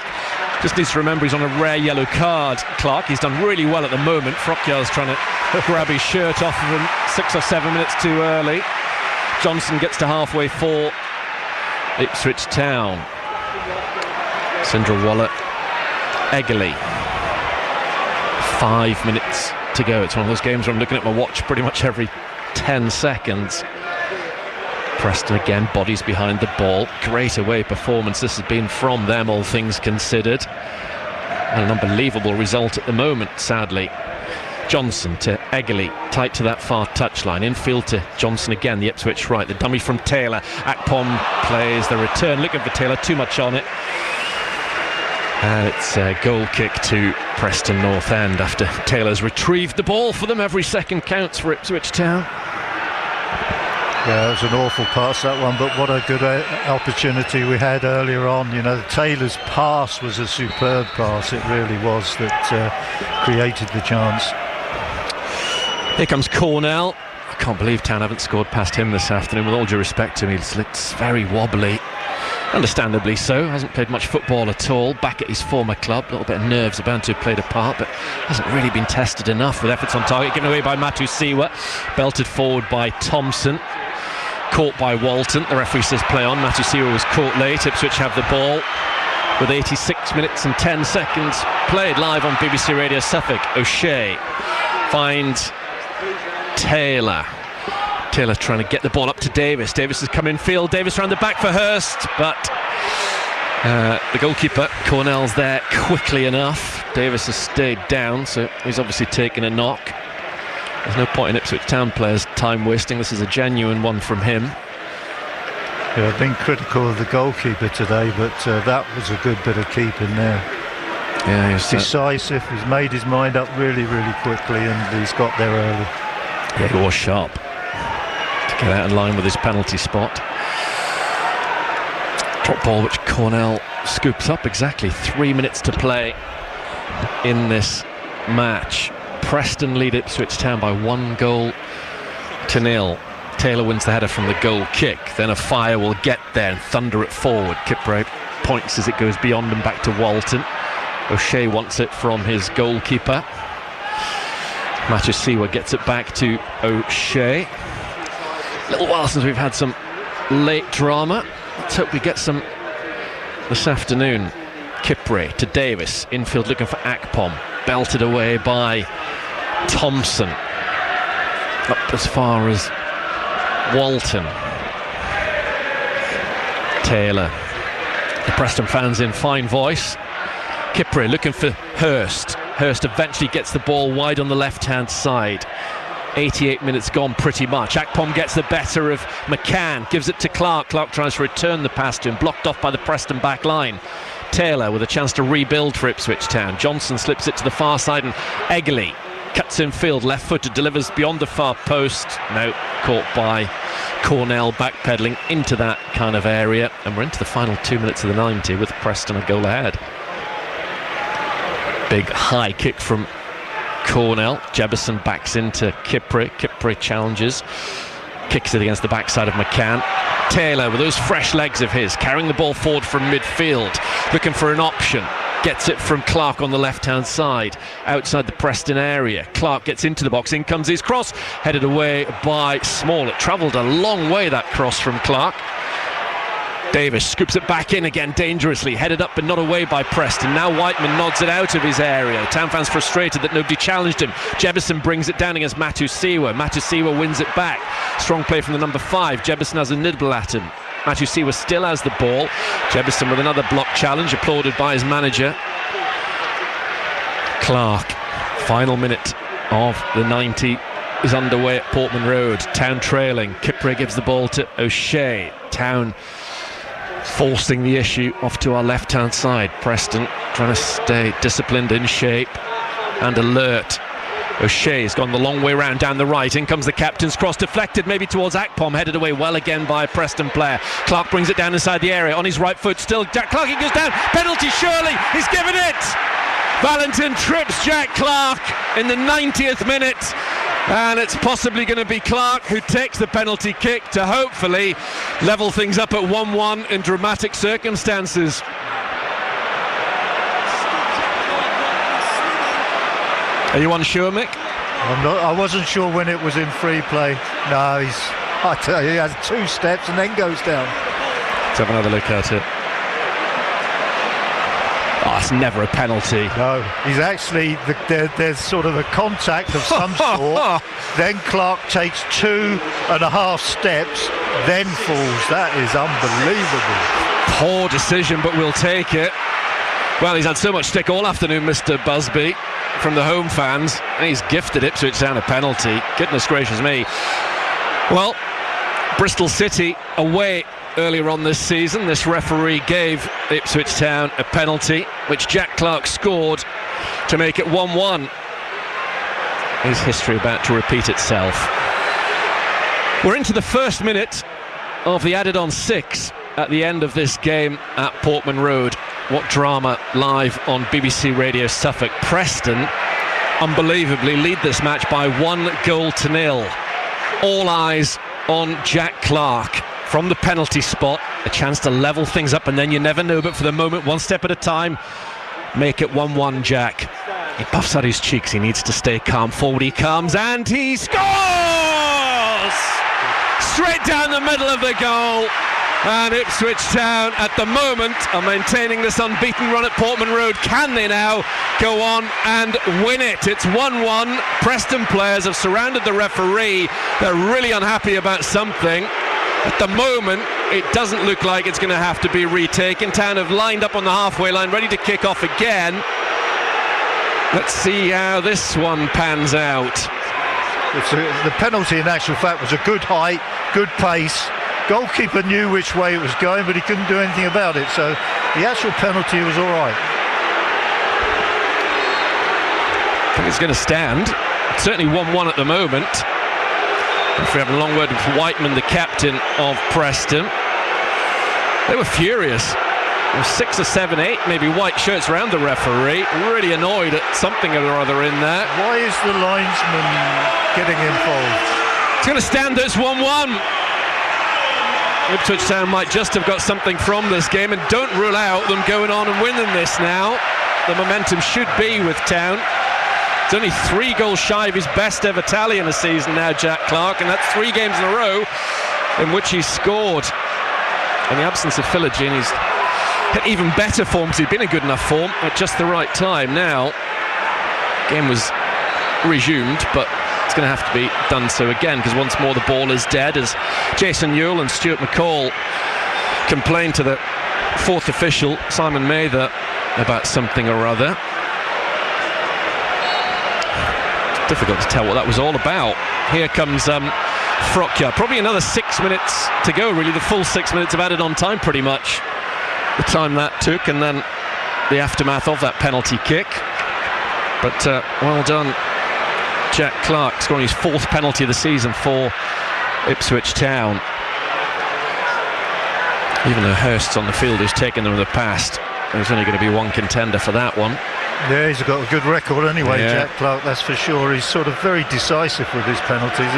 Just needs to remember he's on a rare yellow card, Clark. He's done really well at the moment. Frokjar's trying to grab his shirt off of him 6 or 7 minutes too early. Johnson gets to halfway for Ipswich Town. Sindrawalla Egeli. 5 minutes to go. It's one of those games where I'm looking at my watch pretty much every 10 seconds. Preston again, bodies behind the ball. Great away performance this has been from them, all things considered. And an unbelievable result at the moment, sadly. Johnson to Egeli, tight to that far touchline. Infield to Johnson again, the Ipswich right. The dummy from Taylor. Akpom plays the return, looking for Taylor, too much on it. And it's a goal kick to Preston North End after Taylor's retrieved the ball for them. Every second counts for Ipswich Town. Yeah, it was an awful pass, that one, but what a good opportunity we had earlier on. You know, Taylor's pass was a superb pass. It really was, that created the chance. Here comes Cornell. I can't believe Town haven't scored past him this afternoon. With all due respect to him, he looks very wobbly. Understandably so. Hasn't played much football at all. Back at his former club. A little bit of nerves are bound to have played a part, but hasn't really been tested enough with efforts on target. Given away by Matusiwa. Belted forward by Thompson. Caught by Walton. The referee says play on. Matusiwa was caught late. Ipswich have the ball with 86 minutes and 10 seconds played live on BBC Radio Suffolk. O'Shea finds Taylor. Taylor trying to get the ball up to Davis. Davis has come in field. Davis round the back for Hurst, but the goalkeeper Cornell's there quickly enough. Davis has stayed down, so he's obviously taken a knock. There's no point in Ipswich Town players time wasting. This is a genuine one from him. Yeah, I've been critical of the goalkeeper today, but that was a good bit of keeping there. Yeah, he's decisive. He's made his mind up really, really quickly, and he's got there early. Yeah, he was sharp to get out in line with his penalty spot. Drop ball which Cornell scoops up. Exactly 3 minutes to play in this match. Preston lead Ipswich Town by 1-0. Taylor wins the header from the goal kick. Then a fire will get there and thunder it forward. Kipre points as it goes beyond and back to Walton. O'Shea wants it from his goalkeeper. Matusiwa gets it back to O'Shea. A little while since we've had some late drama. Let's hope we get some this afternoon. Kipre to Davis. Infield looking for Akpom. Belted away by Thompson. Up as far as Walton. Taylor. The Preston fans in fine voice. Kipre looking for Hurst. Hurst eventually gets the ball wide on the left-hand side. 88 minutes gone pretty much. Akpom gets the better of McCann. Gives it to Clark. Clark tries to return the pass to him. Blocked off by the Preston back line. Taylor with a chance to rebuild for Ipswich Town. Johnson slips it to the far side and Egeli cuts in field, left-footed, delivers beyond the far post. Now caught by Cornell, backpedaling into that kind of area, and we're into the final 2 minutes of the 90 with Preston a goal ahead. Big high kick from Cornell. Jebison backs into Kipre. Kipre challenges. kicks it against the backside of McCann. Taylor, with those fresh legs of his, carrying the ball forward from midfield, looking for an option. Gets it from Clark on the left-hand side, outside the Preston area. Clark gets into the box, in comes his cross, headed away by Small. It travelled a long way, that cross from Clark. Davis scoops it back in again dangerously, headed up but not away by Preston. Now Whiteman nods it out of his area. Town fans frustrated that nobody challenged him. Jebison brings it down against Matusiwa. Matusiwa wins it back. Strong play from the number 5. Jebison has a nibble at him. Matusiwa still has the ball. Jebison with another block challenge, applauded by his manager. Clark, final minute of the 90 is underway at Portman Road. Town trailing. Kipre gives the ball to O'Shea. Town forcing the issue off to our left-hand side. Preston trying to stay disciplined, in shape and alert. O'Shea's gone the long way round down the right. In comes the captain's cross, deflected maybe towards Akpom, headed away well again by a Preston player. Clark brings it down inside the area on his right foot still. Jack Clark, he goes down. Penalty surely. He's given it. Valentin trips Jack Clark in the 90th minute. And it's possibly going to be Clark who takes the penalty kick to hopefully level things up at 1-1 in dramatic circumstances. Are you unsure, Mick? I wasn't sure when it was in free play. No, I tell you, he has 2 steps and then goes down. Let's have another look at it. Oh, it's never a penalty. No, he's actually, there's sort of a contact of some sort. Then Clark takes 2.5 steps, then falls. That is unbelievable. Poor decision, but we'll take it. Well, he's had so much stick all afternoon, Mr. Busby, from the home fans, and he's gifted Ipswich Town a penalty. Goodness gracious me. Well, Bristol City away earlier on this season. This referee gave Ipswich Town a penalty, which Jack Clark scored to make it 1-1. Is history about to repeat itself? We're into the first minute of the added-on 6 at the end of this game at Portman Road. What drama live on BBC Radio Suffolk. Preston, unbelievably, lead this match by 1-0. All eyes on Jack Clark. From the penalty spot, a chance to level things up, and then you never know, but for the moment, one step at a time, make it 1-1. Jack, he puffs out his cheeks, he needs to stay calm. Forward he comes and he scores! Straight down the middle of the goal, and Ipswich Town at the moment are maintaining this unbeaten run at Portman Road. Can they now go on and win it? It's 1-1. Preston players have surrounded the referee. They're really unhappy about something. At the moment, it doesn't look like it's going to have to be retaken. Town have lined up on the halfway line, ready to kick off again. Let's see how this one pans out. The penalty, in actual fact, was a good height, good pace. Goalkeeper knew which way it was going, but he couldn't do anything about it. So the actual penalty was all right. I think it's going to stand. It's certainly 1-1 at the moment. If we have a long word with Whiteman, the captain of Preston. They were furious. There were 6 or 7, 8 maybe white shirts around the referee, really annoyed at something or other in there. Why is the linesman getting involved? It's going to stand. It's 1-1. Ipswich Town might just have got something from this game, and don't rule out them going on and winning this now. The momentum should be with Town. He's only 3 goals shy of his best ever tally in a season now, Jack Clark, and that's 3 games in a row in which he's scored. In the absence of Philogene, he's hit even better form, because he'd been in good enough form at just the right time. Now, game was resumed, but it's going to have to be done so again, because once more the ball is dead, as Jason Ewell and Stuart McCall complain to the 4th official, Simon Mather, about something or other. Difficult to tell what that was all about. Here comes Frockia. Probably another 6 minutes to go, really. The full 6 minutes of added on time, pretty much. The time that took, and then the aftermath of that penalty kick. But well done, Jack Clark, scoring his 4th penalty of the season for Ipswich Town. Even though Hurst's on the field, who's taken them in the past, there's only going to be one contender for that one. Yeah, he's got a good record anyway, Yeah. Jack Clark, that's for sure. He's sort of very decisive with his penalties.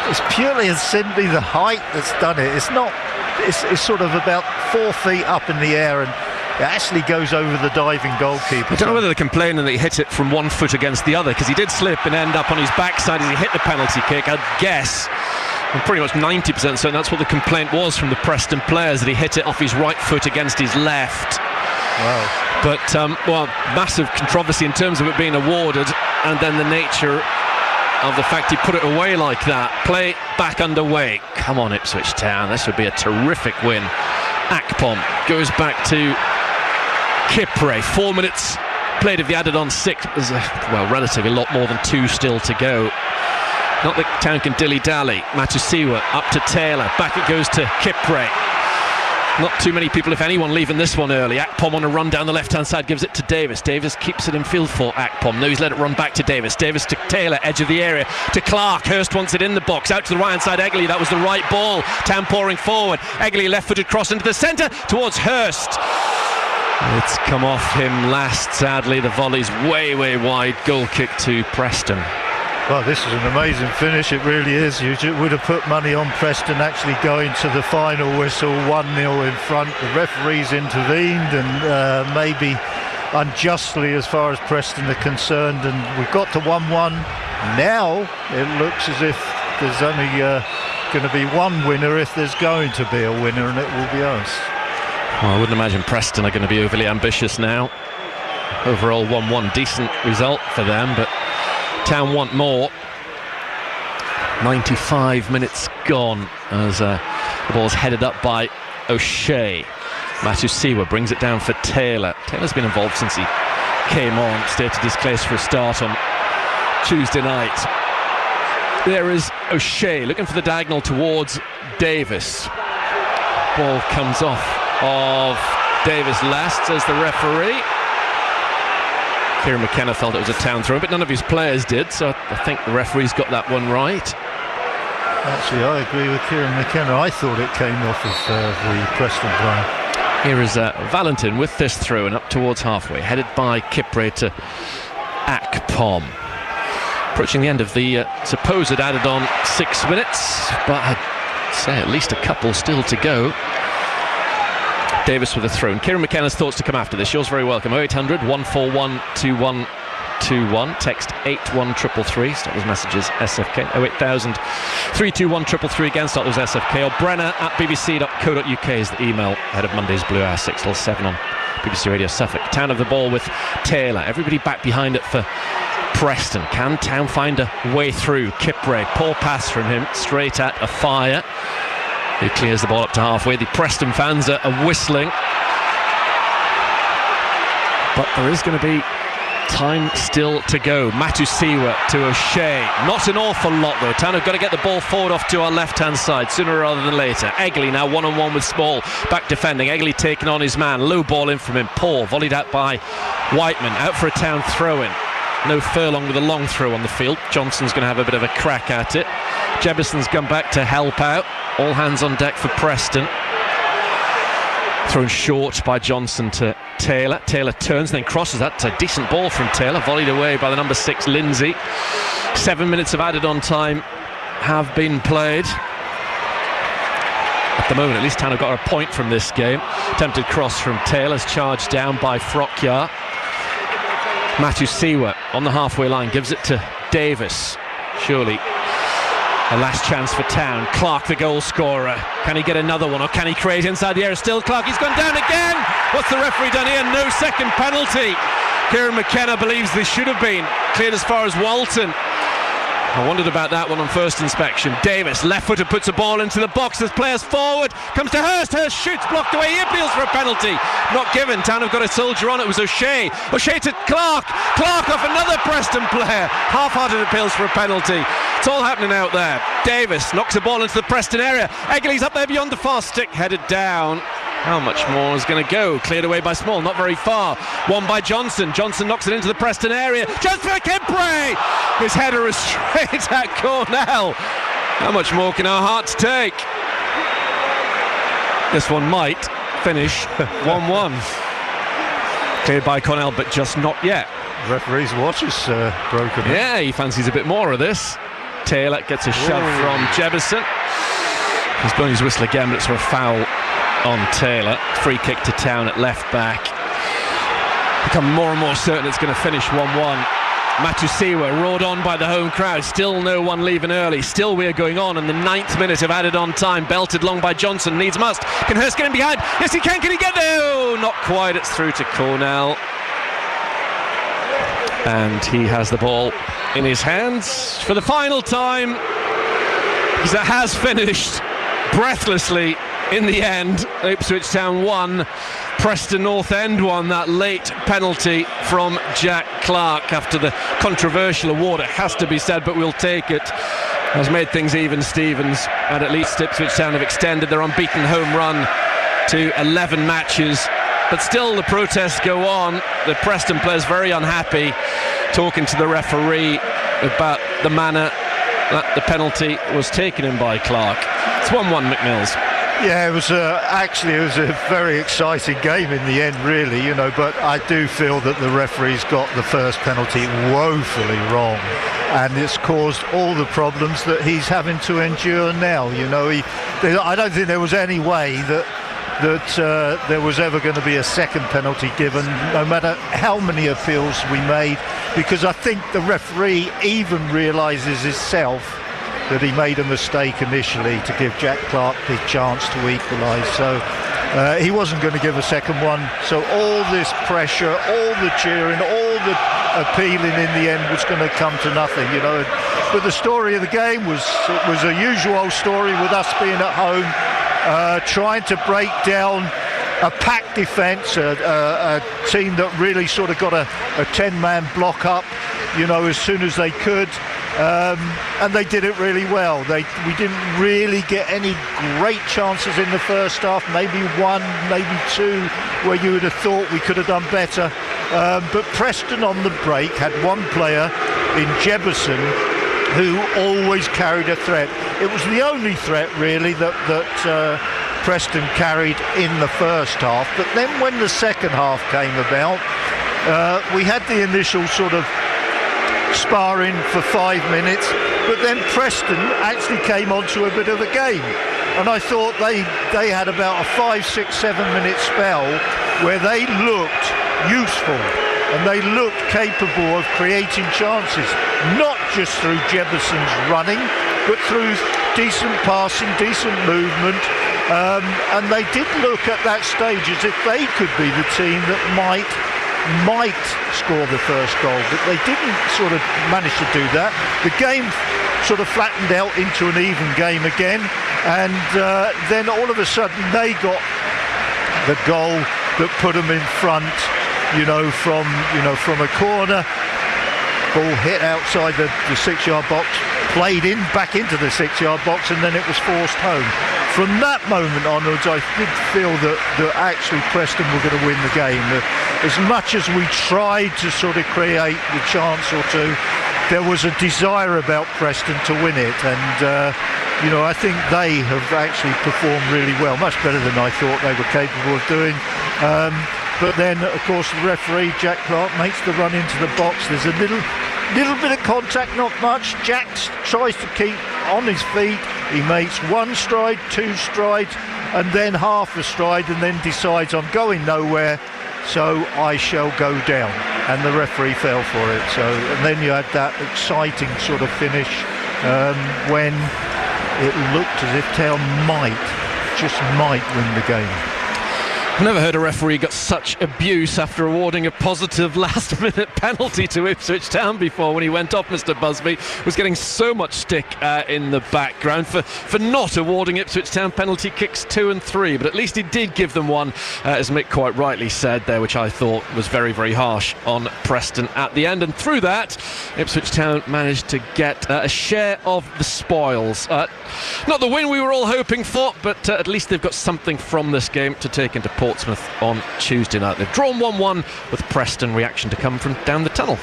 It's purely and simply the height that's done it. It's not. It's sort of about 4 feet up in the air, and it actually goes over the diving goalkeeper. I don't know whether they're complaining that he hit it from one foot against the other, because he did slip and end up on his backside as he hit the penalty kick. I'd guess, I'm pretty much 90% certain that's what the complaint was from the Preston players, that he hit it off his right foot against his left. Wow. But, massive controversy in terms of it being awarded, and then the nature of the fact he put it away like that. Play back underway. Come on, Ipswich Town. This would be a terrific win. Akpom goes back to Kipre. 4 minutes played. If he added on 6, there's relatively a lot more than 2 still to go. Not that Town can dilly-dally. Matusiwa up to Taylor. Back it goes to Kipre. Not too many people, if anyone, leaving this one early. Akpom on a run down the left-hand side, gives it to Davis. Davis keeps it in field for Akpom. No, he's let it run back to Davis. Davis to Taylor, edge of the area, to Clark. Hurst wants it in the box. Out to the right-hand side, Egley. That was the right ball. Town pouring forward. Egley left-footed cross into the centre towards Hurst. It's come off him last, sadly. The volley's way, way wide. Goal kick to Preston. Well, this is an amazing finish, it really is. You would have put money on Preston actually going to the final whistle 1-0 in front. The referees intervened, and maybe unjustly as far as Preston are concerned, and we've got to 1-1. Now it looks as if there's only going to be one winner, if there's going to be a winner, and it will be us. Well, I wouldn't imagine Preston are going to be overly ambitious now. Overall 1-1, decent result for them, but Town want more. 95 minutes gone as the ball's headed up by O'Shea. Matusiwa brings it down for Taylor. Taylor's been involved since he came on, stated his case for a start on Tuesday night. There is O'Shea looking for the diagonal towards Davis. Ball comes off of Davis last, says the referee. Kieran McKenna felt it was a Town throw, but none of his players did, so I think the referee's got that one right. Actually, I agree with Kieran McKenna. I thought it came off of the Preston player. Here is Valentin with this throw and up towards halfway, headed by Kipre to Akpom. Approaching the end of the supposed added on 6 minutes, but I'd say at least a couple still to go. Davis with a throw. And Kieran McKenna's thoughts to come after this. Yours very welcome. 0800 141 2121. Text 81333. Start those messages SFK. 08000 321 333. Again, start those SFK. Or brenner@bbc.co.uk is the email ahead of Monday's Blue Hour 6 till 7 on BBC Radio Suffolk. Town of the ball with Taylor. Everybody back behind it for Preston. Can Town find a way through? Kipre. Poor pass from him. Straight at a fire. He clears the ball up to halfway. The Preston fans are whistling. But there is going to be time still to go. Matusiwa to O'Shea. Not an awful lot though. Town have got to get the ball forward off to our left-hand side sooner rather than later. Egley now one-on-one with Small. Back defending. Egley taking on his man. Low ball in from him. Poor. Volleyed out by Whiteman. Out for a Town throw-in. No Furlong with a long throw on the field. Johnson's going to have a bit of a crack at it. Jebison's come back to help out. All hands on deck for Preston. Thrown short by Johnson to Taylor. Taylor turns and then crosses. That's a decent ball from Taylor. Volleyed away by the number 6, Lindsay. 7 minutes of added on time have been played. At the moment, at least Town have got a point from this game. Attempted cross from Taylor's charged down by Frockyar. Matusiwa on the halfway line gives it to Davis. Surely a last chance for Town. Clark, the goal scorer. Can he get another one, or can he create inside the area? Still Clark. He's gone down again. What's the referee done here? No second penalty. Kieran McKenna believes there should have been. Cleared as far as Walton. I wondered about that one on first inspection. Davis, left-footed, puts a ball into the box. There's players forward. Comes to Hurst. Hurst shoots, blocked away. He appeals for a penalty. Not given. Town have got a soldier on. It was O'Shea. O'Shea to Clark. Clark off another Preston player. Half-hearted appeals for a penalty. It's all happening out there. Davis knocks the ball into the Preston area. Egley's up there beyond the far stick. Headed down. How much more is going to go? Cleared away by Small, not very far. One by Johnson. Johnson knocks it into the Preston area. Chance for Kipre! His header is straight at Cornell. How much more can our hearts take? This one might finish 1-1. Cleared by Cornell, but just not yet. Referee's watch is broken. Yeah, he fancies a bit more of this. Taylor gets a shove from Jefferson. He's blown his whistle again, but it's for a foul on Taylor. Free kick to Town at left back. Become more and more certain it's going to finish 1-1. Matusiwa roared on by the home crowd. Still no one leaving early. Still we're going on in the 9th minute of added on time. Belted long by Johnson. Needs must. Can Hurst get in behind? Yes, he can. Can he get there? Oh, not quite. It's through to Cornell. And he has the ball in his hands for the final time. He has finished breathlessly in the end. Ipswich Town 1. Preston North End won that late penalty from Jack Clark after the controversial award, it has to be said, but we'll take it. Has made things even, Stevens, and at least Ipswich Town have extended their unbeaten home run to 11 matches. But still the protests go on. The Preston players very unhappy, talking to the referee about the manner that the penalty was taken in by Clark. It's 1-1 McMills. Yeah, it was actually a very exciting game in the end, really, but I do feel that the referee's got the first penalty woefully wrong, and it's caused all the problems that he's having to endure now. I don't think there was any way that there was ever going to be a second penalty given, no matter how many appeals we made, because I think the referee even realises himself that he made a mistake initially to give Jack Clark the chance to equalise. So he wasn't going to give a second one. So all this pressure, all the cheering, all the appealing in the end was going to come to nothing, But the story of the game was a usual story with us being at home, trying to break down a packed defence, a team that really sort of got a 10-man block up, as soon as they could. And they did it really well. We didn't really get any great chances in the first half, maybe one, maybe two, where you would have thought we could have done better. But Preston on the break had one player in Jefferson who always carried a threat. It was the only threat really that Preston carried in the first half. But then when the second half came about, we had the initial sort of sparring for 5 minutes, but then Preston actually came onto a bit of a game, and I thought they had about a 5, 6, 7 minute spell where they looked useful and they looked capable of creating chances, not just through Jefferson's running, but through decent passing, decent movement, and they did look at that stage as if they could be the team that might score the first goal, but they didn't sort of manage to do that. The game sort of flattened out into an even game again, and then all of a sudden they got the goal that put them in front, from a corner. Ball hit outside the 6-yard box, played back into the 6-yard box, and then it was forced home. From that moment onwards, I did feel that actually Preston were going to win the game. As much as we tried to sort of create the chance or two, there was a desire about Preston to win it, and I think they have actually performed really well, much better than I thought they were capable of doing. But then, of course, the referee, Jack Clark, makes the run into the box. There's a little bit of contact, not much. Jack tries to keep on his feet. He makes 1 stride, 2 strides, and then half a stride, and then decides, I'm going nowhere, so I shall go down. And the referee fell for it. So, and then you had that exciting sort of finish when it looked as if Town just might win the game. I've never heard a referee got such abuse after awarding a positive last-minute penalty to Ipswich Town before. When he went off, Mr. Busby was getting so much stick in the background for not awarding Ipswich Town penalty kicks 2 and 3, but at least he did give them one, as Mick quite rightly said there, which I thought was very, very harsh on Preston at the end. And through that, Ipswich Town managed to get a share of the spoils. Not the win we were all hoping for, but at least they've got something from this game to take into Portsmouth on Tuesday night. They've drawn 1-1 with Preston. Reaction to come from down the tunnel.